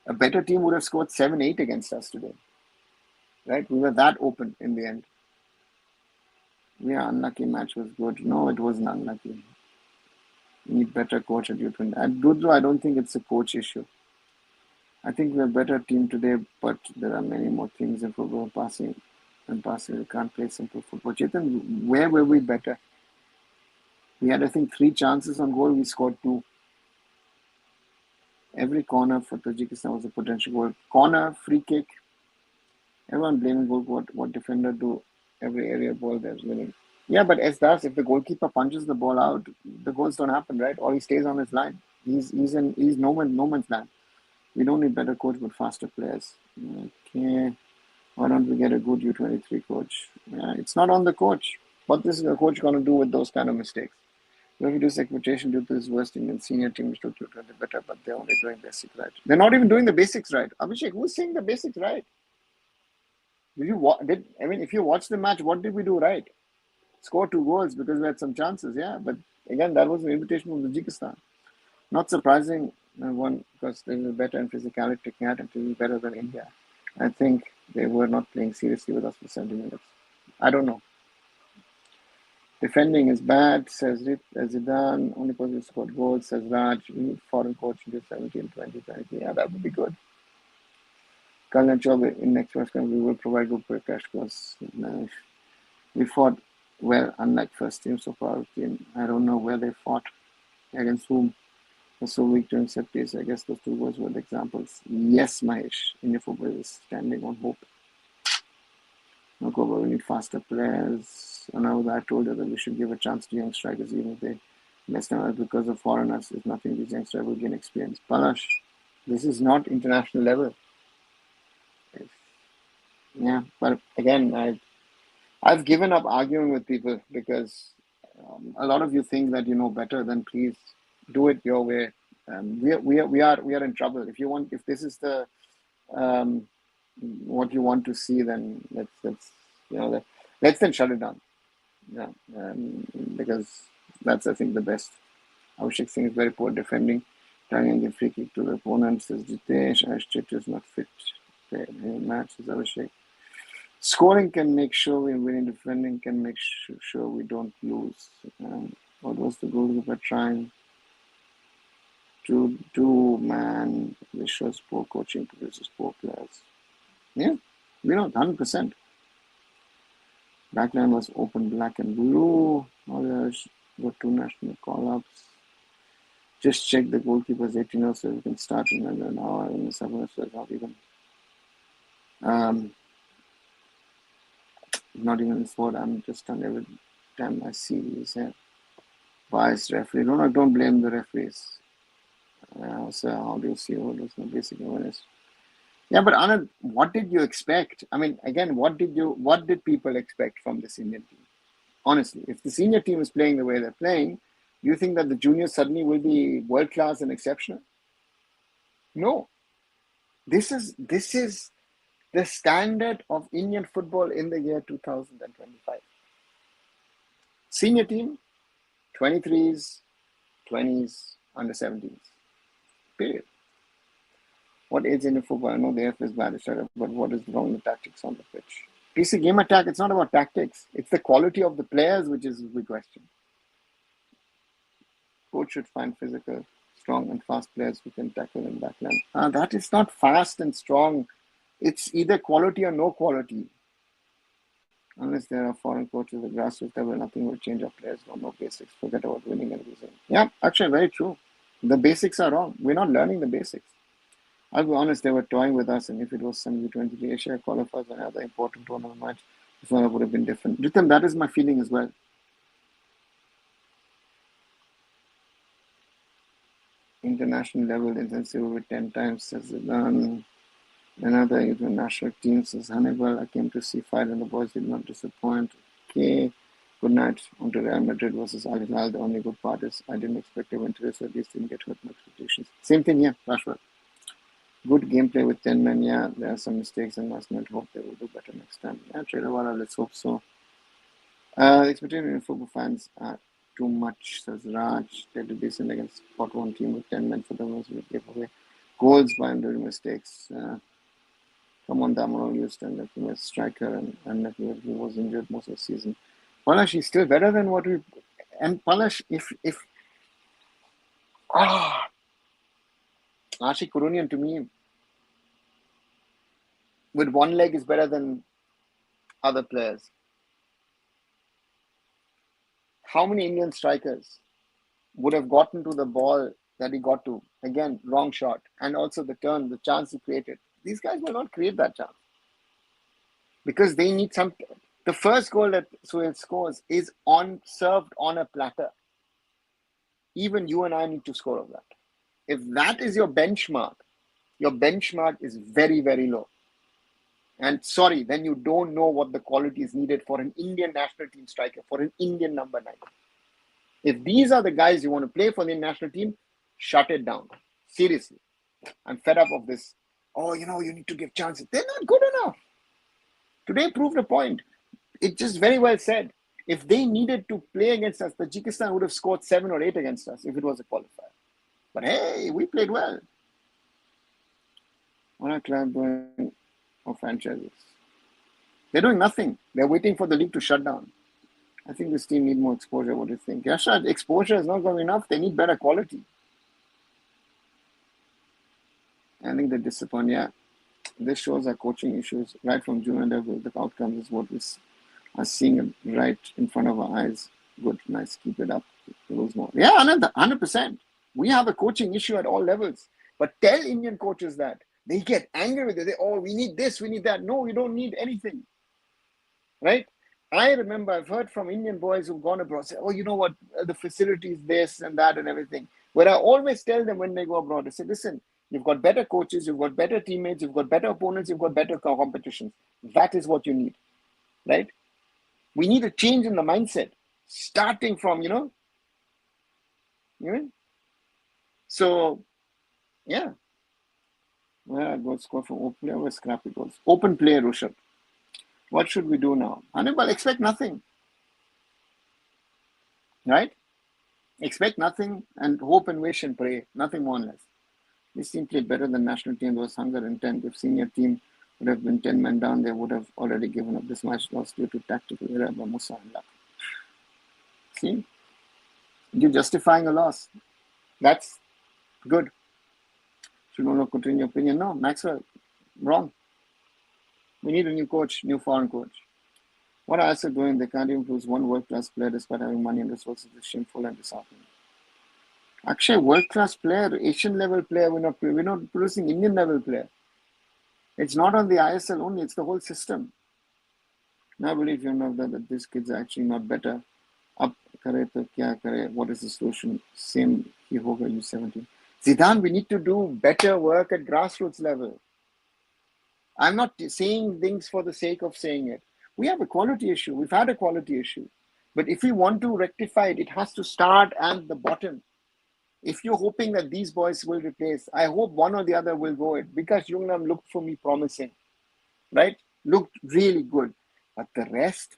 A better team would have scored 7-8 against us today. Right? We were that open in the end. Yeah, unlucky match was good. No, it wasn't unlucky. We need better coach at U23. At Dudlo, I don't think it's a coach issue. I think we're a better team today, but there are many more things in football. Passing. We can't play simple football. Chetan, where were we better? We had, I think, 3 chances on goal. We scored 2. Every corner for Tajikistan was a potential goal. Corner, free kick. Everyone blaming goal. What defender do? Every area ball there's winning. Yeah, but as does, if the goalkeeper punches the ball out, the goals don't happen, right? Or he stays on his line. He's no man's land. We don't need better coach, but faster players. Okay. Why don't we get a good U23 coach? It's not on the coach. What is the coach going to do with those kind of mistakes? We have to do segmentation due to this worst Indian senior team, which took U20 better, but they're only doing basics right. They're not even doing the basics right. Abhishek, who's saying the basics right? If you watch the match, what did we do right? Score 2 goals because we had some chances, yeah. But again, that was an invitation from Tajikistan. Not surprising, one, because they were better in physicality, technically better than India. I think they were not playing seriously with us for 70 minutes. I don't know. Defending is bad, says Zidane. Only person who scored goals, says Raj. We need foreign coach in 17, 20, 20. Yeah, that would be good. Kalyan Chaube, in next World Cup, we will provide good for crash course. We fought well, unlike first team so far. I don't know where they fought, against whom. They're so weak during set piece. I guess those 2 goals were the examples. Yes, Mahesh, India football is standing on hope. No, we need faster players. And I told you that we should give a chance to young strikers, even if they less than us because of foreigners. If nothing, these young strikers will gain experience. Palash, this is not international level. Yeah, but again, I've given up arguing with people because a lot of you think that you know better. Then please do it your way. We are in trouble. If this is the what you want to see, then let's then shut it down. Yeah, because that's, I think, the best. Abhishek Singh is very poor defending, turning the free kick to the opponent. Says Jitesh. Ashchit is not fit. Match is Abhishek. Scoring can make sure we win. Defending can make sure we don't lose. What was the goalkeeper trying to do, man? This shows poor coaching produces poor players. Yeah, 100%. Backline was open black and blue. Others got 2 national call-ups. Just check the goalkeeper's 18 so we can start in an hour in the 7 so it's not even. Not even in sport. I'm just on every time I see these biased referee. Don't blame the referees. So how do you see all this basic awareness? Yeah, but Anand, what did you expect? I mean, again, what did people expect from this Indian team? Honestly, if the senior team is playing the way they're playing, do you think that the juniors suddenly will be world class and exceptional? No. This is the standard of Indian football in the year 2025. Senior team, 23s, 20s, under 17s. Period. What is Indian football? I know the AIFF is bad, but what is wrong with tactics on the pitch? PC game attack, it's not about tactics. It's the quality of the players which is the question. Coach should find physical strong and fast players who can tackle in backline. That is not fast and strong. It's either quality or no quality. Unless there are foreign coaches at grassroots level, nothing will change our players. No basics. Forget about winning and losing. Yeah, actually, very true. The basics are wrong. We're not learning the basics. I'll be honest, they were toying with us, and if it was some U23 Asia qualifiers or another important tournament match, this one would have been different. Rhythm, that is my feeling as well. International level intensity over 10 times, says Zidane. Another international team, says Hannibal. I came to see fight and the boys did not disappoint. Okay. Good night. On to Real Madrid versus Al Hilal. The only good part is I didn't expect a win today, so at least didn't get hurt my expectations. Same thing here, Rashford. Good gameplay with 10 men. Yeah, there are some mistakes and must not hope they will do better next time. Yeah, Trailer, let's hope so. Expectation in football fans are too much, says Raj. They did decent against spot one team with 10 men for the most we gave away goals by doing mistakes. Come on, Damaro used and a striker and he was injured most of the season. Palash is still better than what we and Palash if Ashik Kurunian to me with one leg is better than other players. How many Indian strikers would have gotten to the ball that he got to? Again, wrong shot. And also the turn, the chance he created. These guys will not create that chance. Because they need some... The first goal that Suhail scores is served on a platter. Even you and I need to score of that. If that is your benchmark is very, very low. And sorry, then you don't know what the quality is needed for an Indian national team striker, for an Indian number 9. If these are the guys you want to play for the national team, shut it down. Seriously. I'm fed up of this. Oh, you need to give chances. They're not good enough. Today proved a point. It just very well said. If they needed to play against us, Tajikistan would have scored 7 or 8 against us if it was a qualifier. But hey, we played well. What are clubs doing for franchises? They're doing nothing. They're waiting for the league to shut down. I think this team needs more exposure. What do you think? Yashad, exposure is not going to be enough. They need better quality. I think they disappoint. Yeah. This shows our coaching issues right from junior level. The outcomes is what we are seeing right in front of our eyes. Good, nice, keep it up. Lose more. Yeah, 100%. We have a coaching issue at all levels. But tell Indian coaches that. They get angry with it. They, we need this, we need that. No, you don't need anything. Right? I remember I've heard from Indian boys who've gone abroad say, oh, you know what, the facilities, this and that and everything. But I always tell them when they go abroad, I say, listen, you've got better coaches, you've got better teammates, you've got better opponents, you've got better competitions. That is what you need, right? We need a change in the mindset, starting from, So, yeah. Where goals score from open play or scrappy goals? Open play, Rushabh. What should we do now? Hannibal, expect nothing. Right? Expect nothing and hope and wish and pray. Nothing more or less. This team played better than national team. There was hunger and intent. If senior team would have been 10 men down, they would have already given up. This match lost due to tactical error by Musa and luck. See? You're justifying a loss. That's good. Should no continue your opinion? No, Maxwell, wrong. We need a new coach, new foreign coach. What are ISL doing? They can't even produce one world-class player despite having money and resources. It's shameful and disheartening. Akshay, world-class player, Asian-level player. We're not producing Indian-level player. It's not on the ISL only. It's the whole system. Now I believe you know that these kids are actually not better. Up kare to kya kare? What is the solution? Same he hoga U17. Zidane, we need to do better work at grassroots level. I'm not saying things for the sake of saying it. We have a quality issue. We've had a quality issue. But if we want to rectify it, it has to start at the bottom. If you're hoping that these boys will replace, I hope one or the other will go it. Because Jungnam looked for me promising. Right? Looked really good. But the rest,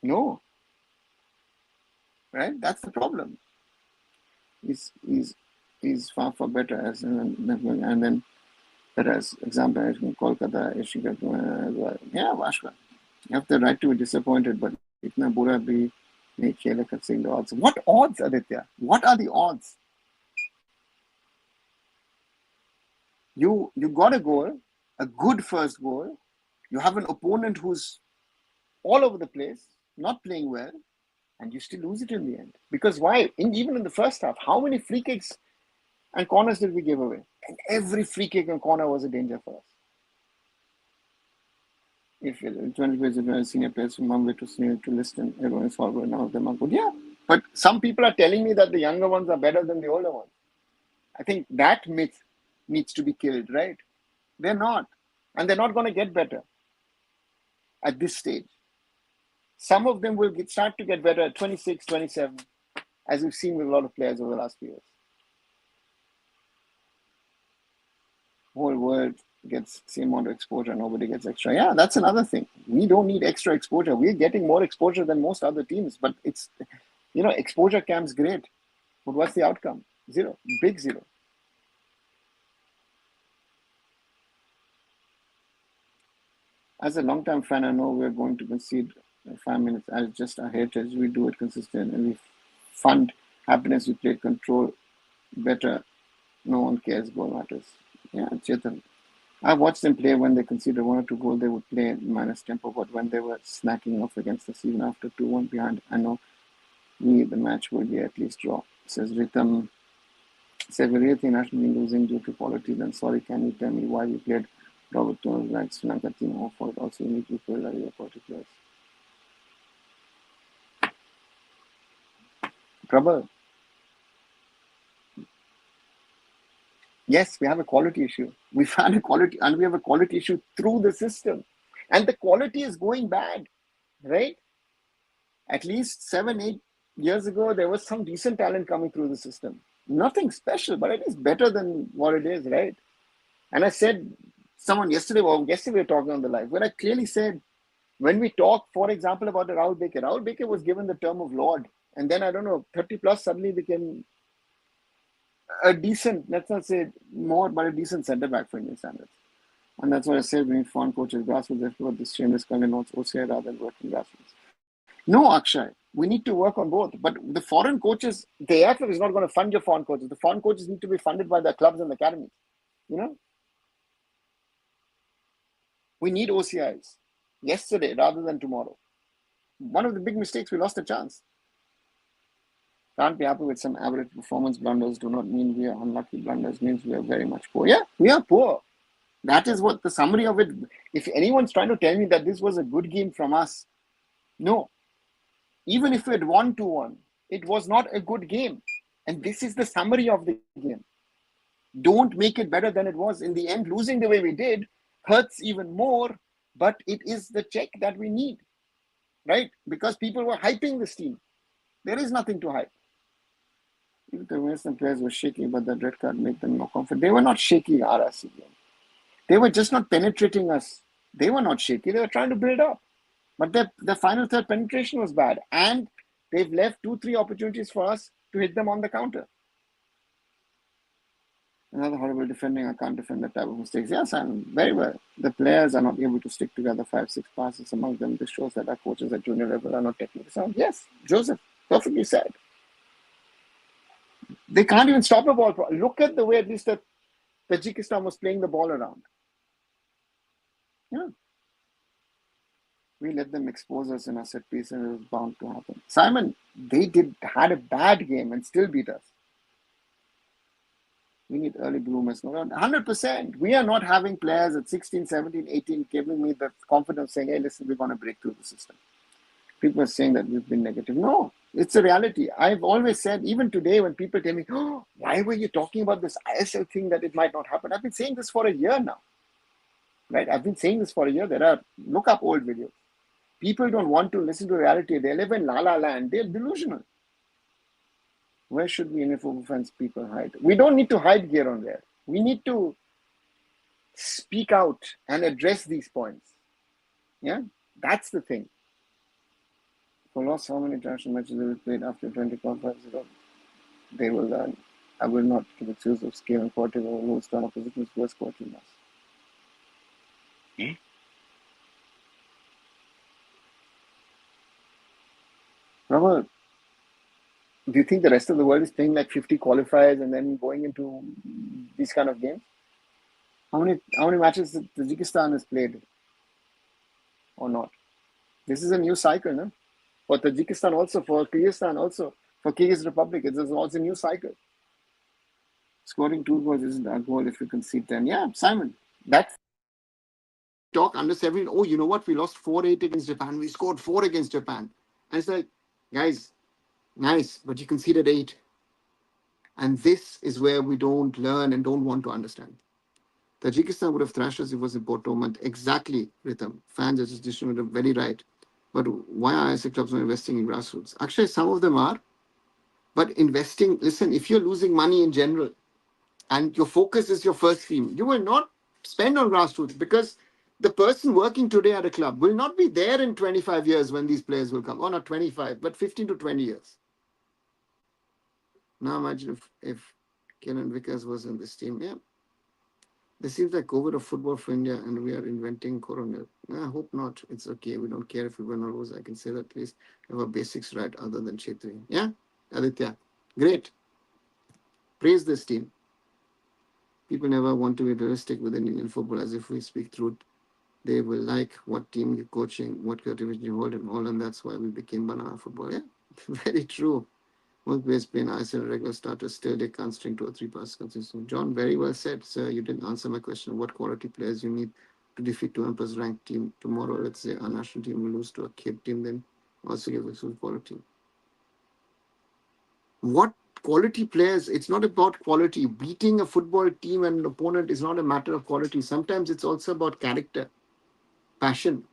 no. Right? That's the problem. He's far better as and then as example in Kolkata, yeah, Vashka. You have the right to be disappointed, but itna bura bhi nahi khela considering the odds. What odds, Aditya? What are the odds? You got a goal, a good first goal. You have an opponent who's all over the place, not playing well, and you still lose it in the end. Because why? Even in the first half, how many free kicks and corners did we give away? And every free kick and corner was a danger for us. If 20 senior players from Mumbai to Sunil to listen, everyone is forward, none of them are good. Yeah. But some people are telling me that the younger ones are better than the older ones. I think that myth needs to be killed, right? They're not. And they're not going to get better at this stage. Some of them will start to get better at 26, 27, as we've seen with a lot of players over the last few years. Whole world gets same amount of exposure, nobody gets extra. Yeah, that's another thing. We don't need extra exposure. We're getting more exposure than most other teams, but it's, exposure camp's great. But what's the outcome? Zero. Big zero. As a long-time fan, I know we're going to concede 5 minutes as just our heritage. We do it consistent and we fund happiness. We play control better. No one cares. Goal matters. Yeah, Chetan. I watched them play when they conceded 1 or 2 goals. They would play minus tempo, but when they were snacking off against us, even after 2-1 behind, I know the match will be at least draw. Says Ritam. Says we really think national team losing due to quality. Then sorry, can you tell me why we played Robert Jones like Sri Lanka team or for it also you need to play like particulars. Trouble. Yes, we have a quality issue. We've had a quality, and we have a quality issue through the system. And the quality is going bad, right? At least 7, 8 years ago, there was some decent talent coming through the system. Nothing special, but it is better than what it is, right? And I said, yesterday we were talking on the live, where I clearly said, when we talk, for example, about the Rahul Baker was given the term of Lord. And then, 30 plus suddenly became a decent, let's not say more, but a decent centre back for Indian standards. And that's what I said, we need foreign coaches, grassroots, what this shameless kind of notes OCI rather than working grassroots. No, Akshay, we need to work on both. But the foreign coaches, the AIFF is not going to fund your foreign coaches. The foreign coaches need to be funded by the clubs and the academies. We need OCIs yesterday rather than tomorrow. One of the big mistakes, we lost a chance. Can't be happy with some average performance. Blunders do not mean we are unlucky. Blunders means we are very much poor. Yeah, we are poor. That is what the summary of it. If anyone's trying to tell me that this was a good game from us, no. Even if we had won 2-1, it was not a good game. And this is the summary of the game. Don't make it better than it was. In the end, losing the way we did hurts even more, but it is the check that we need, right? Because people were hyping this team. There is nothing to hype. Even the Western players were shaky, but that red card made them more confident. They were not shaky RRC game. They were just not penetrating us. They were not shaky. They were trying to build up. But the final third penetration was bad. And they've left 2-3 opportunities for us to hit them on the counter. Another horrible defending. I can't defend that type of mistakes. Yes, I'm very well. The players are not able to stick together 5-6 passes among them. This shows that our coaches at junior level are not technically sound. Yes, Joseph, perfectly said. They can't even stop a ball. Look at the way at least that Tajikistan was playing the ball around. Yeah. We let them expose us in our set piece and it was bound to happen. Simon, they had a bad game and still beat us. We need early bloomers. 100%. We are not having players at 16, 17, 18 giving me the confidence saying, hey, listen, we're going to break through the system. People are saying that we've been negative. No, it's a reality. I've always said, even today when people tell me, oh, why were you talking about this ISL thing that it might not happen? I've been saying this for a year now. Right? I've been saying this for a year. Look up old videos. People don't want to listen to reality. They live in la-la land. They're delusional. Where should we uniform fans people hide? We don't need to hide here and there. We need to speak out and address these points. Yeah, that's the thing. For lost how many international matches they will played after 20.5 they will learn. I will not give excuse of scale and quality or lose turn opposition's worst quality loss. Robert, do you think the rest of the world is playing like 50 qualifiers and then going into these kind of games? How many matches Tajikistan has played or not? This is a new cycle, no? For Tajikistan also, for Kyrgyzstan also, for Kyrgyz Republic, it's also a new cycle. Scoring 2 goals isn't a goal if you concede 10. Yeah, Simon, that's talk under 7. Oh, you know what? We lost 4-8 against Japan. We scored 4 against Japan. And it's like, guys, nice, but you conceded 8. And this is where we don't learn and don't want to understand. Tajikistan would have thrashed us if it was in Porto moment. Exactly, Rhythm. Fans are just very right. But why are ISL clubs not investing in grassroots? Actually, some of them are. But investing, listen, if you're losing money in general and your focus is your first team, you will not spend on grassroots because the person working today at a club will not be there in 25 years when these players will come. Or not 25, but 15 to 20 years. Now imagine if Kenan Vickers was in this team. Yeah. This seems like COVID of football for India and we are inventing Corona. I hope not. It's okay. We don't care if we win or lose. I can say that at least have our basics right other than Chetri. Yeah? Aditya. Great. Praise this team. People never want to be realistic within Indian football as if we speak truth. They will like what team you're coaching, what creativity you hold and all, and that's why we became banana football. Yeah? Very true. Most players play in ISL regular starters, still they can't string 2 or 3 passes consistently. John, very well said, sir. You didn't answer my question. What quality players you need to defeat 200 plus ranked team tomorrow? Let's say our national team will lose to a Cape team, then also give us good quality. What quality players? It's not about quality. Beating a football team and an opponent is not a matter of quality. Sometimes it's also about character, passion,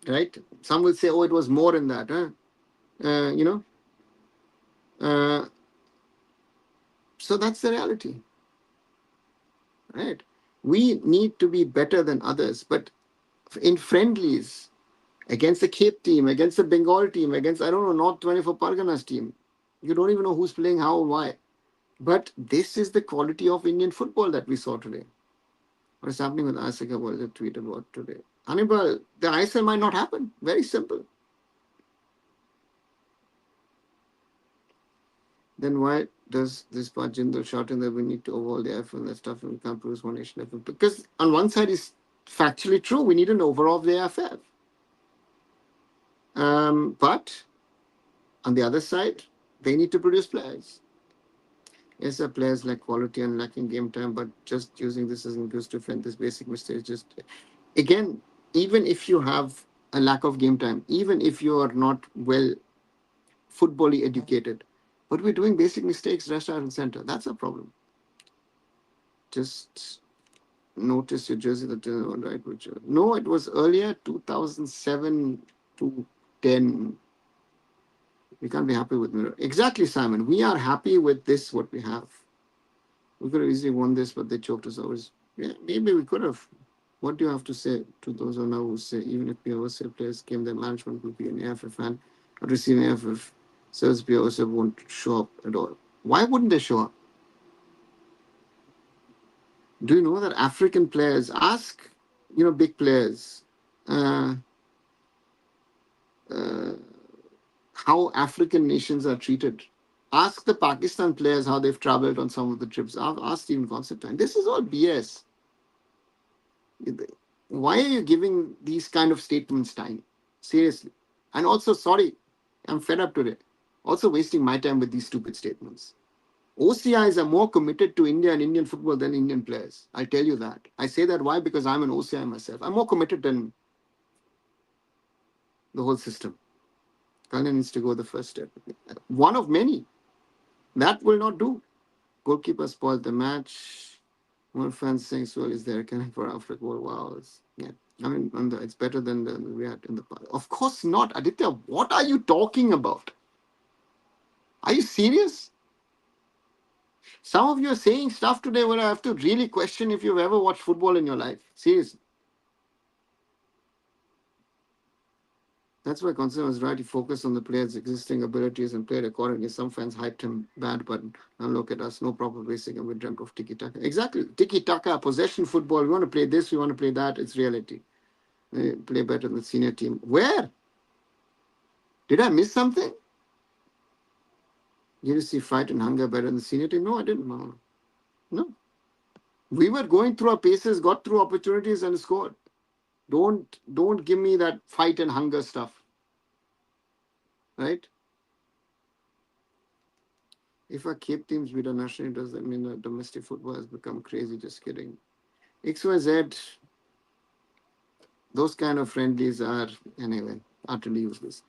right? Some will say, oh, it was more than that. Huh? You know, so that's the reality. Right? We need to be better than others, but in friendlies, against the Cape team, against the Bengal team, against, I don't know, North 24 Parganas team, you don't even know who's playing how or why. But this is the quality of Indian football that we saw today. What is happening with ISL? What is a tweet about today? Hannibal, the ISL might not happen. Very simple. Then why does this part Jindal shot in that we need to overhaul the AIFF and that stuff and we can't produce one nation? Because on one side it's factually true, we need an overhaul of the AIFF. But on the other side, they need to produce players. Yes, the players like quality and lacking game time, but just using this as an excuse to defend this basic mistake. Just again, even if you have a lack of game time, even if you are not well footbally educated, but we're doing basic mistakes left, right, and center. That's a problem. Just notice your jersey that right, which no, it was earlier 2007 to 10. We can't be happy with mirror. Exactly, Simon. We are happy with this, what we have. We could have easily won this, but they choked us out. Yeah, maybe we could have. What do you have to say to those who now who say even if POSL players came, their management would be an AFF fan, not receiving AFF, service POSL won't show up at all. Why wouldn't they show up? Do you know that African players ask, big players, uh, uh, how African nations are treated. Ask the Pakistan players how they've traveled on some of the trips. Ask Stephen Constantine. This is all BS. Why are you giving these kind of statements time? Seriously. And also, sorry, I'm fed up today. Also wasting my time with these stupid statements. OCIs are more committed to India and Indian football than Indian players. I tell you that. I say that why? Because I'm an OCI myself. I'm more committed than the whole system. Kalyan needs to go the first step. One of many. That will not do. Goalkeeper spoiled the match. More fans saying so is there can for Africa. Wow. Yeah. I mean, it's better than we had in the past. Of course not. Aditya, what are you talking about? Are you serious? Some of you are saying stuff today where I have to really question if you've ever watched football in your life. Seriously. That's why Constantine was right. He focused on the player's existing abilities and played accordingly. Some fans hyped him bad, but now look at us. No proper basic, and we dreamt of tiki-taka. Exactly. Tiki-taka, possession football. We want to play this, we want to play that. It's reality. They play better than the senior team. Where? Did I miss something? Did you see fight and hunger better than the senior team? No, I didn't. No. We were going through our paces, got through opportunities and scored. Don't give me that fight and hunger stuff, right? If our Cape teams beat our national, does that mean that domestic football has become crazy? Just kidding. XYZ, those kind of friendlies are, anyway, utterly useless.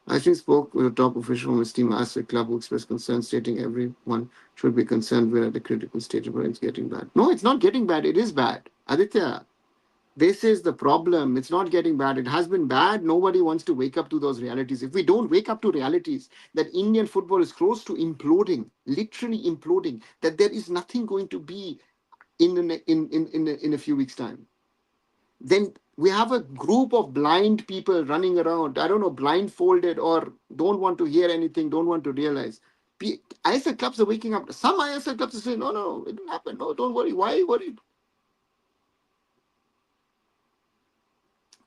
Ashwin spoke with a top official from his team, asked the club who expressed concern, stating everyone should be concerned we're at a critical stage where it's getting bad. No, it's not getting bad. It is bad. Aditya, this is the problem. It's not getting bad. It has been bad. Nobody wants to wake up to those realities. If we don't wake up to realities that Indian football is close to imploding, literally imploding, that there is nothing going to be in a few weeks' time, then we have a group of blind people running around, I don't know, blindfolded or don't want to hear anything, don't want to realize. ISL clubs are waking up. Some ISL clubs are saying, no, no, it will happen. No, don't worry. Why are you worried?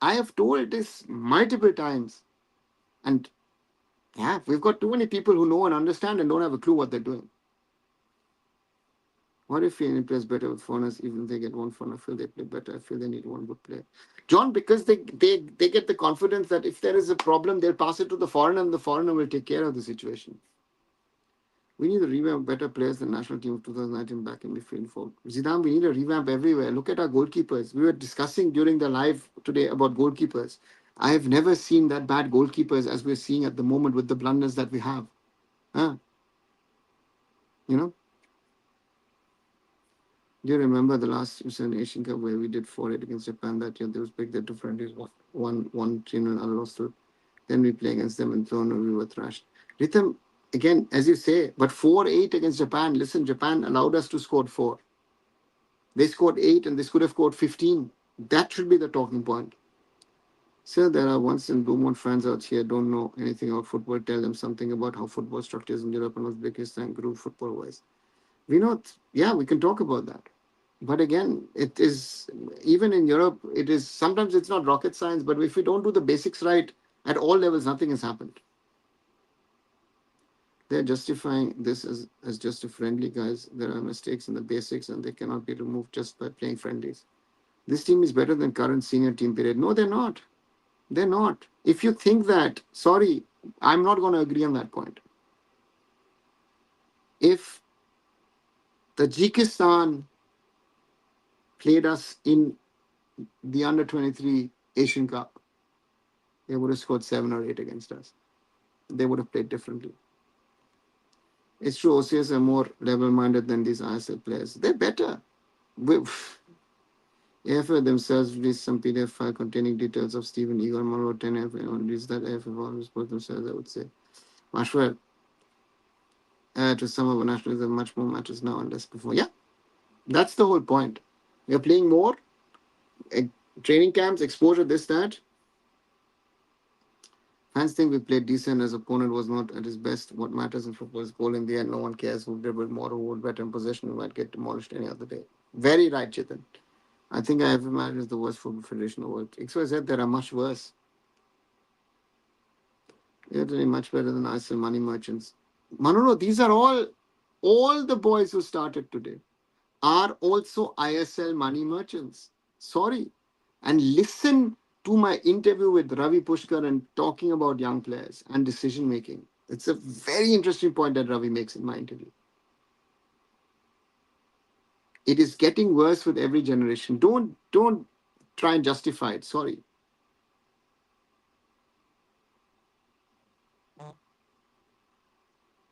I have told this multiple times. And yeah, we've got too many people who know and understand and don't have a clue what they're doing. What if any plays better with foreigners, even if they get one foreigner? I feel they play better. I feel they need one good player. John, because they get the confidence that if there is a problem, they'll pass it to the foreigner and the foreigner will take care of the situation. We need a revamp better players than national team of 2019 back in midfield for Zidane. We need a revamp everywhere. Look at our goalkeepers. We were discussing during the live today about goalkeepers. I have never seen that bad goalkeepers as we're seeing at the moment with the blunders that we have. Huh? You know? Do you remember the last Asian Cup where we did 4-8 against Japan that year? They was big, they're different. It was one team and other lost to. Then we play against them and thrown we were thrashed. Rhythm, again, as you say, but 4-8 against Japan. Listen, Japan allowed us to score 4. They scored 8 and they could have scored 15. That should be the talking point. Sir, there are once in Beaumont fans out here don't know anything about football. Tell them something about how football structures in Europe and Uzbekistan grew football wise. We know, yeah, we can talk about that. But again, it is, even in Europe, it is, sometimes it's not rocket science, but if we don't do the basics right at all levels, nothing has happened. They're justifying this as just a friendly, guys. There are mistakes in the basics and they cannot be removed just by playing friendlies. This team is better than current senior team period. No, they're not. They're not. If you think that, sorry, I'm not going to agree on that point. If Tajikistan played us in the under 23 Asian Cup, they would have scored 7 or 8 against us. They would have played differently. It's true, OCS are more level minded than these ISL players. They're better. AIFF themselves released some PDF file containing details of Stephen Igor Monroe 10 AIFF. Anyone reads that AIFF always put themselves, I would say. Mashwar, to some of our nationals, much more matches now and less before. Yeah, that's the whole point. We're playing more, training camps, exposure, this, that. Fans think we played decent as opponent was not at his best. What matters in football is goal in the end. No one cares who dribbled more, who would better in possession. We might get demolished any other day. Very right, Chetan. I think IFF is the worst football federation in the world. XYZ, there are much worse. They're really much better than ISL money merchants. Manolo, these are all the boys who started today are also ISL money merchants. Sorry. And listen to my interview with Ravi Pushkar and talking about young players and decision making. It's a very interesting point that Ravi makes in my interview. It is getting worse with every generation. Don't try and justify it. Sorry.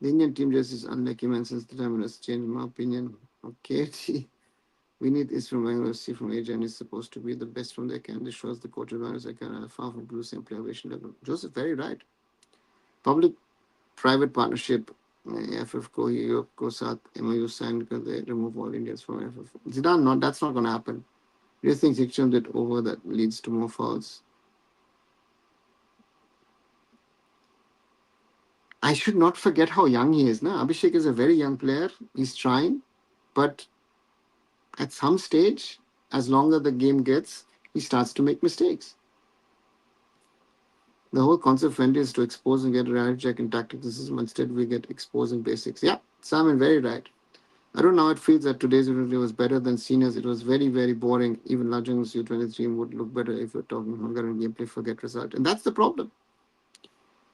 The Indian team just is unlucky, man, since the time it has changed, in my opinion. Okay. We need this from Bangalore, see from Asia, and is supposed to be the best from their camp. This shows the coach advantage I can far from blue same play level. Joseph, very right. Public private partnership, AFF को Europe को साथ MOU signed because they remove all Indians from AFF. Zidane, not that's not going to happen. Do you think section that over that leads to more fouls? I should not forget how young he is. Na? Abhishek is a very young player. He's trying, but at some stage, as longer the game gets, he starts to make mistakes. The whole concept friendly is to expose and get a reality check in tactics. Instead, we get exposing basics. Yeah, Simon, very right. I don't know how it feels that today's U23 was better than seniors. It was very, very boring. Even Lajang's U23 would look better if you're talking hunger and gameplay, forget result. And that's the problem.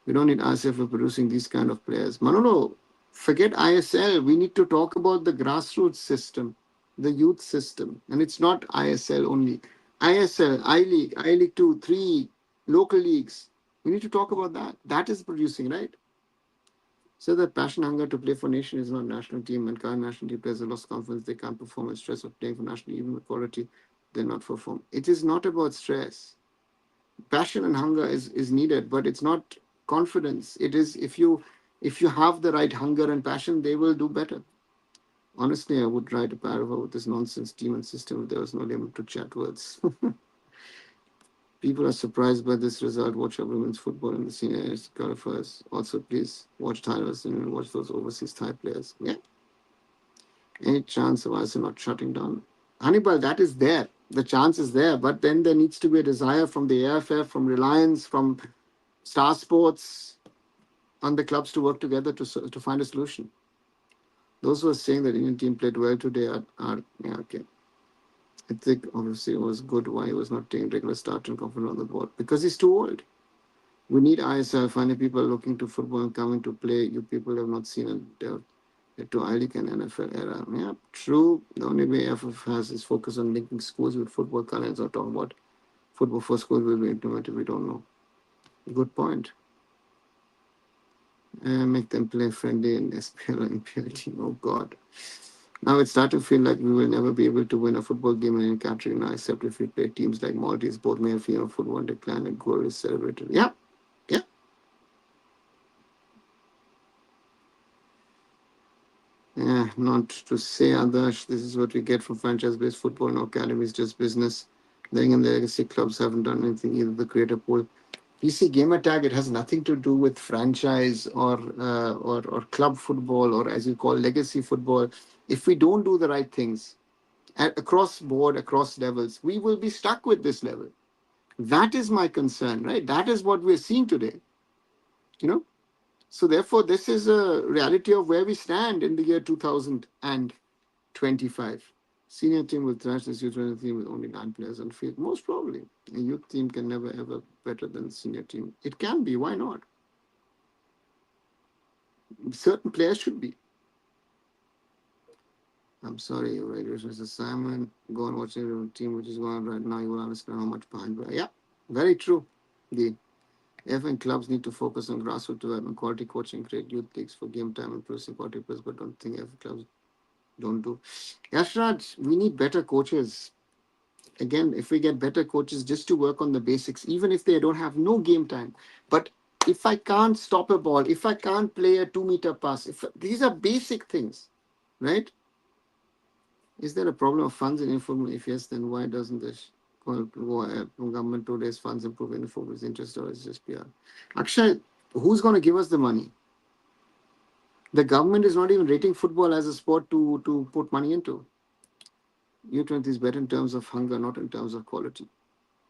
We don't need ISF for producing these kind of players. Manolo, forget ISL. We need to talk about the grassroots system, the youth system. And it's not ISL only. ISL, I League, I League 2, 3, local leagues. We need to talk about that. That is producing, right? So that passion, hunger to play for nation is not national team. And current national team players have lost confidence. They can't perform and stress of playing for national, even with quality, they're not perform. It is not about stress. Passion and hunger is needed, but it's not confidence. It is if you have the right hunger and passion, they will do better. Honestly, I would write a paragraph with this nonsense team and system if there was no limit to chat words. People are surprised by this result. Watch our women's football in the senior qualifiers. Also, please watch Thailand and watch those overseas Thai players. Yeah, any chance of us not shutting down? Hannibal, that is there. The chance is there, but then there needs to be a desire from the AIFF, from Reliance, from Star Sports, on the clubs to work together to find a solution. Those who are saying that Indian team played well today are yeah, okay. I think obviously it was good why he was not taking regular start and confident on the board because he's too old. We need ISL. Finally, people are looking to football and coming to play. You people have not seen it to I League and NFL era. Yeah, true. The only way AIFF has is focus on linking schools with football calendars or talking about football for schools will be implemented. We don't know. Good point. Make them play friendly in SPL and MPL team. Oh God. Now it's starting to feel like we will never be able to win a football game in any country now, except if we play teams like Maltese. Both may have female football decline and goal is celebrated. Yeah, yeah. Yeah, not to say others. This is what we get from franchise-based football. No academy is just business. Then in the legacy clubs haven't done anything either. The creator pool. You see, gamer tag. It has nothing to do with franchise or club football or as you call legacy football. If we don't do the right things across board, across levels, we will be stuck with this level. That is my concern, right? That is what we're seeing today. You know. So therefore, this is a reality of where we stand in the year 2025. Senior team will thrash this U20 team with only 9 players on field. Most probably, a youth team can never ever better than senior team. It can be. Why not? Certain players should be. I'm sorry, radio Mr. Simon. Go and watch your team, which is going on right now. You will understand how much behind we are. Yeah, very true. The FN clubs need to focus on grassroots development, quality coaching, create youth leagues for game time and producing quality players, but don't think FN clubs don't do. Yashraj, we need better coaches. Again, if we get better coaches just to work on the basics, even if they don't have no game time, but if I can't stop a ball, if I can't play a 2 meter pass, if these are basic things, right? Is there a problem of funds in informal? If yes, then why doesn't this government to raise funds improve informal interest or is just PR? Akshay, who's going to give us the money? The government is not even rating football as a sport to put money into. U20 is better in terms of hunger, not in terms of quality.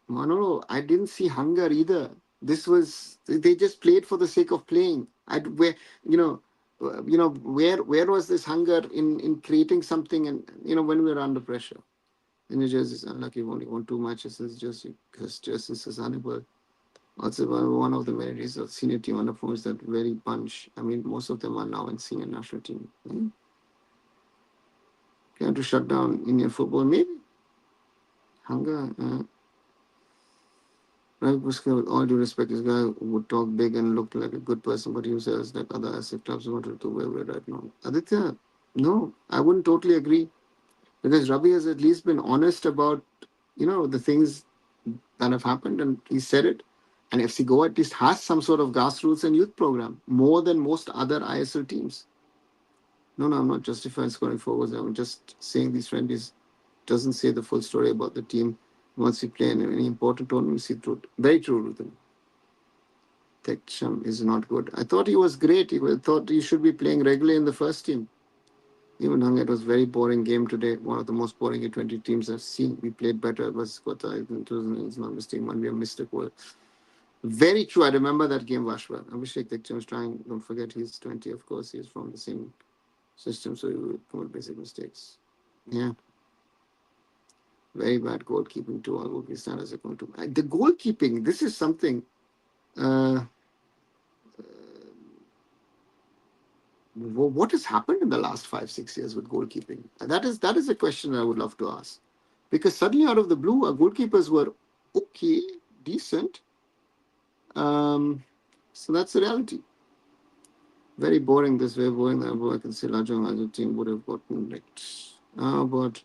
Manolo, I didn't see hunger either. This was they just played for the sake of playing. Where you know, where was this hunger in creating something and when we were under pressure. In New Jersey, it's unlucky. We've only won 2 matches since Jersey because Jersey is unable. Also, one of the many reasons senior team underperforms that very bunch. I mean, most of them are now in senior national team. Trying to shut down Indian football, maybe hunger. Ravi Puskar, with all due respect, this guy would talk big and look like a good person, but he says like other asset clubs wanted to where we're right now. Aditya, no, I wouldn't totally agree because Ravi has at least been honest about the things that have happened, and he said it. And FC Goa at least has some sort of grassroots and youth program more than most other ISL teams. No, I'm not justifying scoring forwards. I'm just saying these friendlies doesn't say the full story about the team. Once you play in any important tournament, you see through it. Very true, Rudin. Teksham is not good. I thought he was great. Thought he should be playing regularly in the first team. Even Hung, it was a very boring game today. One of the most boring U20 teams I've seen. We played better versus Kota. It's not mistake. One we have missed a goal. Very true. I remember that game, Vashwa. Abhishek Tekcham is trying. Don't forget, he's 20, of course. He's from the same. system, so you will commit basic mistakes. Yeah, very bad goalkeeping too. All goalkeeping standards are going to the goalkeeping. This is something. Uh, what has happened in the last 5 6 years with goalkeeping? And that is a question I would love to ask, because suddenly out of the blue, our goalkeepers were okay, decent. So that's the reality. Very boring this way, boring that I can say Lajong as a team would have gotten it. But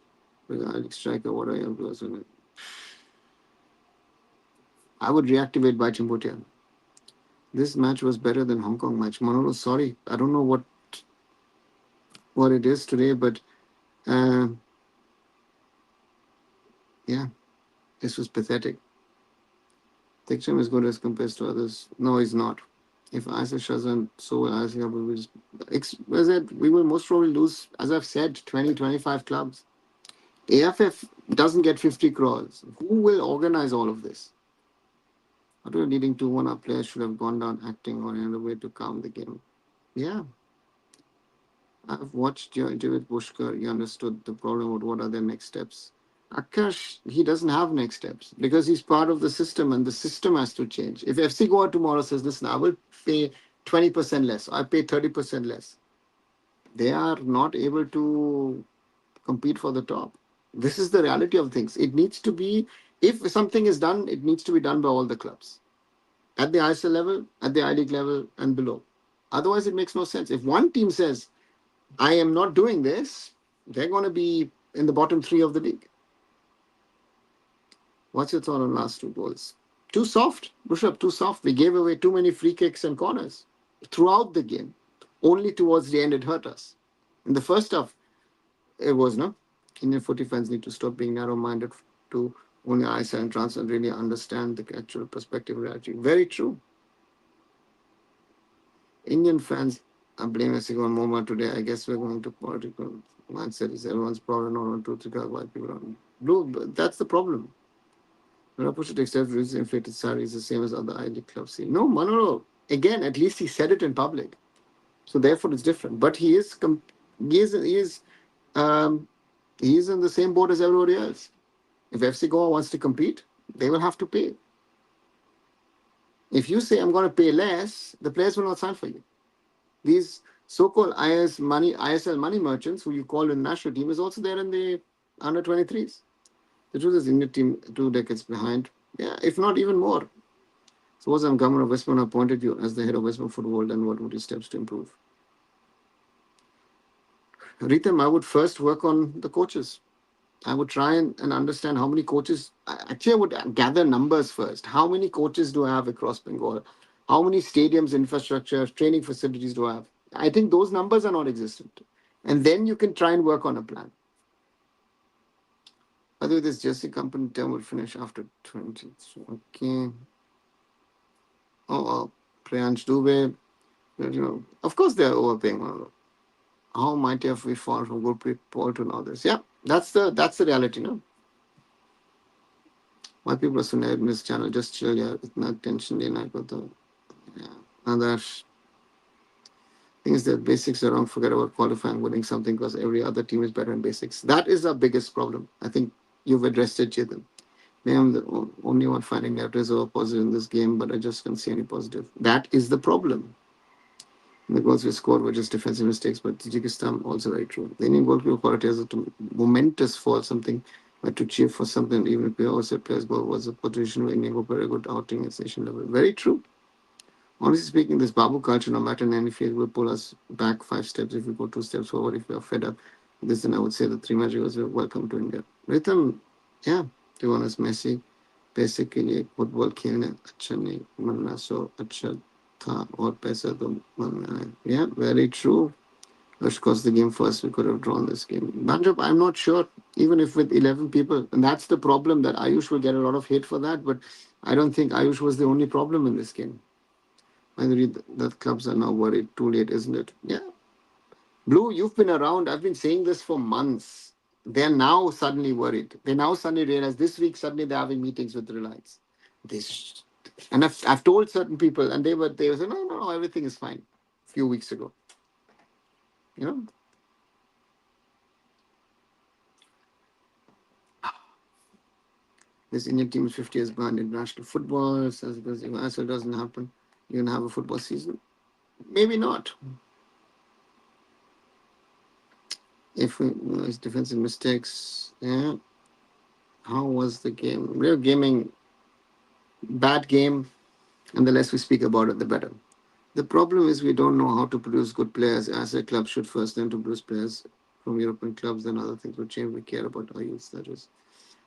with Alex Striker, what I have to do, I would reactivate by Chimbotian. This match was better than Hong Kong match. Manolo, sorry, I don't know what it is today, but uh, yeah, this was pathetic. Teksham is good as compared to others. No, he's not. If Isaac Shazan, so will Isaac, we will just, we will most probably lose, as I've said, 20 25 clubs. AIFF doesn't get 50 crores. Who will organize all of this? After leading 2-1, our players should have gone down acting or another way to calm the game. Yeah, I've watched your interview with Pushkar. You understood the problem with what are their next steps. Akash, he doesn't have next steps because he's part of the system and the system has to change. If FC Goa tomorrow says, listen, I will pay 20% less, I pay 30% less, they are not able to compete for the top. This is the reality of things. It needs to be, if something is done, it needs to be done by all the clubs at the ISL level, at the I League level, and below. Otherwise, it makes no sense. If one team says, I am not doing this, they're going to be in the bottom three of the league. What's your thought on last two goals? Too soft, Rushabh, too soft. We gave away too many free kicks and corners throughout the game. Only towards the end it hurt us. In the first half, it was no. Indian footy fans need to stop being narrow-minded to only ISL and trans and really understand the actual perspective of reality. Very true. Indian fans are blaming us on moment today. I guess we're going to political mindset. Is everyone's problem not on truth because white people on blue? That's the problem. Rapush takes reason inflated salary is the same as other I League clubs. See, no, Manolo. Again, at least he said it in public, so therefore it's different. But um, he is in the same boat as everybody else. If FC Goa wants to compete, they will have to pay. If you say I'm going to pay less, the players will not sign for you. These so-called ISL money merchants, who you call in the national team, is also there in the under 23s. The truth is, Indian team 2 decades behind. Yeah, if not even more. Suppose I'm governor of Westmont appointed you as the head of Westmont Football, then what would your steps to improve? Ritam, I would first work on the coaches. I would try and understand how many coaches. Actually, I would gather numbers first. How many coaches do I have across Bengal? How many stadiums, infrastructure, training facilities do I have? I think those numbers are not existent. And then you can try and work on a plan. By the way, this jersey company term will finish after 20. Okay. Oh, Priyansh Dubey. Of course they're overpaying. How might have we fallen from good people to now this? Yeah, that's the reality, no? Why people are so negative in this channel? Just chill, yeah. Itna tension lena ko to. Yeah. And that thing is that basics are wrong. Forget about qualifying, winning something because every other team is better in basics. That is our biggest problem. I think you've addressed it, Chetan. Maybe I'm the only one finding negatives or positive in this game, but I just can't see any positive. That is the problem. The goals we scored were just defensive mistakes, but Tajikistan also very true. The Indian goalkeeper quality has a momentous fall, something but to cheer for something, even if we also players goal was a position where Indian goalkeeper a good outing at station level. Very true. Honestly speaking, this Babu culture, no matter in any field, will pull us back 5 steps if we go 2 steps forward. If we are fed up with this, then I would say the 3 matches were welcome to India. Rhythm, yeah, to be honest, Messi पैसे के लिए football खेलना अच्छा नहीं मरना सो अच्छा था और पैसा तो मरना है. Yeah, very true. Let's cost the game first. We could have drawn this game. Banjab, I'm not sure, even if with 11 people. And that's the problem that Ayush will get a lot of hate for that. But I don't think Ayush was the only problem in this game. I read that clubs are now worried. Too late, isn't it? Yeah. Blue, you've been around. I've been saying this for months. They're now suddenly worried. They now suddenly realize this week suddenly they're having meetings with Reliance. This, and I've told certain people, and they were saying, no, everything is fine. A few weeks ago, you know. This Indian team is 50 years behind international football. So because if ISL doesn't happen, you're gonna have a football season. Maybe not. If we it's defensive mistakes, yeah. How was the game? Real gaming, bad game, and the less we speak about it, the better. The problem is we don't know how to produce good players. As a club should first learn to produce players from European clubs, then other things will change. We care about our youth, that is.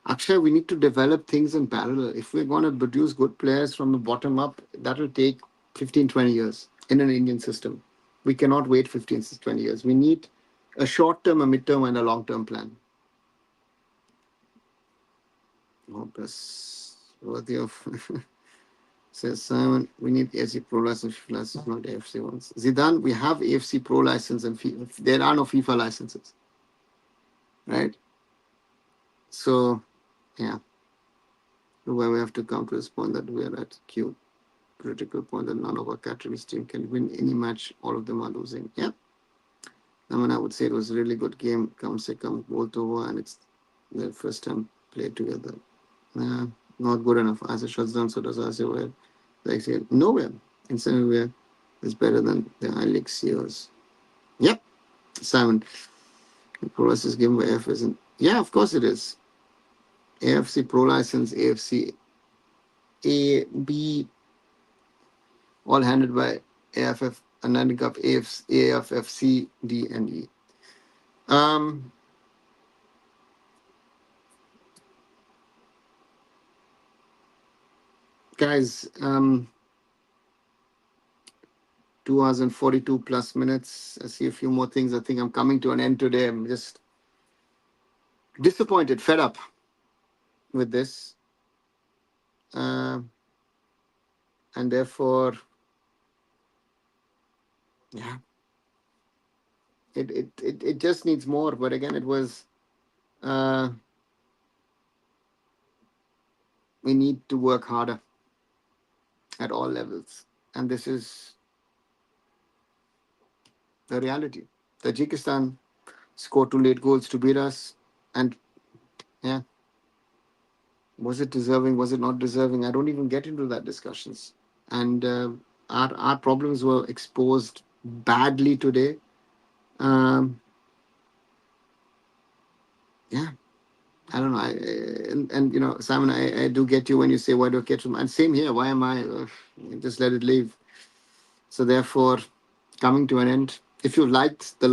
Actually, we need to develop things in parallel. If we're going to produce good players from the bottom up, that will take 15, 20 years in an Indian system. We cannot wait 15, 20 years. We need a short term, a mid term, and a long term plan. Oh, that's worthy of. Says Simon, we need AFC Pro license, license, not AFC ones. Zidane, we have AFC Pro license and there are no FIFA licenses, right? So, yeah, where we have to come to this point that we are at critical point that none of our categories team can win any match. All of them are losing. Yeah, I mean, I would say it was a really good game. Come se come, both over, and it's their first time played together. Not good enough. As it shuts down, so does Azure. Like I said, nowhere in somewhere is better than the Alexios. Yep, Simon. The pro license given by AIFF isn't. Yeah, of course it is. AFC Pro license, AFC A, B, all handled by AIFF, and then up AIFF C, D, and E. Guys, 2 hours and 42 plus minutes. I see a few more things. I think I'm coming to an end today. I'm just disappointed, fed up with this. And therefore, yeah, it just needs more. But again, it was, we need to work harder at all levels. And this is the reality. Tajikistan scored 2 late goals to beat us. And yeah, was it deserving? Was it not deserving? I don't even get into that discussions. And our problems were exposed badly today. Um, yeah, I don't know. And you know, Simon, I do get you when you say, why do I get from? And same here. Why am I? Just let it leave. So therefore, coming to an end. If you liked the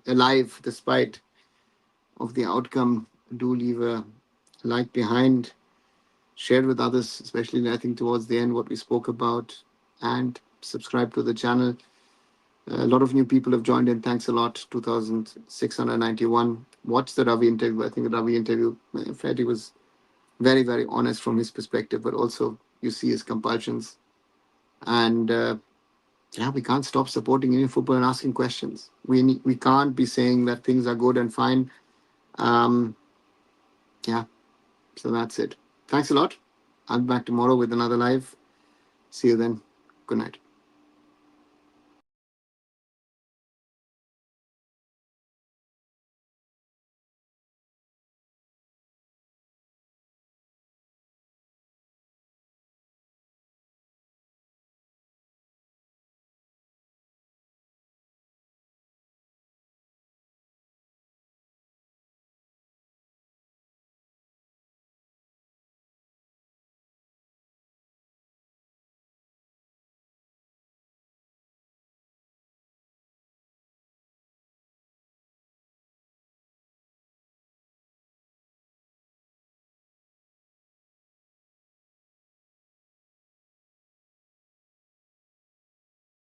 live, despite of the outcome, do leave a like behind. Share with others, especially I think towards the end what we spoke about, and subscribe to the channel. A lot of new people have joined in. Thanks a lot. 2,691. Watch the Ravi interview. I think the Ravi interview, Freddie was very, very honest from his perspective, but also you see his compulsions. And yeah, we can't stop supporting Indian football and asking questions. We can't be saying that things are good and fine. Yeah, so that's it. Thanks a lot. I'll be back tomorrow with another live. See you then. Good night.